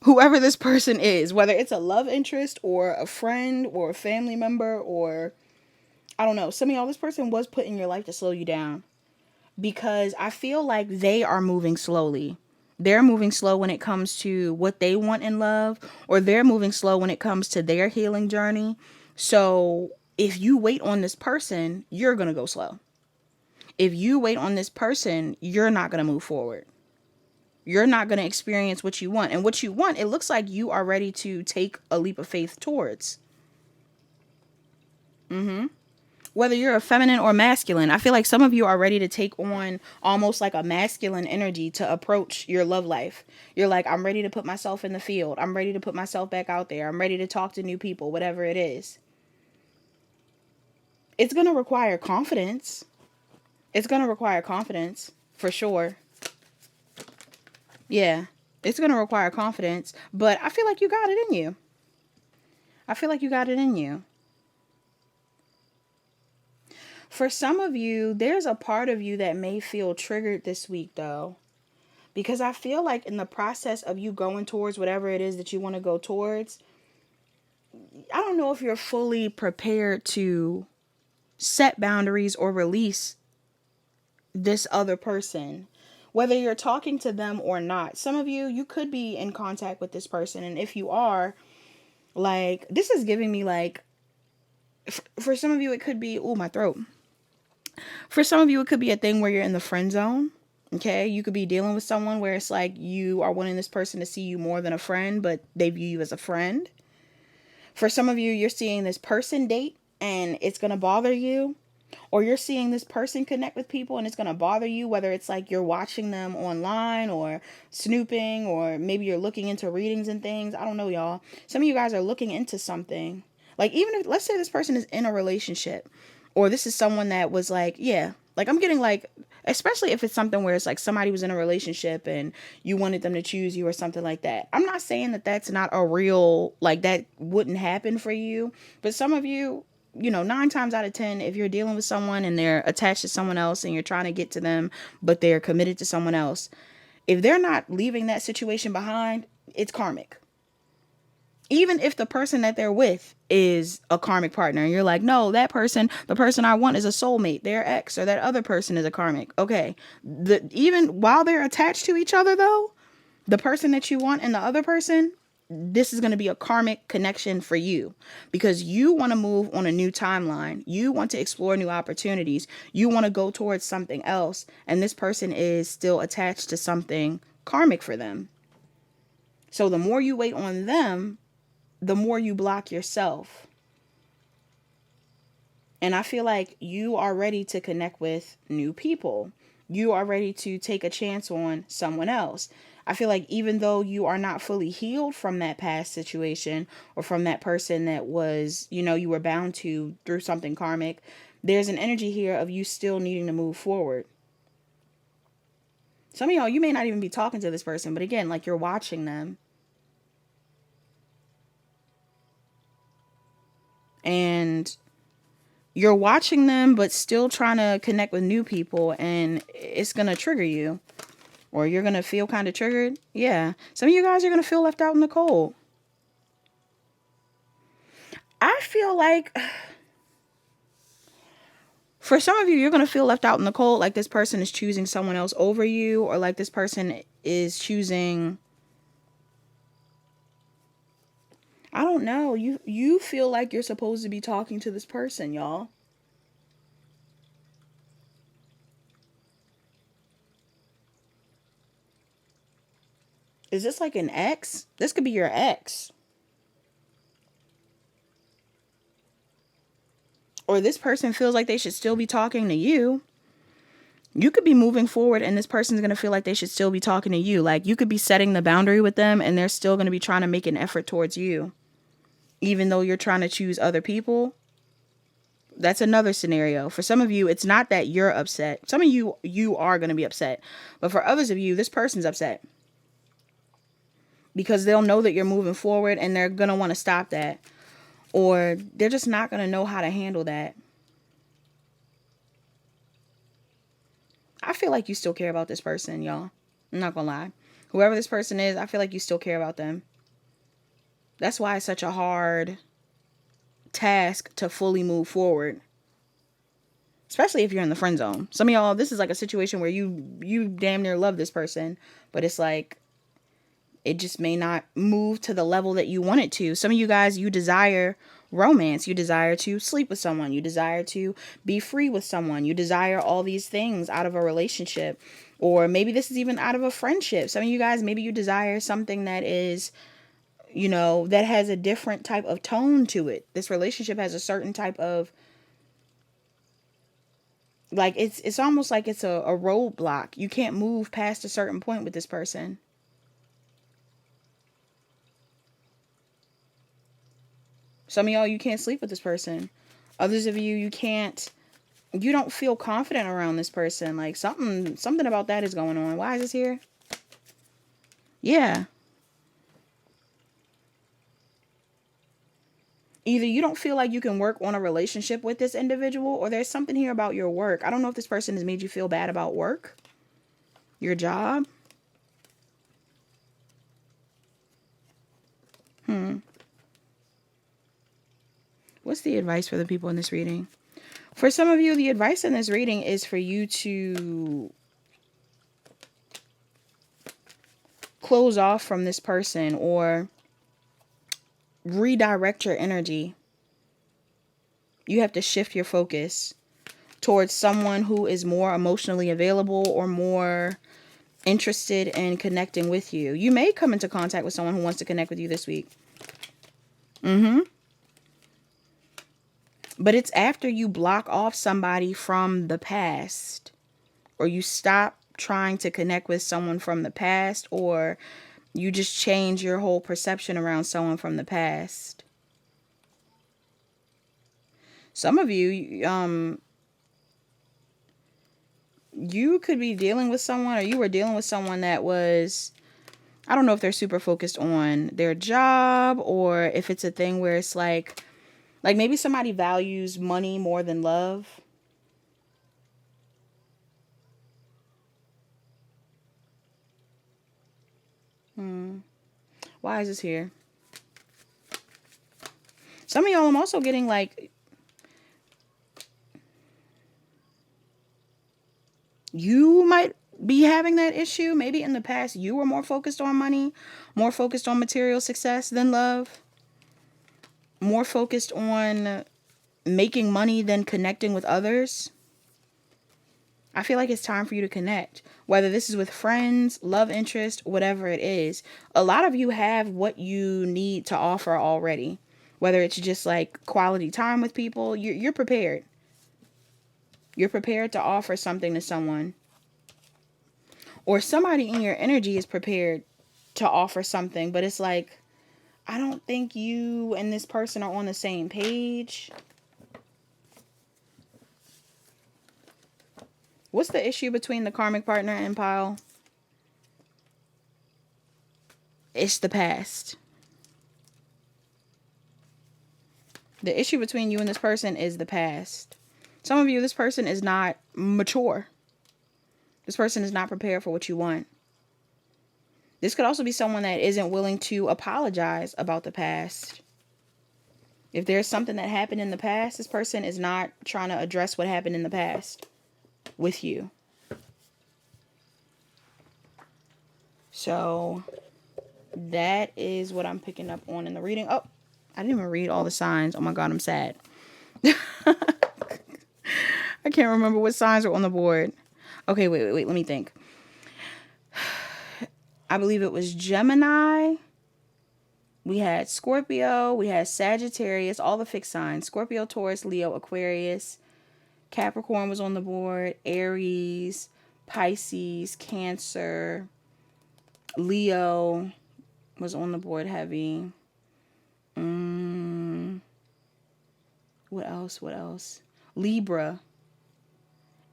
Speaker 1: Whoever this person is, whether it's a love interest or a friend or a family member or, I don't know, some of y'all, this person was put in your life to slow you down. Because I feel like they are moving slowly. They're moving slow when it comes to what they want in love, or they're moving slow when it comes to their healing journey. So if you wait on this person, you're going to go slow. If you wait on this person, you're not going to move forward. You're not going to experience what you want. And what you want, it looks like you are ready to take a leap of faith towards. Whether you're a feminine or masculine, I feel like some of you are ready to take on almost like a masculine energy to approach your love life. You're like, I'm ready to put myself in the field. I'm ready to put myself back out there. I'm ready to talk to new people, whatever it is. It's going to require confidence. It's going to require confidence for sure. Yeah, it's going to require confidence, but I feel like you got it in you. I feel like you got it in you. For some of you, there's a part of you that may feel triggered this week, though. Because I feel like in the process of you going towards whatever it is that you want to go towards, I don't know if you're fully prepared to set boundaries or release this other person. Whether you're talking to them or not. Some of you, you could be in contact with this person. And if you are, like, this is giving me like, for some of you, it could be, oh, my throat. For some of you, it could be a thing where you're in the friend zone. Okay, you could be dealing with someone where it's like you are wanting this person to see you more than a friend, but they view you as a friend. For some of you, you're seeing this person date and it's going to bother you. Or you're seeing this person connect with people and it's going to bother you, whether it's like you're watching them online or snooping, or maybe you're looking into readings and things. I don't know, y'all. Some of you guys are looking into something. Like, even if, let's say this person is in a relationship, or this is someone that was like, yeah, like I'm getting like, especially if it's something where it's like somebody was in a relationship and you wanted them to choose you or something like that. I'm not saying that that's not a real, like that wouldn't happen for you. But some of you, you know, 9 times out of 10, if you're dealing with someone and they're attached to someone else and you're trying to get to them, but they're committed to someone else, if they're not leaving that situation behind, it's karmic. Even if the person that they're with is a karmic partner and you're like, no, that person, the person I want is a soulmate, their ex, or that other person is a karmic. Okay. Even while they're attached to each other though, the person that you want and the other person, this is going to be a karmic connection for you because you want to move on a new timeline. You want to explore new opportunities. You want to go towards something else. And this person is still attached to something karmic for them. So the more you wait on them, the more you block yourself. And I feel like you are ready to connect with new people. You are ready to take a chance on someone else. I feel like even though you are not fully healed from that past situation or from that person that was, you know, you were bound to through something karmic, there's an energy here of you still needing to move forward. Some of y'all, you may not even be talking to this person, but again, like you're watching them. And you're watching them, but still trying to connect with new people, and it's going to trigger you. Or you're going to feel kind of triggered. Yeah. Some of you guys are going to feel left out in the cold. I feel like for some of you, you're going to feel left out in the cold. Like this person is choosing someone else over you. Or like this person is choosing I don't know. You feel like you're supposed to be talking to this person, y'all. Is this like an ex? This could be your ex. Or this person feels like they should still be talking to you. You could be moving forward and this person's going to feel like they should still be talking to you. Like you could be setting the boundary with them and they're still going to be trying to make an effort towards you. Even though you're trying to choose other people. That's another scenario. For some of you, it's not that you're upset. Some of you are going to be upset. But for others of you, this person's upset. Because they'll know that you're moving forward and they're going to want to stop that. Or they're just not going to know how to handle that. I feel like you still care about this person, y'all. I'm not going to lie. Whoever this person is, I feel like you still care about them. That's why it's such a hard task to fully move forward. Especially if you're in the friend zone. Some of y'all, this is like a situation where you damn near love this person. But it's like, it just may not move to the level that you want it to. Some of you guys, you desire romance. You desire to sleep with someone. You desire to be free with someone. You desire all these things out of a relationship. Or maybe this is even out of a friendship. Some of you guys, maybe you desire something that is, that has a different type of tone to it. This relationship has a certain type of, like, it's almost like it's a roadblock. You can't move past a certain point with this person. Some of y'all, you can't sleep with this person. Others of you, you don't feel confident around this person. Like something about that is going on. Why is this here? Yeah. Either you don't feel like you can work on a relationship with this individual, or there's something here about your work. I don't know if this person has made you feel bad about work, your job. What's the advice for the people in this reading? For some of you, the advice in this reading is for you to close off from this person or redirect your energy. You have to shift your focus towards someone who is more emotionally available or more interested in connecting with you. You may come into contact with someone who wants to connect with you this week. But it's after you block off somebody from the past, or you stop trying to connect with someone from the past, or you just change your whole perception around someone from the past. Some of you, you could be dealing with someone, or you were dealing with someone that was, I don't know if they're super focused on their job, or if it's a thing where it's like maybe somebody values money more than love. Why is this here? Some of y'all, I'm also getting like, you might be having that issue. Maybe in the past you were more focused on money, more focused on material success than love, more focused on making money than connecting with others. I feel like it's time for you to connect. Whether this is with friends, love interest, whatever it is. A lot of you have what you need to offer already. Whether it's just like quality time with people, you're prepared. You're prepared to offer something to someone. Or somebody in your energy is prepared to offer something, but it's like, I don't think you and this person are on the same page. What's the issue between the karmic partner and Pile? It's the past. The issue between you and this person is the past. Some of you, this person is not mature. This person is not prepared for what you want. This could also be someone that isn't willing to apologize about the past. If there's something that happened in the past, this person is not trying to address what happened in the past with you. So that is what I'm picking up on in the reading. Oh, I didn't even read all the signs. Oh my God, I'm sad. I can't remember what signs are on the board. Okay, wait. Let me think. I believe it was Gemini. We had Scorpio. We had Sagittarius, all the fixed signs. Scorpio, Taurus, Leo, Aquarius. Capricorn was on the board. Aries, Pisces, Cancer. Leo was on the board heavy. What else? Libra.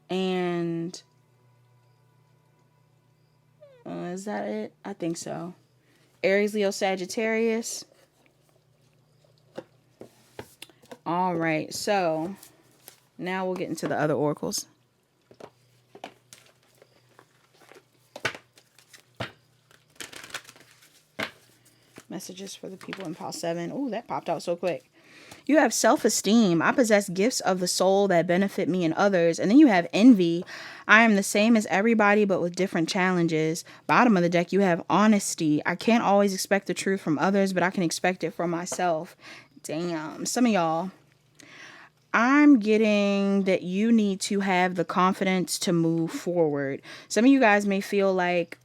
Speaker 1: And is that it? I think so. Aries, Leo, Sagittarius. All right. So now we'll get into the other oracles. Messages for the people in pile 7. Oh, that popped out so quick. You have self-esteem. I possess gifts of the soul that benefit me and others. And then you have envy. I am the same as everybody, but with different challenges. Bottom of the deck, you have honesty. I can't always expect the truth from others, but I can expect it from myself. Damn. Some of y'all, I'm getting that you need to have the confidence to move forward. Some of you guys may feel like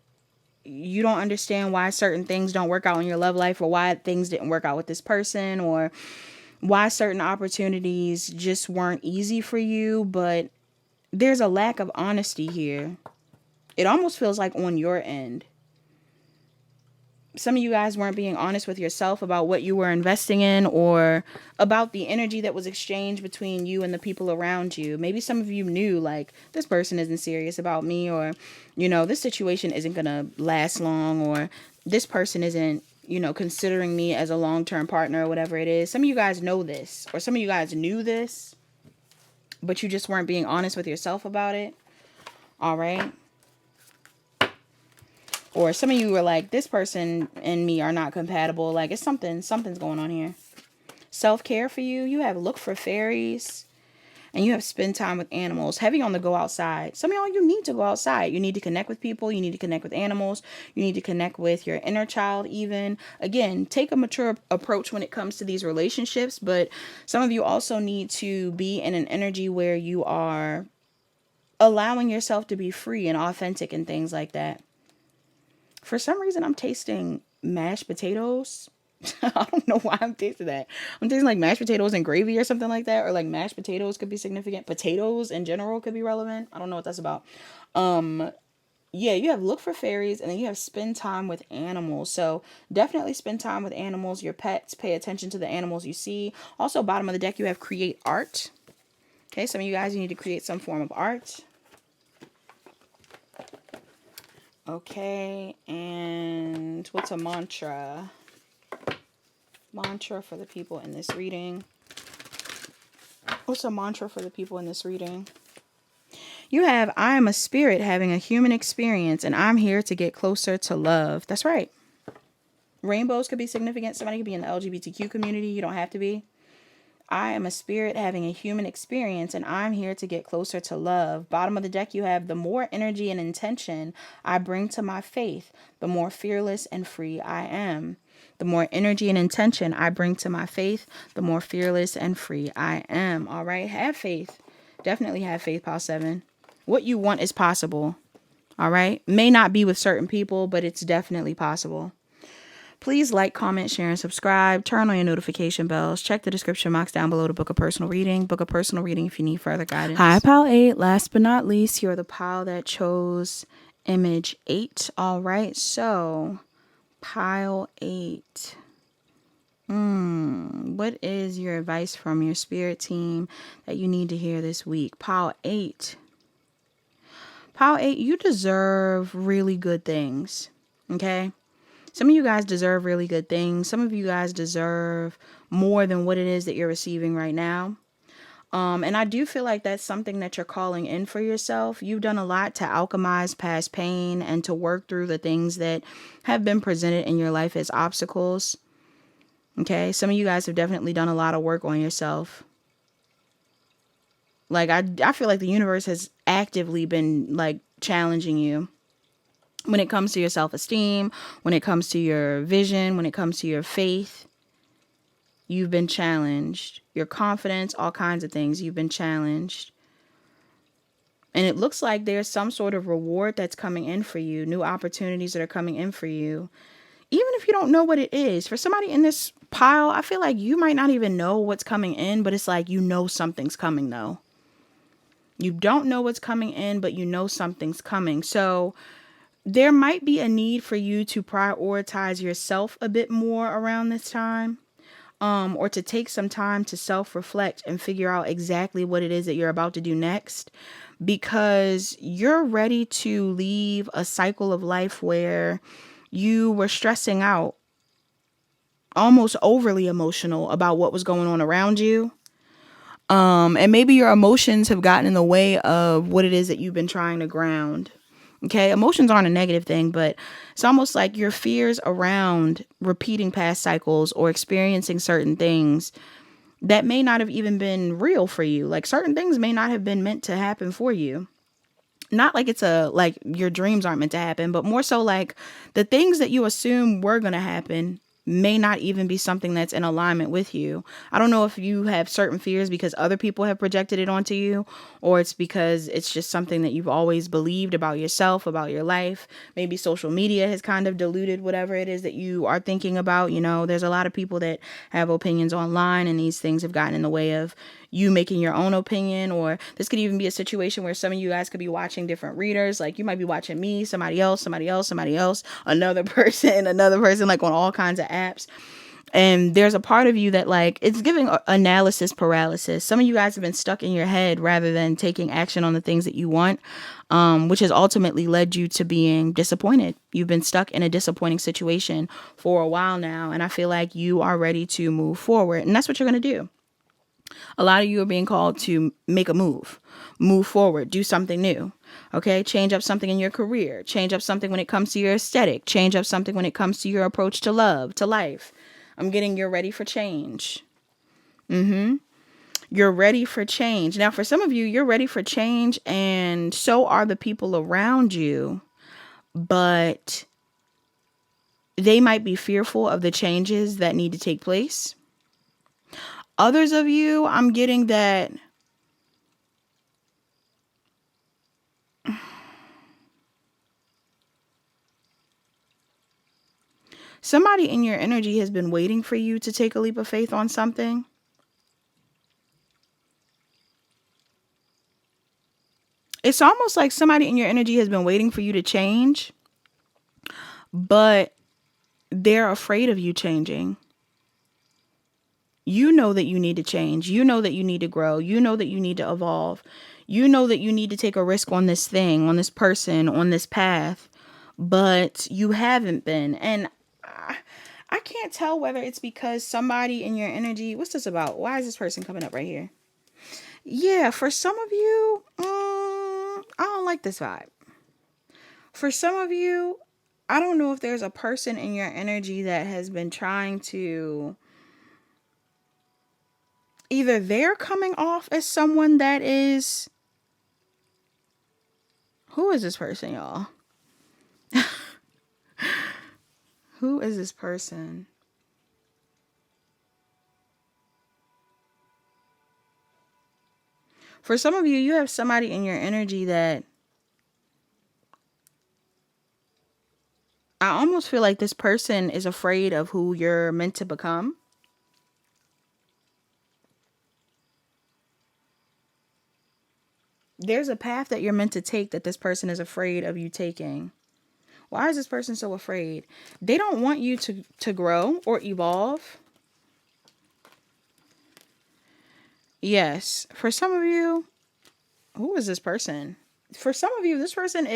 Speaker 1: you don't understand why certain things don't work out in your love life, or why things didn't work out with this person, or why certain opportunities just weren't easy for you, but there's a lack of honesty here. It almost feels like on your end. Some of you guys weren't being honest with yourself about what you were investing in, or about the energy that was exchanged between you and the people around you. Maybe some of you knew, like, this person isn't serious about me, or, this situation isn't going to last long, or this person isn't, considering me as a long-term partner, or whatever it is. Some of you guys know this, or some of you guys knew this, but you just weren't being honest with yourself about it. All right. Or some of you were like, this person and me are not compatible. Like, it's something's going on here. Self-care for you. You have look for fairies. And you have spend time with animals. Heavy on the go outside. Some of y'all, you need to go outside. You need to connect with people. You need to connect with animals. You need to connect with your inner child even. Again, take a mature approach when it comes to these relationships. But some of you also need to be in an energy where you are allowing yourself to be free and authentic and things like that. For some reason, I'm tasting mashed potatoes. I don't know why I'm tasting that. I'm tasting like mashed potatoes and gravy or something like that. Or like mashed potatoes could be significant. Potatoes in general could be relevant. I don't know what that's about. Yeah, you have look for fairies, and then you have spend time with animals. So definitely spend time with animals, your pets. Pay attention to the animals you see. Also, bottom of the deck, you have create art. Okay, some of you guys, you need to create some form of art. Okay, and what's a mantra? Mantra for the people in this reading. What's a mantra for the people in this reading? You have, I am a spirit having a human experience, and I'm here to get closer to love. That's right. Rainbows could be significant. Somebody could be in the LGBTQ community. You don't have to be. I am a spirit having a human experience, and I'm here to get closer to love. Bottom of the deck, you have the more energy and intention I bring to my faith, the more fearless and free I am. The more energy and intention I bring to my faith, the more fearless and free I am. All right. Have faith. Definitely have faith, pile 7. What you want is possible. All right. May not be with certain people, but it's definitely possible. Please like, comment, share, and subscribe. Turn on your notification bells. Check the description box down below to book a personal reading. Book a personal reading if you need further guidance. Hi, pile 8. Last but not least, you're the pile that chose image 8. All right. So, pile 8. What is your advice from your spirit team that you need to hear this week? Pile 8. Pile 8, you deserve really good things. Okay? Some of you guys deserve really good things. Some of you guys deserve more than what it is that you're receiving right now. And I do feel like that's something that you're calling in for yourself. You've done a lot to alchemize past pain and to work through the things that have been presented in your life as obstacles. Okay, some of you guys have definitely done a lot of work on yourself. Like, I feel like the universe has actively been, like, challenging you. When it comes to your self-esteem, when it comes to your vision, when it comes to your faith. you've been challenged. Your confidence, all kinds of things, you've been challenged. And it looks like there's some sort of reward that's coming in for you, new opportunities that are coming in for you. Even if you don't know what it is, for somebody in this pile, I feel like you might not even know what's coming in, but it's like you know something's coming though. You don't know what's coming in, but you know something's coming. So there might be a need for you to prioritize yourself a bit more around this time. Or to take some time to self-reflect and figure out exactly what it is that you're about to do next, because you're ready to leave a cycle of life where you were stressing out, almost overly emotional about what was going on around you. And maybe your emotions have gotten in the way of what it is that you've been trying to ground. Okay, emotions aren't a negative thing, but it's almost like your fears around repeating past cycles or experiencing certain things that may not have even been real for you. Like certain things may not have been meant to happen for you. Not like like your dreams aren't meant to happen, but more so like the things that you assume were going to happen may not even be something that's in alignment with you. I don't know if you have certain fears because other people have projected it onto you, or it's because it's just something that you've always believed about yourself, about your life. Maybe social media has kind of diluted whatever it is that you are thinking about. You know, there's a lot of people that have opinions online, and these things have gotten in the way of you making your own opinion. Or this could even be a situation where some of you guys could be watching different readers. Like you might be watching me, somebody else, another person, like on all kinds of apps. And there's a part of you that like it's giving analysis paralysis. Some of you guys have been stuck in your head rather than taking action on the things that you want, which has ultimately led you to being disappointed. You've been stuck in a disappointing situation for a while now, and I feel like you are ready to move forward, and that's what you're going to do. A lot of you are being called to make a move forward, do something new. Okay. Change up something in your career, change up something when it comes to your aesthetic, change up something when it comes to your approach to love, to life. I'm getting you're ready for change. You're ready for change. Now, for some of you, you're ready for change, and so are the people around you, but they might be fearful of the changes that need to take place. Others of you, I'm getting that somebody in your energy has been waiting for you to take a leap of faith on something. It's almost like somebody in your energy has been waiting for you to change, but they're afraid of you changing. You know that you need to change. You know that you need to grow. You know that you need to evolve. You know that you need to take a risk on this thing, on this person, on this path, but you haven't been. And I can't tell whether it's because somebody in your energy, what's this about? Why is this person coming up right here? Yeah, for some of you, I don't like this vibe. For some of you, I don't know if there's a person in your energy that has been trying to, either they're coming off as someone that is, who is this person, y'all? Who is this person? For some of you, you have somebody in your energy that I almost feel like this person is afraid of who you're meant to become. There's a path that you're meant to take that this person is afraid of you taking. Why is this person so afraid? They don't want you to grow or evolve. Yes. For some of you, who is this person? For some of you, this person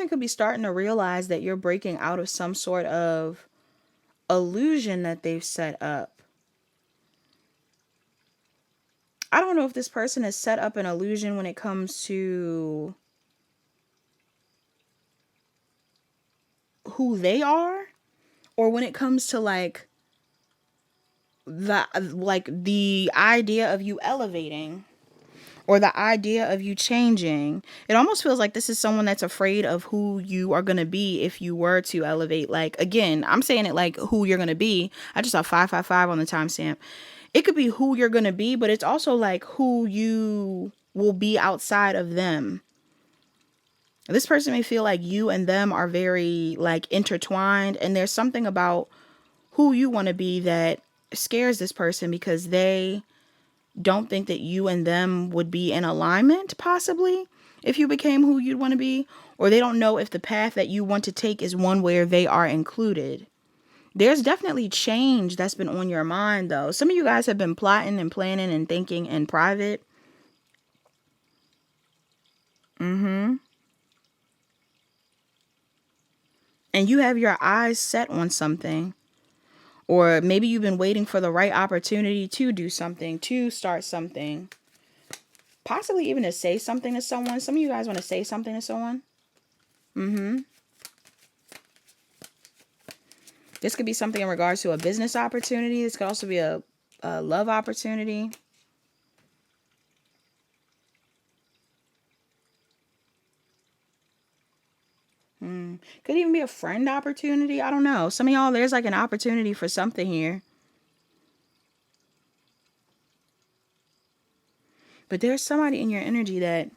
Speaker 1: could be starting to realize that you're breaking out of some sort of illusion that they've set up. I don't know if this person has set up an illusion when it comes to who they are, or when it comes to like the idea of you elevating. or the idea of you changing. It almost feels like this is someone that's afraid of who you are going to be if you were to elevate. Like, again, I'm saying it like who you're going to be. I just saw 555 on the timestamp. It could be who you're going to be, but it's also like who you will be outside of them. This person may feel like you and them are very like intertwined, and there's something about who you want to be that scares this person because they don't think that you and them would be in alignment, possibly, if you became who you'd want to be, or they don't know if the path that you want to take is one where they are included. There's definitely change that's been on your mind, though. Some of you guys have been plotting and planning and thinking in private. And you have your eyes set on something. Or maybe you've been waiting for the right opportunity to do something, to start something. Possibly even to say something to someone. Some of you guys want to say something to someone. This could be something in regards to a business opportunity. This could also be a love opportunity. Could even be a friend opportunity. I don't know. Some of y'all, there's like an opportunity for something here. But there's somebody in your energy that,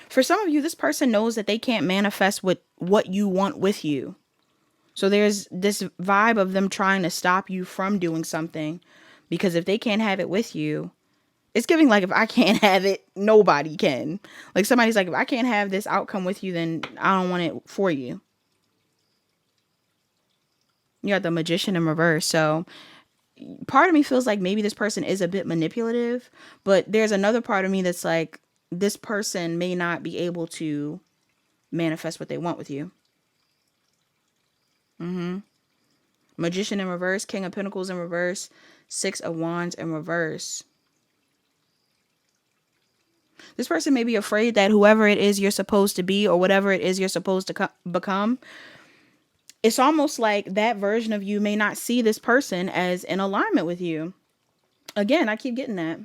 Speaker 1: for some of you, this person knows that they can't manifest with what you want with you. So there's this vibe of them trying to stop you from doing something. Because if they can't have it with you, it's giving like, if I can't have it, nobody can. Like somebody's like, if I can't have this outcome with you, then I don't want it for you. You got the Magician in reverse. So part of me feels like maybe this person is a bit manipulative, but there's another part of me that's like, this person may not be able to manifest what they want with you. Magician in reverse, King of Pentacles in reverse, Six of Wands in reverse. This person may be afraid that whoever it is you're supposed to be, or whatever it is you're supposed to become, it's almost like that version of you may not see this person as in alignment with you. Again, I keep getting that.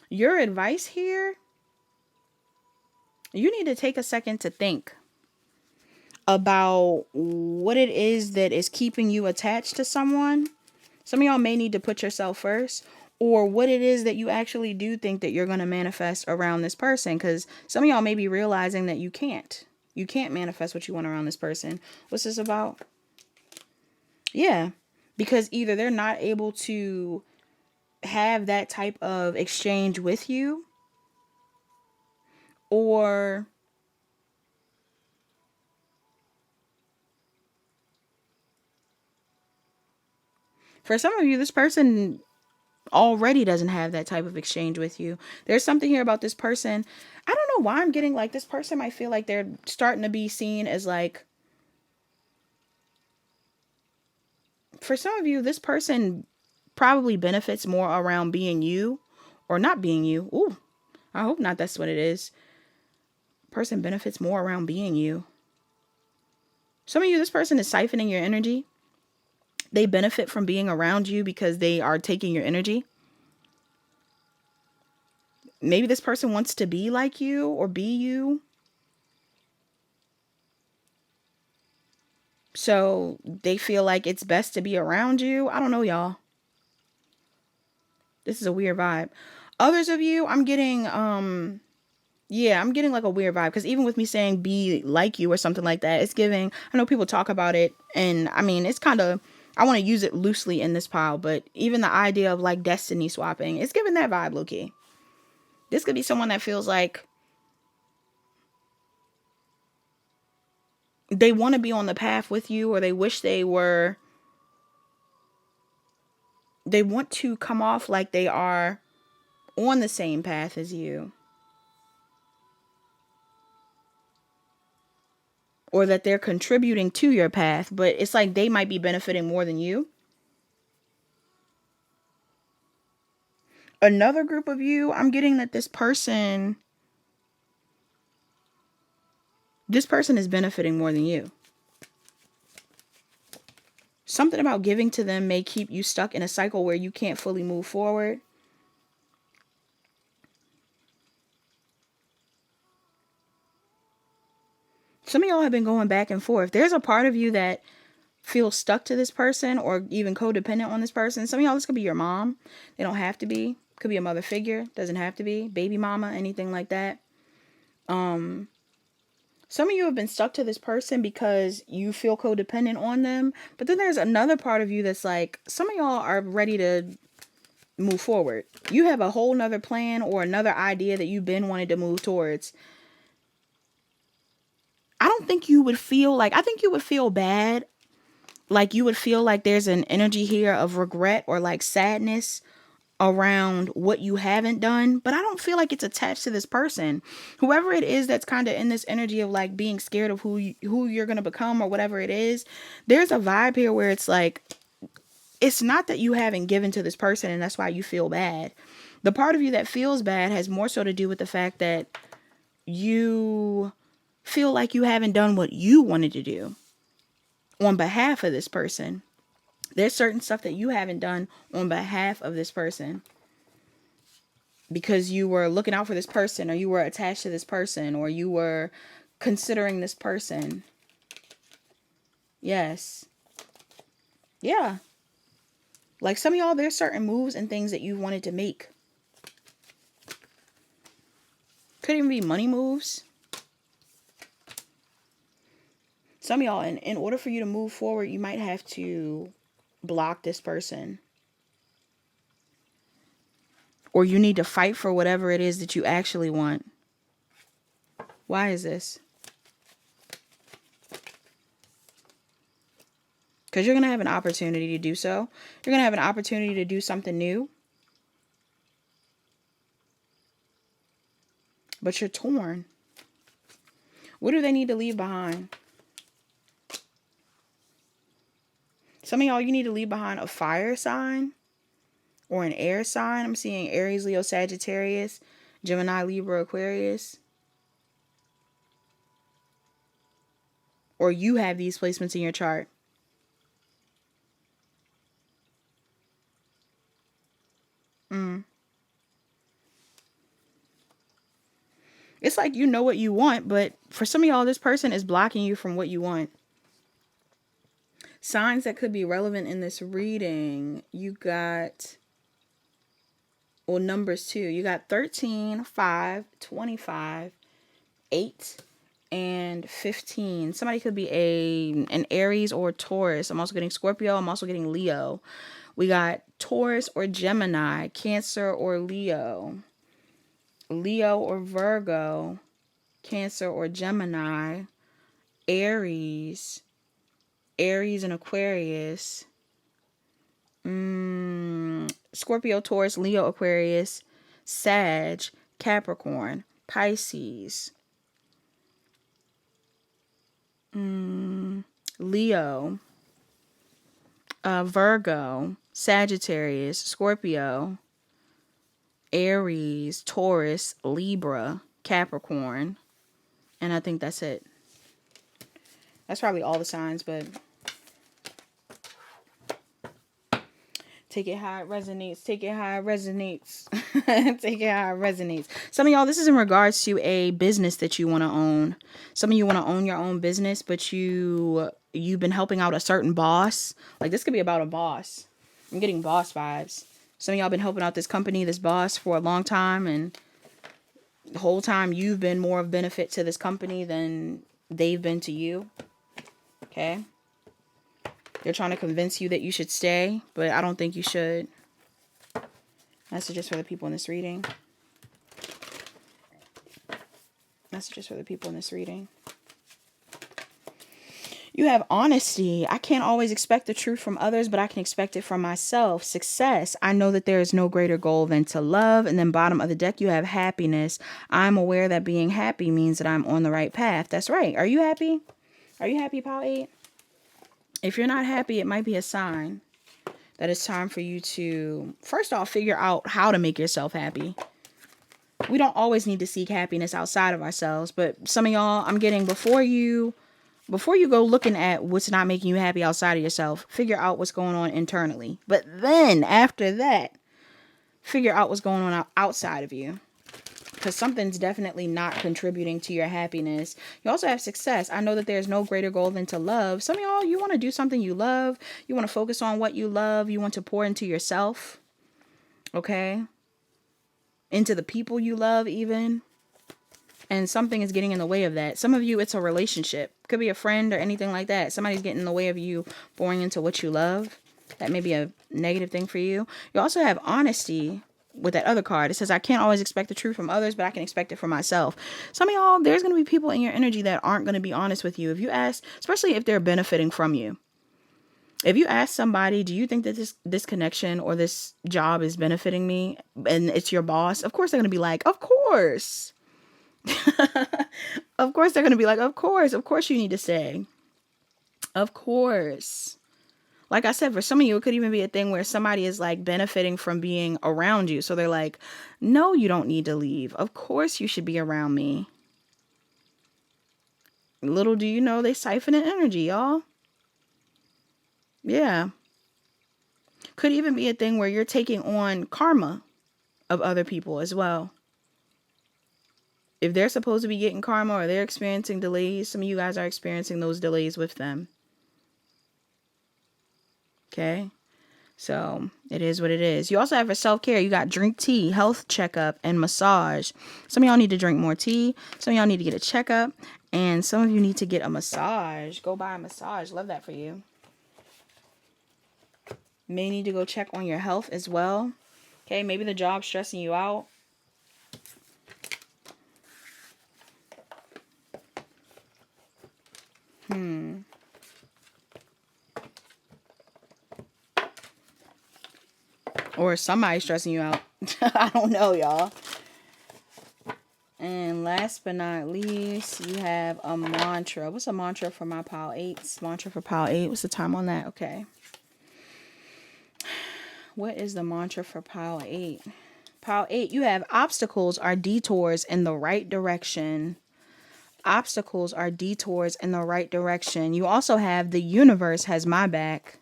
Speaker 1: Your advice here, you need to take a second to think about what it is that is keeping you attached to someone. Some of y'all may need to put yourself first, or what it is that you actually do think that you're going to manifest around this person. Because some of y'all may be realizing that you can't manifest what you want around this person. What's this about? Yeah, because either they're not able to have that type of exchange with you, or for some of you, this person already doesn't have that type of exchange with you. There's something here about this person. I don't know why I'm getting like this person might feel like they're starting to be seen as like, for some of you, this person probably benefits more around being you or not being you. Ooh, I hope not. That's what it is. Person benefits more around being you. Some of you, this person is siphoning your energy. They benefit from being around you because they are taking your energy. Maybe this person wants to be like you or be you. So they feel like it's best to be around you. I don't know, y'all. This is a weird vibe. Others of you, I'm getting, yeah, I'm getting like a weird vibe. Because even with me saying be like you or something like that, it's giving, I know people talk about it. And I mean, it's kind of, I want to use it loosely in this pile. But even the idea of like destiny swapping, it's giving that vibe, low-key. This could be someone that feels like they want to be on the path with you, or they wish they were, they want to come off like they are on the same path as you, or that they're contributing to your path, but it's like they might be benefiting more than you. Another group of you, I'm getting that this person This person is benefiting more than you. Something about giving to them may keep you stuck in a cycle where you can't fully move forward. Some of y'all have been going back and forth. There's a part of you that feels stuck to this person or even codependent on this person. Some of y'all, this could be your mom. They don't have to be. Could be a mother figure. Doesn't have to be. Baby mama, anything like that. Some of you have been stuck to this person because you feel codependent on them. But then there's another part of you that's like, some of y'all are ready to move forward. You have a whole nother plan or another idea that you've been wanting to move towards. I don't think you would feel like, I think you would feel bad. Like you would feel like there's an energy here of regret or like sadness around what you haven't done, but I don't feel like it's attached to this person. Whoever it is that's kind of in this energy of like being scared of who you're going to become or whatever it is, there's a vibe here where it's like, it's not that you haven't given to this person and that's why you feel bad. The part of you that feels bad has more so to do with the fact that you feel like you haven't done what you wanted to do on behalf of this person. There's certain stuff that you haven't done on behalf of this person because you were looking out for this person or you were attached to this person or you were considering this person. Yes. Yeah. Like some of y'all, there's certain moves and things that you wanted to make. Could even be money moves. Some of y'all, in order for you to move forward, you might have to block this person. Or you need to fight for whatever it is that you actually want. Why is this? Because you're going to have an opportunity to do so. You're going to have an opportunity to do something new. But you're torn. What do they need to leave behind? Some of y'all, you need to leave behind a fire sign or an air sign. I'm seeing Aries, Leo, Sagittarius, Gemini, Libra, Aquarius. Or you have these placements in your chart. It's like you know what you want, but for some of y'all, this person is blocking you from what you want. Signs that could be relevant in this reading. You got, well, numbers too. You got 13, 5, 25, 8, and 15. Somebody could be an Aries or Taurus. I'm also getting Scorpio. I'm also getting Leo. We got Taurus or Gemini, Cancer or Leo. Leo or Virgo, Cancer or Gemini, Aries and Aquarius, Scorpio, Taurus, Leo, Aquarius, Sag, Capricorn, Pisces, Leo, Virgo, Sagittarius, Scorpio, Aries, Taurus, Libra, Capricorn, and I think that's it. That's probably all the signs, but take it how it resonates. Take it how it resonates. Take it how it resonates. Some of y'all, this is in regards to a business that you want to own. Some of you want to own your own business, but you've been helping out a certain boss. Like this could be about a boss. I'm getting boss vibes. Some of y'all been helping out this company, this boss for a long time, and the whole time you've been more of benefit to this company than they've been to you. Okay? They're trying to convince you that you should stay, but I don't think you should. Messages for the people in this reading. Messages for the people in this reading. You have honesty. I can't always expect the truth from others, but I can expect it from myself. Success. I know that there is no greater goal than to love. And then bottom of the deck, you have happiness. I'm aware that being happy means that I'm on the right path. That's right. Are you happy? Are you happy, Pile 8? If you're not happy, it might be a sign that it's time for you to, first off, figure out how to make yourself happy. we don't always need to seek happiness outside of ourselves. But some of y'all, I'm getting, before you go looking at what's not making you happy outside of yourself, figure out what's going on internally. But then after that, figure out what's going on outside of you. Because something's definitely not contributing to your happiness. You also have success. I know that there's no greater goal than to love. Some of y'all, you want to do something you love. You want to focus on what you love. You want to pour into yourself. Okay? Into the people you love even. And something is getting in the way of that. Some of you, it's a relationship. Could be a friend or anything like that. Somebody's getting in the way of you pouring into what you love. That may be a negative thing for you. You also have honesty with that other card. It says, I can't always expect the truth from others, but I can expect it from myself. Some of y'all, there's going to be people in your energy that aren't going to be honest with you. If you ask, especially if they're benefiting from you. If you ask somebody, do you think that this connection or this job is benefiting me? And it's your boss. Of course, they're going to be like, of course. Of course, they're going to be like, of course you need to stay. Of course. Like I said, for some of you, it could even be a thing where somebody is like benefiting from being around you. So they're like, no, you don't need to leave. Of course you should be around me. Little do you know, they siphon in energy, y'all. Yeah. Could even be a thing where you're taking on karma of other people as well. If they're supposed to be getting karma or they're experiencing delays, some of you guys are experiencing those delays with them. Okay, so it is what it is. You also have for self-care, you got drink tea, health checkup, and massage. Some of y'all need to drink more tea. Some of y'all need to get a checkup. And some of you need to get a massage. Go buy a massage. Love that for you. May need to go check on your health as well. Okay, maybe the job's stressing you out. Or somebody stressing you out. I don't know, y'all. And last but not least, you have a mantra. What's a mantra for my pile 8s? Mantra for pile 8. What's the time on that? Okay. What is the mantra for pile 8? Pile 8, you have obstacles are detours in the right direction. Obstacles are detours in the right direction. You also have the universe has my back.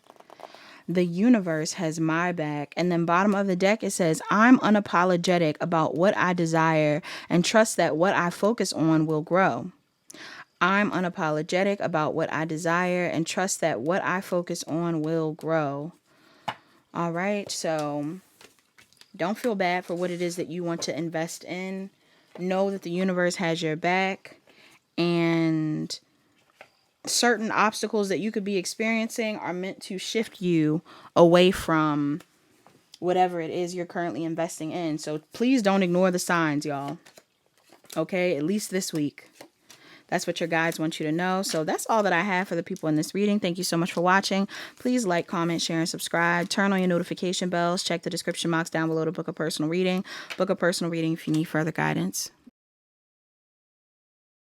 Speaker 1: The universe has my back. And then bottom of the deck, it says, I'm unapologetic about what I desire and trust that what I focus on will grow. I'm unapologetic about what I desire and trust that what I focus on will grow. All right. So don't feel bad for what it is that you want to invest in. Know that the universe has your back. And certain obstacles that you could be experiencing are meant to shift you away from whatever it is you're currently investing in. So please don't ignore the signs, y'all. Okay, at least this week. That's what your guides want you to know. So that's all that I have for the people in this reading. Thank you so much for watching. Please like, comment, share, and subscribe. Turn on your notification bells. Check the description box down below to book a personal reading. Book a personal reading if you need further guidance.